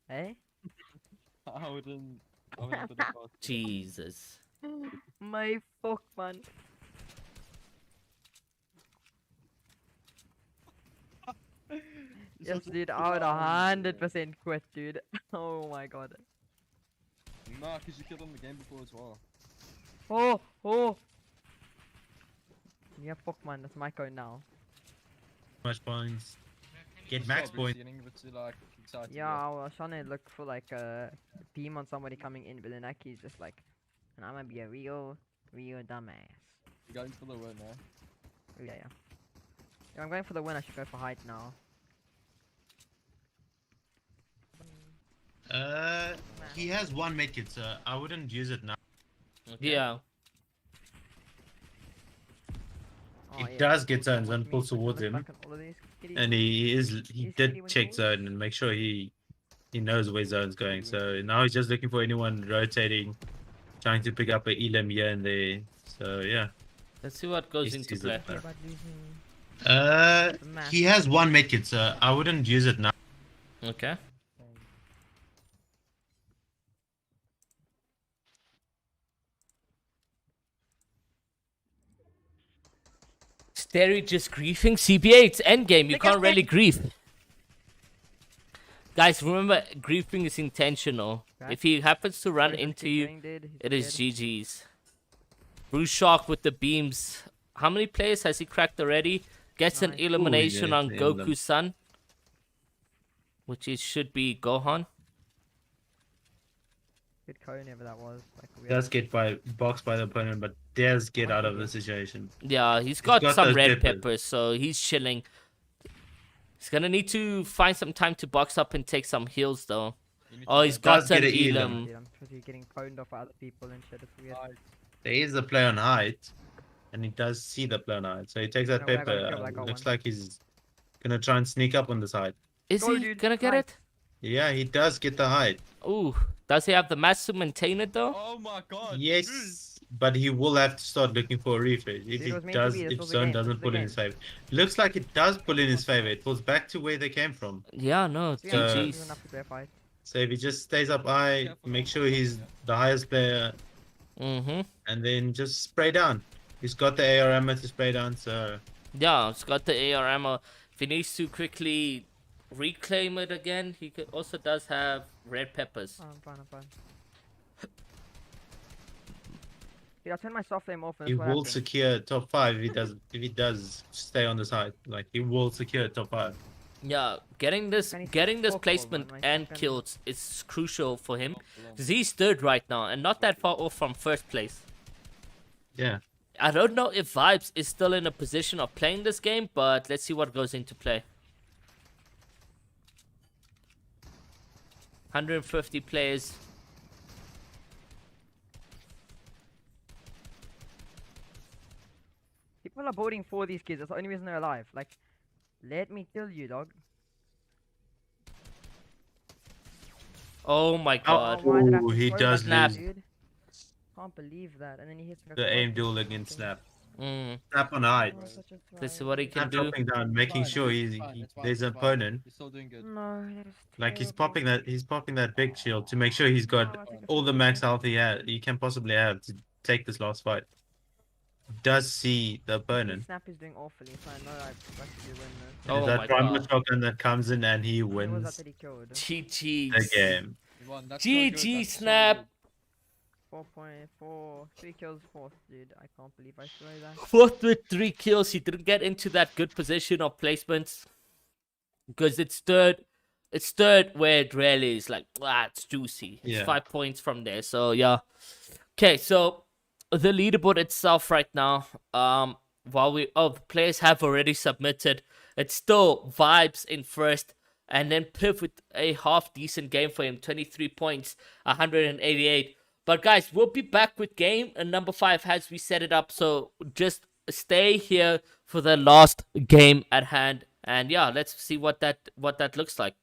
Hey? I wouldn't Jesus. My fuck, man. Yes, dude, I would 100% quit, dude. Oh my god. Nah, because you killed him the game before as well. Oh! Yeah, fuck, man. That's my code now. Much points. Get Just max stop points. reseating, but to, like, excited, Yeah, I was trying to look for like a beam on somebody coming in, but then Aki's just like, and I'm gonna be a real dumbass. You're going for the win, eh? Oh, yeah. Yeah, I'm going for the win. I should go for height now. He has one medkit, so I wouldn't use it now. Yeah. Oh, He yeah, does so get zones watch and me pulls towards look him, back at all of these kitties. and he These did kitty check winkles. zone and make sure he knows where zone's going. So now he's just looking for anyone rotating, trying to pick up a elim here and there. So yeah. Let's see what goes into play. Yeah, but losing He has one medkit, so I wouldn't use it now. Okay. Sterry just griefing CBA. It's endgame. You can't really grief. Guys, remember, griefing is intentional. If he happens to run into you, it is GG's. Bruce Shark with the beams. How many players has he cracked already? Gets an elimination on Goku-san. Which it should be Gohan. good code, whoever that was. Like, we Does get boxed by the opponent, but does get out of the situation. Yeah, he's got some those red peppers. peppers, so he's chilling. He's gonna need to find some time to box up and take some heals, though. Oh, he's got an elim. I'm supposed to be getting coned off by other people and shit. It's weird. There is a play on height, and he does see the play on height. So he takes that No, I gotta pepper. kill that Looks one. like he's gonna try and sneak up on the side. Is Go, he dude, gonna get nice. it? Yeah, he does get the height. Ooh, does he have the mass to maintain it, though? Oh my god. Yes, but he will have to start looking for a refresh if It he was meant to does. be, this If was the zone game, doesn't this was pull the in his game. favor, looks like it does pull in his favor. It pulls back to where they came from. Yeah, no, Yeah, GG's. it's enough to bear fight. So if he just stays up high, make sure he's the highest player, Mm-hmm. and then just spray down. He's got the AR ammo to spray down, so Yeah, it's got the AR ammo. If he needs to quickly reclaim it again, he also does have red peppers. Oh, I'm fine. Dude, I'll turn my soft flame off and he that's what will happens. secure top 5 if he does stay on the side. Like he will secure top 5. Yeah, getting this And he's placement fuckable, man, and second- kills is crucial for him. Because he's third right now and not that far off from first place. Yeah. I don't know if Vibes is still in a position of playing this game, but let's see what goes into play. 150 players. People are voting for these kids. That's the only reason they're alive. Like, let me tell you, dog. Oh my god. why did I have Ooh, to he throw does that, lose. dude? Can't believe that. And then he hits me The across aim the- duel against Snap. Mm. Snap on height. Oh, such a Let's see thrive. what he can Snap do. dropping down, making sure there's an opponent. You're still doing good. No, that is Like he's terrible. popping that big shield to make sure he's got Oh, I think all the max health he can possibly have to take this last fight. Does see the opponent. Snap is doing awfully, so I know I actually win this. Oh There's my that primal god. shotgun that comes in and he Who was that wins that he killed? the GG's. game. You won. That's so good, GG that's so Snap. good. 4.4, 3 kills, 4th, dude. I can't believe I threw that. Fourth with 3 kills. He didn't get into that good position of placements. Because it's third. It's third where it really is like, it's juicy. It's Yeah. 5 points from there. So yeah. Okay, so the leaderboard itself right now, while the players have already submitted, it's still Vibes in first, and then Piv with a half decent game for him, 23 points, 188. But guys, we'll be back with game number 5 as we set it up. So just stay here for the last game at hand, and yeah, let's see what that looks like.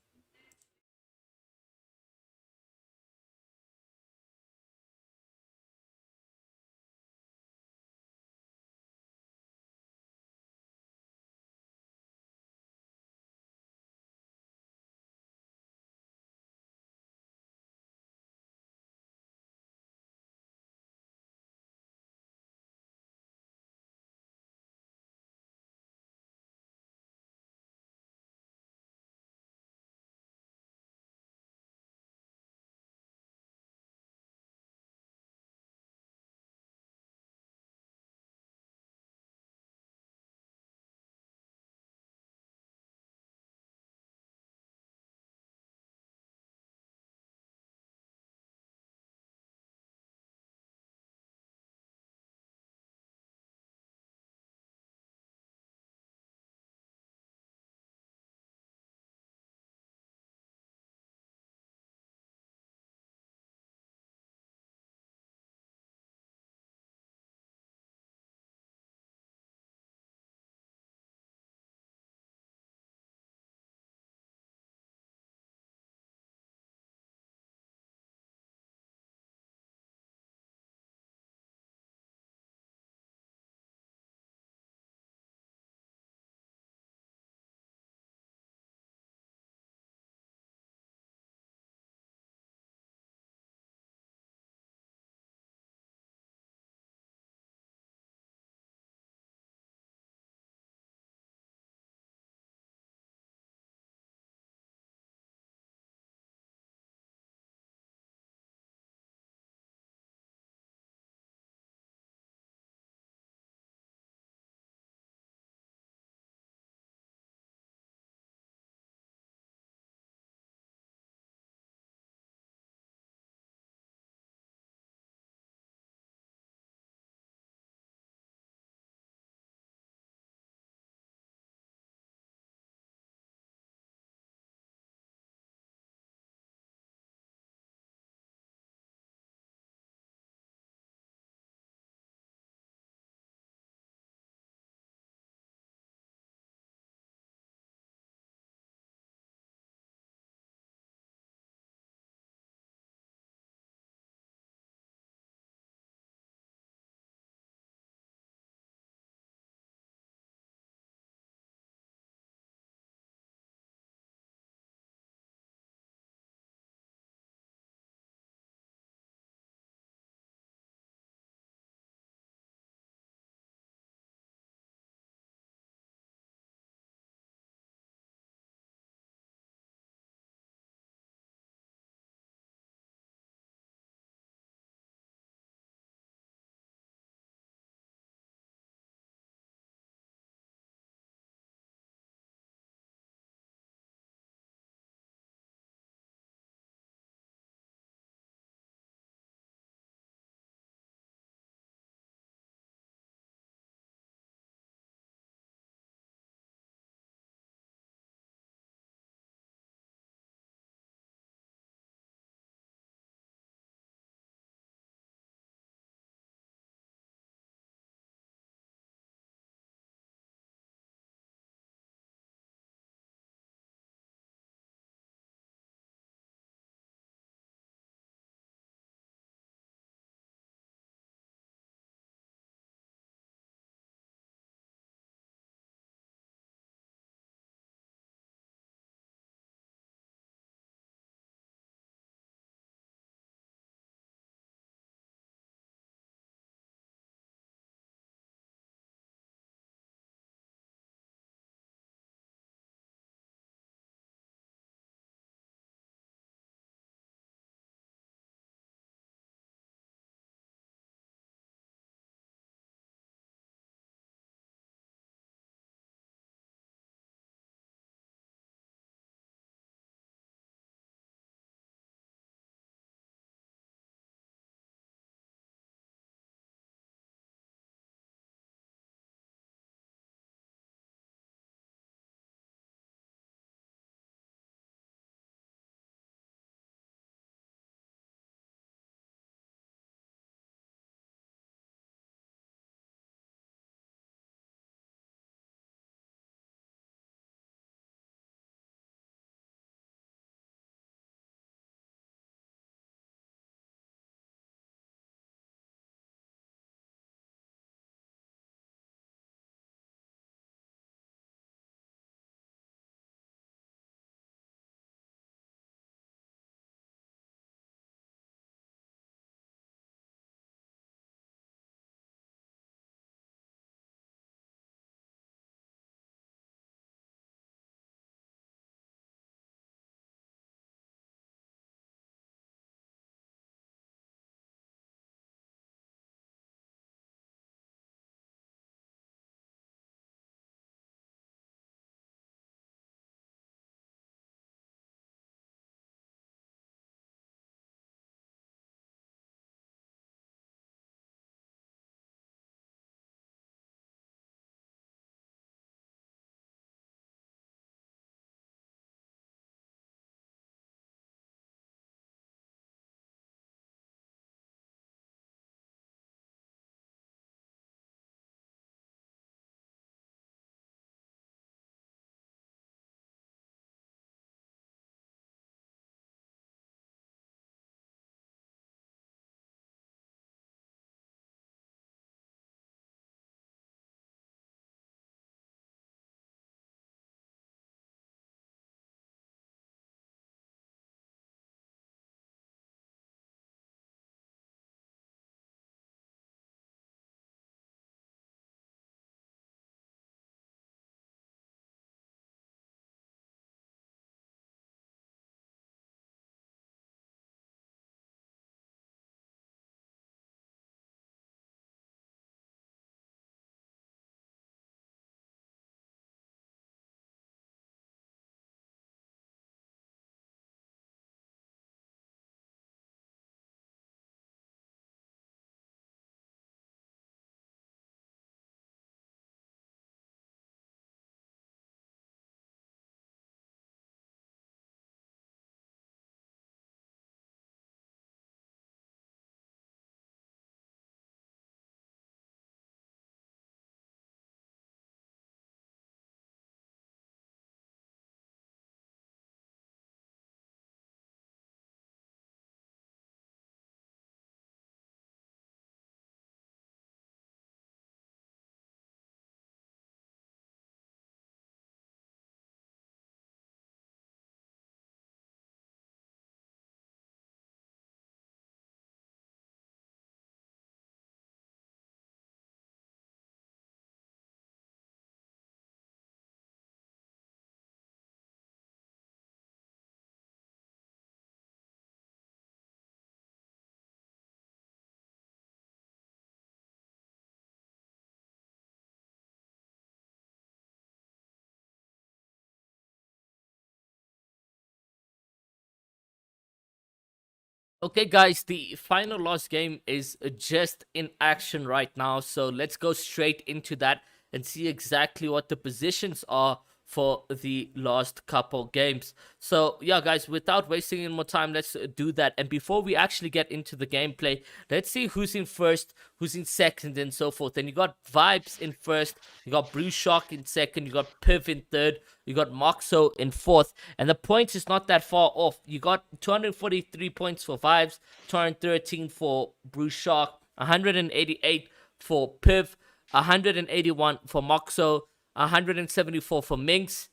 Okay, guys, the final lost game is just in action right now. So let's go straight into that and see exactly what the positions are for the last couple games. So yeah, guys, without wasting any more time, let's do that. And before we actually get into the gameplay, let's see who's in first, who's in second, and so forth. And you got Vibes in first, you got Blue Shark in second, you got Piv in third, you got Moxo in fourth, and the points is not that far off. You got 243 points for Vibes, 213 for Blue Shark, 188 for Piv, 181 for Moxo, 174 for Minx,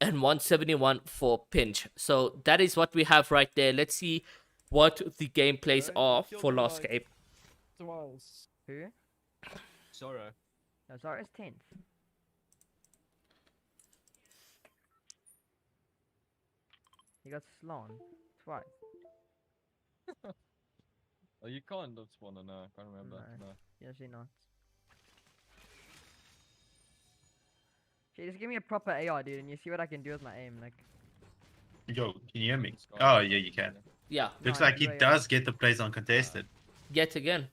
and 171 for Pinch. So that is what we have right there. Let's see what the gameplays are for last game. Twice. Who? Sorrow. No, Zara's 10th. You got Slon twice. Oh, you can't have spawned on. No, I can't remember. No. No. Usually not. Okay, just give me a proper AR, dude, and you see what I can do with my aim. Like, Yo, can you hear me? Oh, yeah, you can. Yeah, Looks No, like he yeah. does get the plays uncontested. yet again.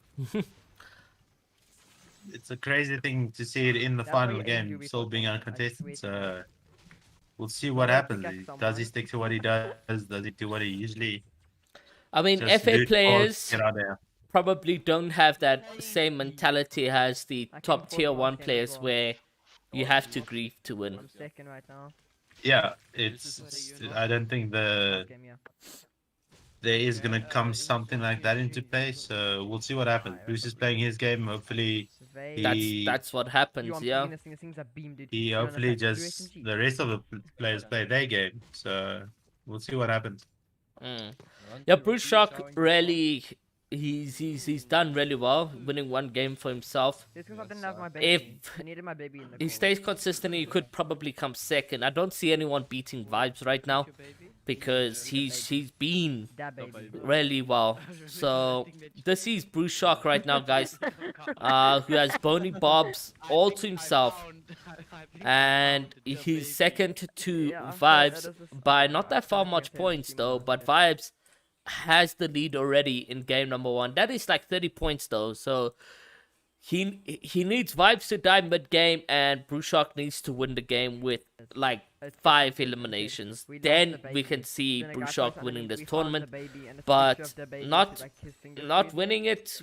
It's a crazy thing to see it in the That final way game AU still before being Fortnite, I uncontested. swear to So we'll see Well, what I happens. think that's Does he someone. stick to what he does? Does he do what he usually I mean, just FA loot balls, players get out there? probably don't have that same mentality as the I came top fourth tier last 1 game as players well. where you have to grieve to win. I'm second right now. Yeah, This it's. is I don't think Last game, yeah. there is gonna come something like that into play. So we'll see what happens. Bruce is playing his game. Hopefully, Survey. That's what Yo, happens, I'm yeah. thinking this thing's a beam, dude. he You don't hopefully understand. Do just SMG. the rest of the players play their game. So we'll see what happens. Yeah, Bruce Shark really he's done really well, winning one game for himself. Just because I didn't have my baby. If I needed my baby in the he call. stays consistent, he could probably come second. I don't see anyone beating Vibes right now because he's been That baby. really well. So this is Bruce Shark right now, guys, who has Bony Bobs all to himself, and he's second to Vibes by not that far much points though. But Vibes has the lead already in game number 1. That is like 30 points though. So he needs Vibes to die mid game, and Bruce Shark needs to win the game with like 5 eliminations. Then we can see Bruce Shark winning this tournament. But not winning it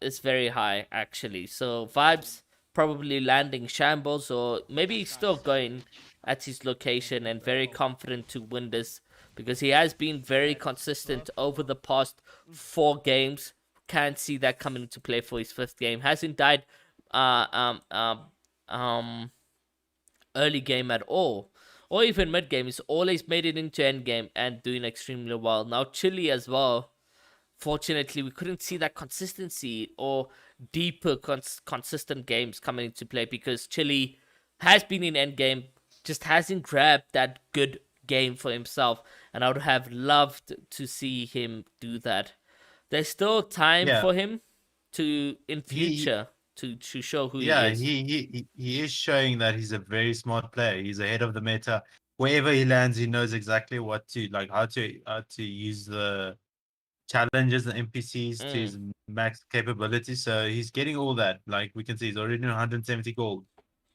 is very high actually. So Vibes probably landing shambles, or maybe he's still going at his location and very confident to win this because he has been very consistent over the past 4 games. Can't see that coming into play for his 5th game. Hasn't died early game at all, or even mid game. He's always made it into end game and doing extremely well. Now Chile as well. Fortunately, we couldn't see that consistency or deeper consistent games coming into play because Chile has been in end game, just hasn't grabbed that good game for himself, and I would have loved to see him do that. There's still time for him to in future to show who he is. He is showing that he's a very smart player. He's ahead of the meta. Wherever he lands, he knows exactly what to how to use the challenges and NPCs to his max capability. So he's getting all that. Like we can see, he's already in 170 gold,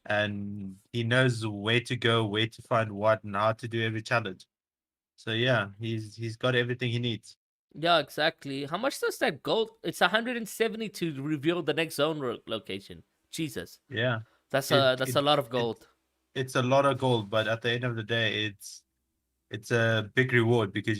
and he knows where to go, where to find what, and how to do every challenge. So yeah, he's got everything he needs. Yeah, exactly. How much does that gold? It's 170 to reveal the next zone location. Jesus. Yeah, that's a lot of gold. It's a lot of gold, but at the end of the day, it's a big reward because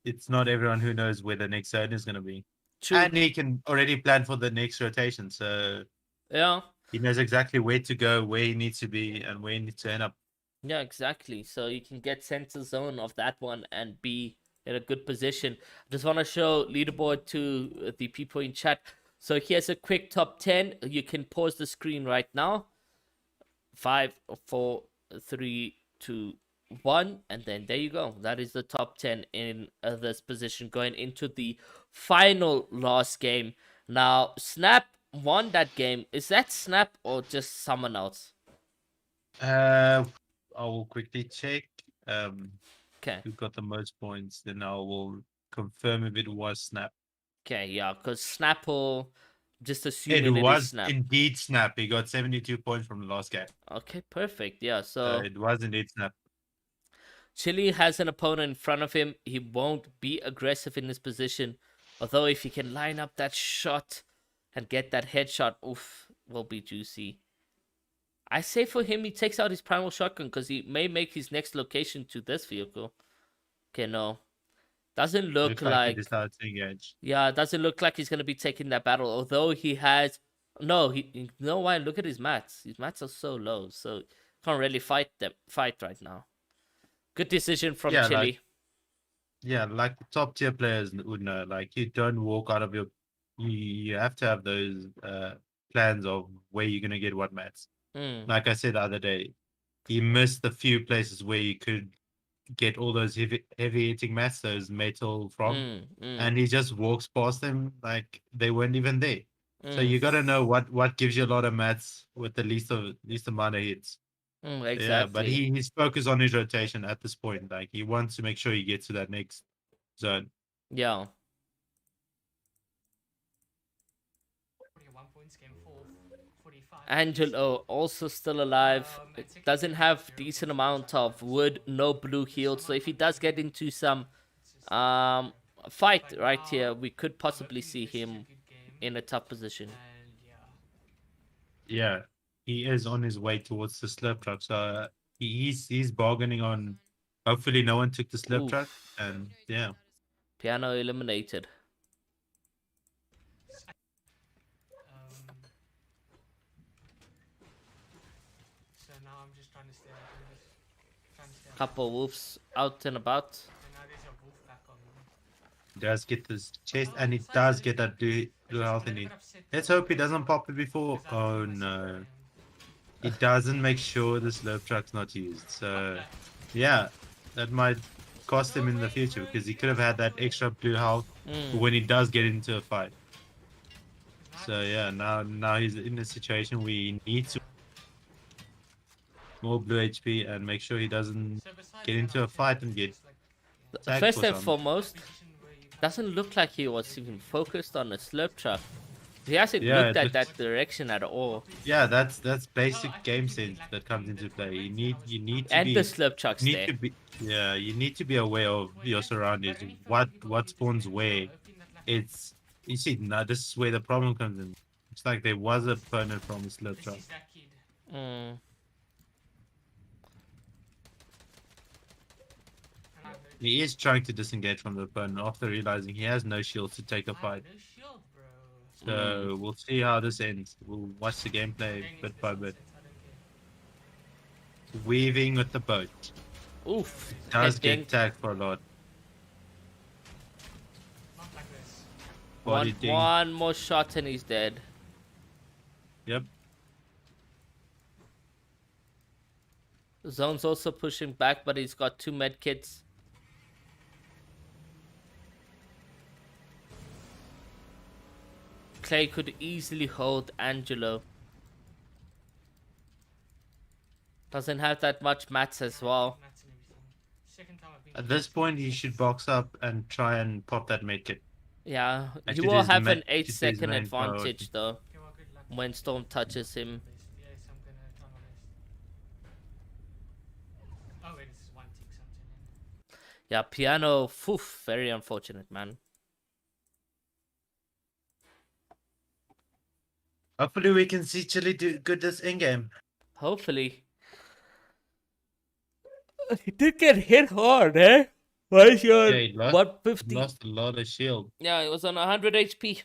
it's not everyone who knows where the next zone is going to be. True. And he can already plan for the next rotation, so yeah, he knows exactly where to go, where he needs to be, and where he needs to end up. Yeah, exactly. So you can get center zone of that one and be in a good position. Just want to show leaderboard to the people in chat. So here's a quick top 10. You can pause the screen right now. 5, 4, 3, 2, 1, and then there you go. That is the top 10 in this position going into the final last game. Now, Snap won that game. Is that Snap or just someone else? I will quickly check. Okay. Who got the most points? Then I will confirm if it was Snap. Okay, yeah, because Snapple, just It assuming it is was Snap. indeed Snap. He got 72 points from the last game. Okay, perfect. Yeah, So it was indeed Snap. Chile has an opponent in front of him. He won't be aggressive in his position. Although if he can line up that shot and get that headshot, oof, will be juicy. I say for him, he takes out his primal shotgun because he may make his next location to this vehicle. Okay, no. Doesn't look Looks like... he decides to engage. Yeah, it doesn't look like he's going to be taking that battle. Although he has... No, you know why? Look at his mats. His mats are so low. So can't really fight right now. Good decision from Chile. Like the top tier players would know. Like you don't walk out of your... You have to have those plans of where you're going to get what mats. Like I said the other day, he missed a few places where you could get all those heavy hitting mats, those metal from, and he just walks past them like they weren't even there. So you got to know what gives you a lot of mats with the least amount of hits. Exactly. Yeah, but he's focused on his rotation at this point. Like he wants to make sure he gets to that next zone. Yeah. Angelo also still alive. Doesn't have decent amount of wood, no blue heal. So if he does get into some fight right here, we could possibly see him in a tough position. Yeah, he is on his way towards the slurp truck. So he's bargaining on. Hopefully, no one took the slurp truck, and yeah. Piano eliminated. So now I'm just trying to stay out. Couple wolves out and about. Does get this chest, and he does get that blue health in it. Let's hope he doesn't pop it before. Oh no. He doesn't make sure the slurp truck's not used. So yeah, that might cost him in the future because he could have had that extra blue health when he does get into a fight. So yeah, now he's in a situation where he needs to more blue HP and make sure he doesn't get into a fight and get first and foremost, doesn't look like he was even focused on the slurp truck. He hasn't looked at that direction at all. Yeah, that's basic game sense that comes into play. You need to and be, the slurp trucks there. You need to be aware of your surroundings. What spawns where. It's you see now this is where the problem comes in. It's like there was a opponent from the slurp truck. He is trying to disengage from the opponent after realizing he has no shield to take a fight. So we'll see how this ends. We'll watch the gameplay bit by bit. Weaving with the boat. Oof. It does get tagged for a lot. One more shot and he's dead. Yep. Zone's also pushing back, but he's got 2 medkits. Clay could easily hold Angelo. Doesn't have that much mats as well. At this point, he should box up and try and pop that medkit. Yeah, he will have an 8-second advantage though when Storm touches him. Yeah, Piano, poof, very unfortunate, man. Hopefully we can see Chile do good this in-game. Hopefully. He did get hit hard, eh? Why is your 150? Lost a lot of shield. Yeah, it was on 100 HP.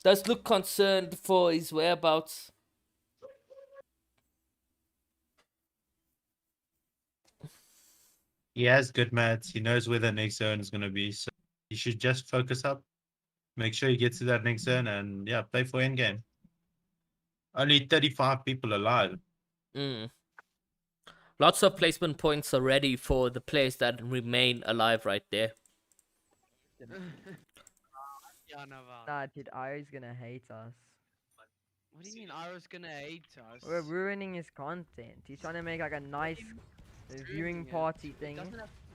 Does look concerned for his whereabouts. He has good mats. He knows where the next zone is going to be. So he should just focus up. Make sure he gets to that next zone and yeah, play for endgame. Only 35 people alive. Lots of placement points already for the players that remain alive right there. Nah, dude, Io's gonna hate us. What do you mean Io's gonna hate us? We're ruining his content. He's trying to make like a nice viewing party thing.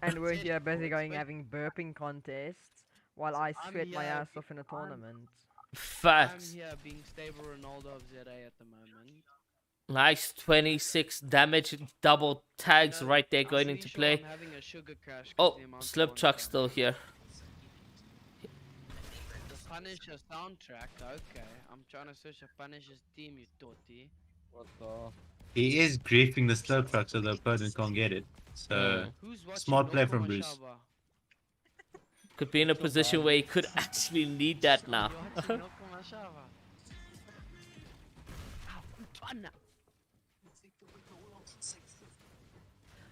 And we're here busy going having burping contests while I sweat my ass off in a tournament. Facts. I'm here being stable Ronaldo of ZA at the moment. Nice 26 damage, double tags right there going into play. I'm having a sugar crash. Oh, slip truck still here. The Punisher soundtrack. Okay, I'm trying to search a Punisher's team, you torty. What the? He is griefing the slow truck so the opponent can't get it. So, smart play from Bruce. Could be in a position where he could actually need that now.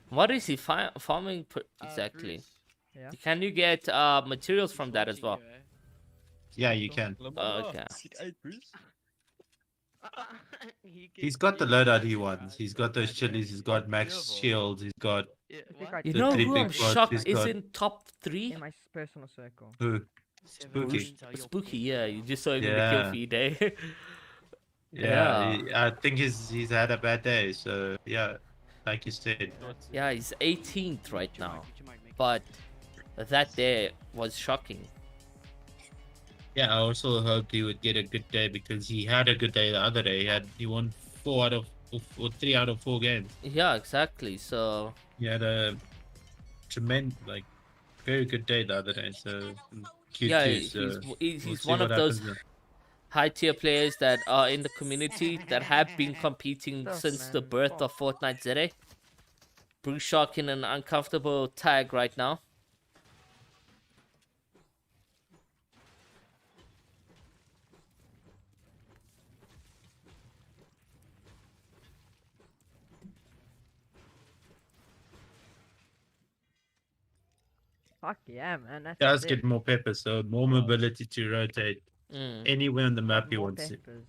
What is he farming exactly? Yeah. Can you get materials from that as well? Yeah, you can. Okay. He's got the loadout he wants. He's got those chilies. He's got max shields. He's got. You the know three who big I'm pots, shocked he's is got- in top 3? In my personal circle. Who? Spooky. Spooky, yeah. You just saw him in the Yeah. kill feed, eh? Yeah, I think he's had a bad day. So yeah, like you said. Yeah, he's 18th right now. But that day was shocking. Yeah, I also hoped he would get a good day because he had a good day the other day. He won 3 out of 4 games. Yeah, exactly. So He had a tremendous, very good day the other day. So Q2. yeah, so he's we'll see one of what those happens then. high tier players that are in the community that have been competing Tough, since the man. birth of Fortnite ZA. Bruce Shark in an uncomfortable tag right now. Fuck yeah, man. That's Does sick. get more pepper, so more mobility to rotate anywhere on the map he More wants it. peppers.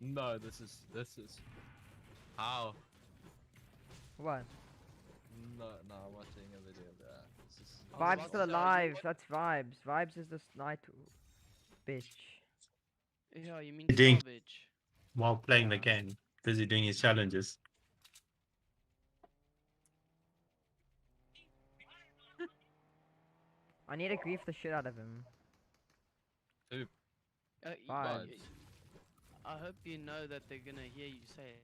No, this is how? What? No, I'm watching a video of that. This is Vibes still alive. That's Vibes. Vibes is this night bitch. Yeah, you mean Doing- garbage. While playing the game, busy doing his challenges. I need to grief the shit out of him. Vibes. I hope you know that they're gonna hear you say it.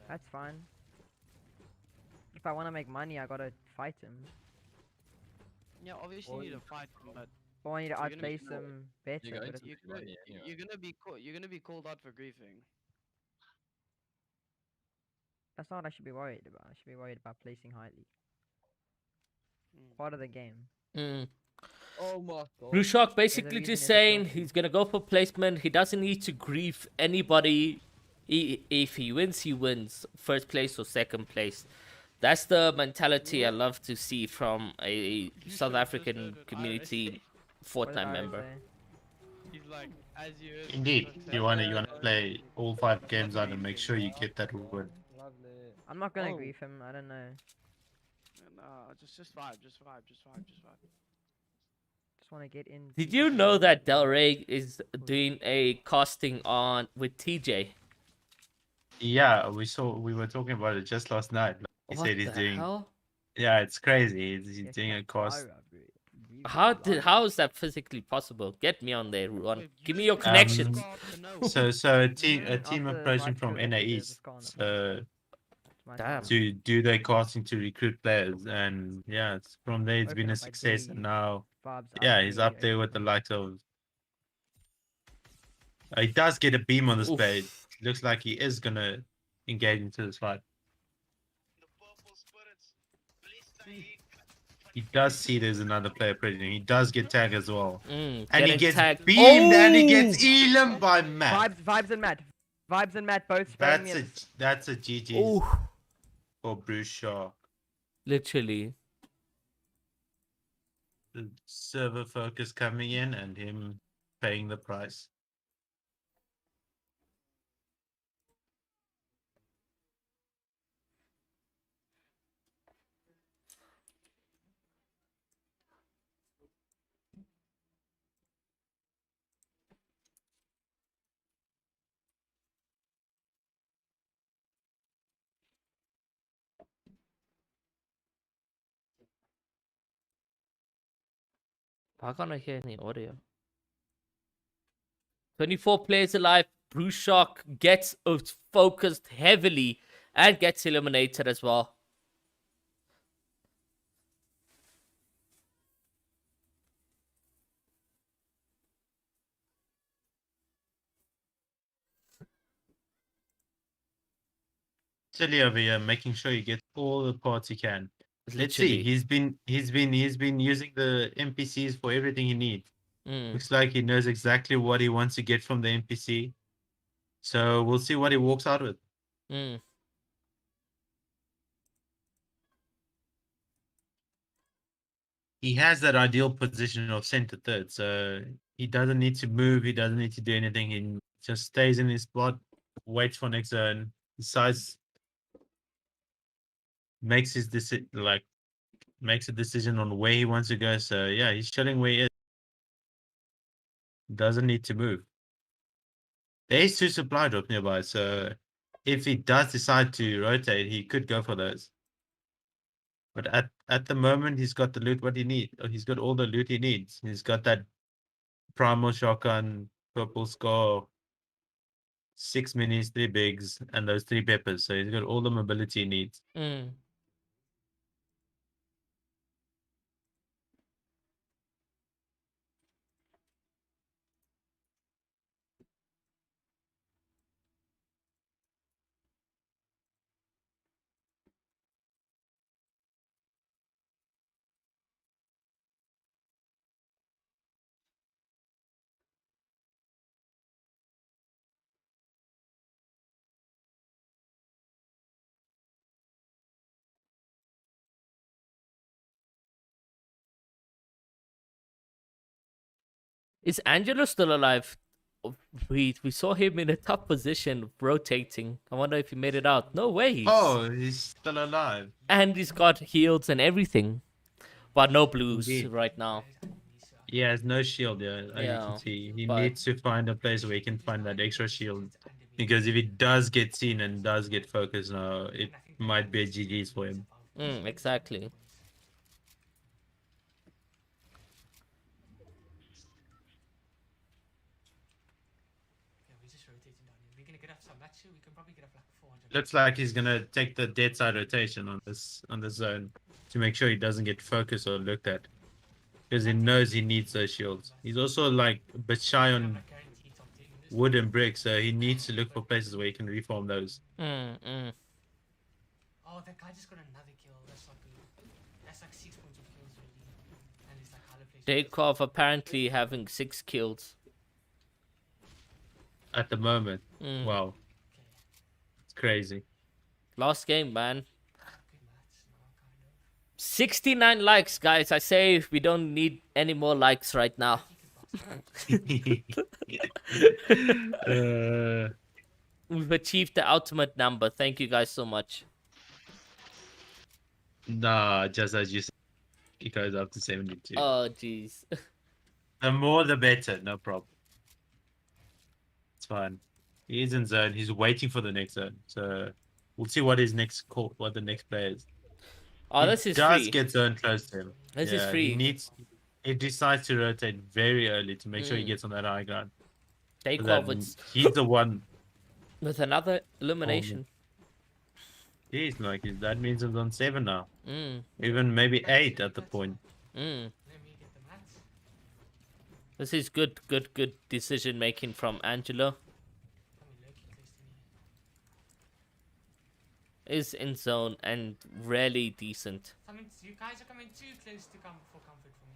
That's fine. If I want to make money, I gotta fight him. Yeah, obviously you need to fight them, but Or I need to You're gonna outplay be- some better. You're going but to it's- make money anyway. you're gonna be called out for griefing. That's not what I should be worried about. I should be worried about placing highly. Mm. Part of the game. Oh my god. Bruce Shark basically reason just it's a saying trophy. he's gonna go for placement. He doesn't need to grief anybody. If he wins, he wins. First place or second place. That's the mentality I love to see from a South African community What did Fortnite Ira member. say? He's like, as you heard, Indeed, you wanna play all 5 games out and make sure you get that win. Lovely. I'm not gonna Oh. grief him. I don't know. Nah, just vibe, just vibe. Just want to get in. Did you know that Del Rey is doing a casting on with TJ? Yeah, we were talking about it just last night. He What said he's the doing. hell? Yeah, it's crazy. He's doing a cost. How is that physically possible? Get me on there, Ron. Give me your connections. So a team After approached him Vibe from killed him, NA there's a East scar on it. Damn. to do their casting to recruit players, and yeah, from there it's Open been a up, I success, dare and you. now Vibes, yeah, I he's dare up you, there open with the up. likes of. He does get a beam on the Oof. spade. Looks like he is gonna engage into this fight. He does see there's another player present. He does get tagged as well. And he Getting gets tagged. beamed and he gets Oh! elam by Matt. Vibes and Matt. Vibes and Matt both spraying me. That's a GG Oh, for Bruce Shaw. literally. The server focus coming in and him paying the price. Why can't I hear any audio? 24 players alive. Blue Shark gets focused heavily and gets eliminated as well. Chili over here, making sure he gets all the parts he can. Let's see. Literally. He's been using the NPCs for everything he needs. Mm. Looks like he knows exactly what he wants to get from the NPC. So we'll see what he walks out with. Mm. He has that ideal position of center third, so he doesn't need to move. He doesn't need to do anything. He just stays in his spot, waits for next zone, decides, makes his makes a decision on where he wants to go. So yeah, he's chilling where he is. Doesn't need to move. There is 2 supply drops nearby, so if he does decide to rotate, he could go for those. But at the moment, he's got the loot what he needs. He's got all the loot he needs. He's got that primal shotgun, purple score, 6 minis, 3 bigs, and those 3 peppers. So he's got all the mobility he needs. Mm. Is Angelo still alive? We saw him in a tough position, rotating. I wonder if he made it out. No way. Oh, he's still alive. And he's got heals and everything. But no blues Indeed. right now. He has no shield, yeah. As you Yeah, can see. He but- needs to find a place where he can find that extra shield. Because if he does get seen and does get focused now, it might be a GG's for him. Exactly. Yeah, we're just rotating down here. We're gonna get up some match. We can probably get up like 400. Looks like he's gonna take the dead side rotation on this zone to make sure he doesn't get focused or looked at. Because he knows he needs those shields. He's also like a bit shy on Not guaranteed of doing this. wood and brick, so he needs to look for places where he can reform those. Oh, that guy just got another kill. That's not good. That's like 6 points of kills already. And it's like harder place. Dakov apparently having 6 kills. At the moment. Mm. Wow. It's crazy. Last game, man. Good maths now, kind of. 69 likes, guys. I say we don't need any more likes right now. We've achieved the ultimate number. Thank you guys so much. Nah, just as you said, it goes up to 72. Oh, jeez. The more the better, no problem. It's fine. He is in zone. He's waiting for the next zone. So we'll see what his next call, what the next player is. Oh, this is does free. get zone close to him. This is free. He decides to rotate very early to make sure he gets on that high ground. So Dakov that with, he's the one. with another elimination. He's like that means he's on 7 now. Mm. Even maybe 8 at the point. Mm. Let me get the maths. This is good decision making from Angelo. Coming low-key close to me. Is in zone and really decent. You guys are coming too close to come for comfort for me.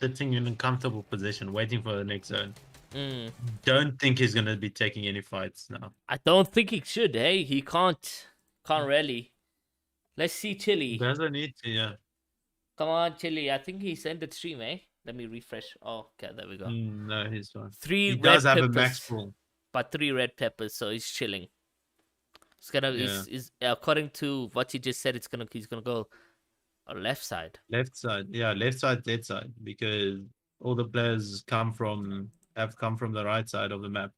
Sitting in a comfortable position, waiting for the next zone. Mm. Don't think he's gonna be taking any fights now. I don't think he should. Hey, he can't really. Let's see Chili. Doesn't need to, yeah. Come on, Chili. I think he's ended stream, eh? Let me refresh. Oh, okay, there we go. No, he's fine. 3 He red does have peppers, a max pool. but 3 red peppers, so he's chilling. It's gonna Yeah. is according to what he just said. He's gonna go left side. Left side, yeah, left side, dead side, because all the players have come from the right side of the map.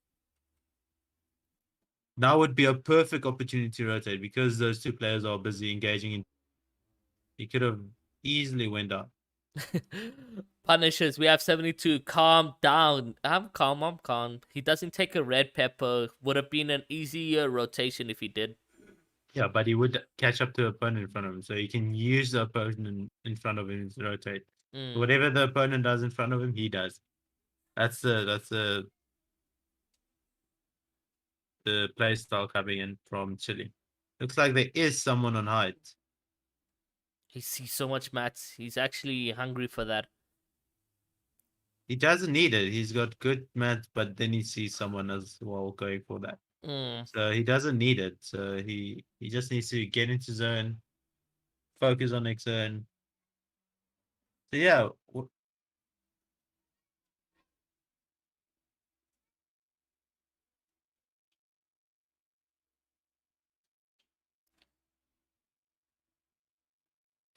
Now would be a perfect opportunity to rotate because those 2 players are busy engaging in. He could have easily went up. Punishers, we have 72. Calm down. I'm calm. He doesn't take a red pepper. Would have been an easier rotation if he did. Yeah, but he would catch up to the opponent in front of him, so he can use the opponent in front of him to rotate. Whatever the opponent does in front of him, he does. That's the play style coming in from Chile. Looks like there is someone on height. He sees so much mats. He's actually hungry for that. He doesn't need it. He's got good mats, but then he sees someone as well going for that. So he doesn't need it. So he just needs to get into zone, focus on next zone. So yeah.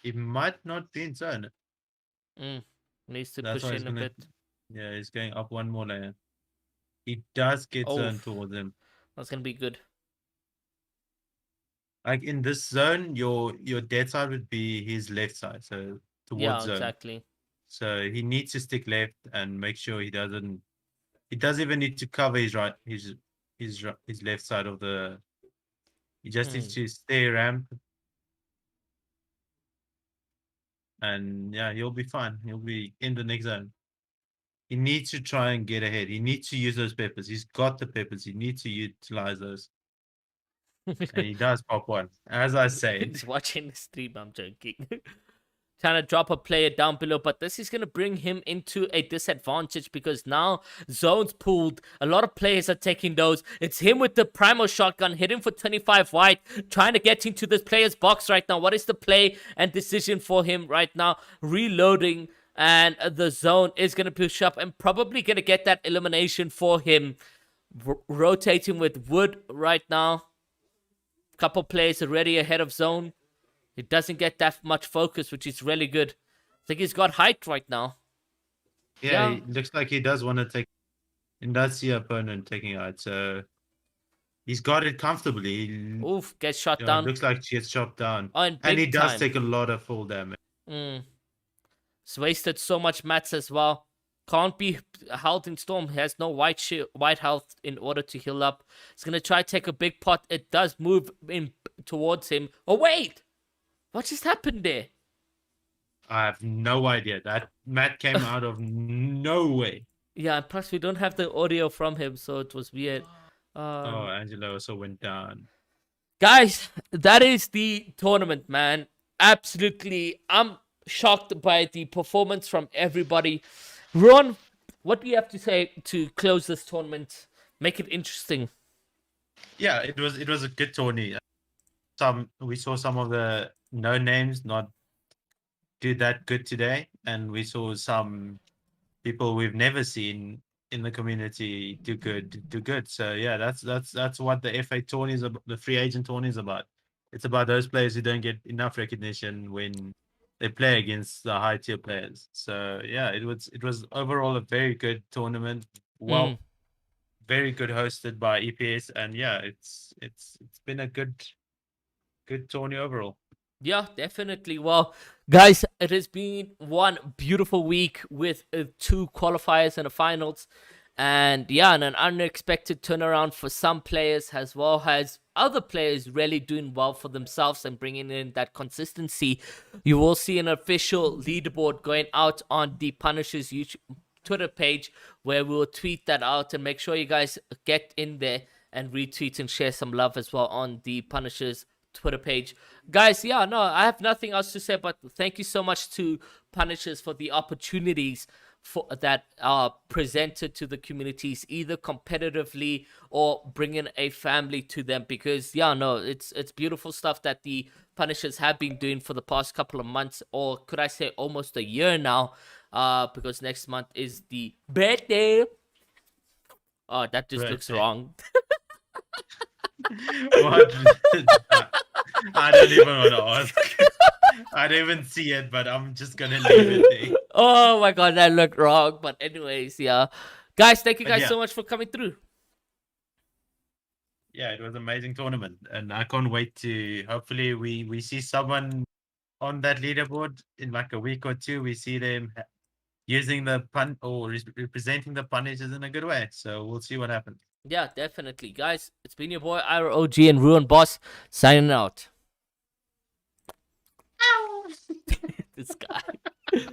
He might not be in zone. Needs to That's push why in a bit. Yeah, he's going up one more layer. He does get zone towards him. That's gonna be good. Like in this zone, your dead side would be his left side, so towards zone. Exactly. So he needs to stick left and make sure he doesn't. He doesn't even need to cover his left side of the. He just needs to stay ramp. And yeah, he'll be fine. He'll be in the next zone. He needs to try and get ahead. He needs to use those peppers. He's got the peppers. He needs to utilize those. And he does pop one. As I say. He's watching the stream, I'm joking. Trying to drop a player down below, but this is going to bring him into a disadvantage because now zones pulled. A lot of players are taking those. It's him with the primal shotgun, hitting for 25 white, trying to get into this player's box right now. What is the play and decision for him right now? Reloading, and the zone is going to push up and probably going to get that elimination for him. Rotating with Wood right now. Couple players already ahead of zone. It doesn't get that much focus, which is really good. I think he's got height right now. Yeah, it looks like he does want to take. And that's the opponent taking height, so he's got it comfortably. Oof, gets shot down. Looks like she gets shot down. Oh, and he does time. take a lot of full damage. He's wasted so much mats as well. Can't be held in storm. He has no white health in order to heal up. He's going to try to take a big pot. It does move in towards him. Oh, wait! What just happened there? I have no idea. That mat came out of nowhere. Yeah, and plus we don't have the audio from him, so it was weird. Angelo also went down. Guys, that is the tournament, man. Absolutely. I'm shocked by the performance from everybody. Ron, what do you have to say to close this tournament? Make it interesting. Yeah, it was a good tourney. We saw some of the no names not do that good today, and we saw some people we've never seen in the community do good. So yeah, that's what the FA tourney is about, the free agent tourney is about. It's about those players who don't get enough recognition when they play against the high tier players. So yeah, it was overall a very good tournament. Well, very good hosted by EPS, and yeah, it's been a good tourney overall. Yeah, definitely. Well, guys, it has been one beautiful week with 2 qualifiers and a finals. And yeah, and an unexpected turnaround for some players as well as other players really doing well for themselves and bringing in that consistency. You will see an official leaderboard going out on the Punishers YouTube Twitter page where we'll tweet that out, and make sure you guys get in there and retweet and share some love as well on the Punishers Twitter page. Guys, yeah, no, I have nothing else to say, but thank you so much to Punishers for the opportunities that are presented to the communities, either competitively or bringing a family to them, because yeah, no, it's beautiful stuff that the Punishers have been doing for the past couple of months, or could I say almost a year now, because next month is the birthday. Oh, that just looks wrong. What? I don't even want to ask. I don't even see it, but I'm just gonna leave it there. Oh my god, that looked wrong. But anyways, yeah. Guys, thank you guys so much for coming through. Yeah, it was an amazing tournament, and I can't wait to hopefully we see someone on that leaderboard in like a week or two, we see them using the pun or representing the Punishers in a good way. So we'll see what happens. Yeah, definitely. Guys, it's been your boy AiroOG and Ruin Boss signing out. This guy.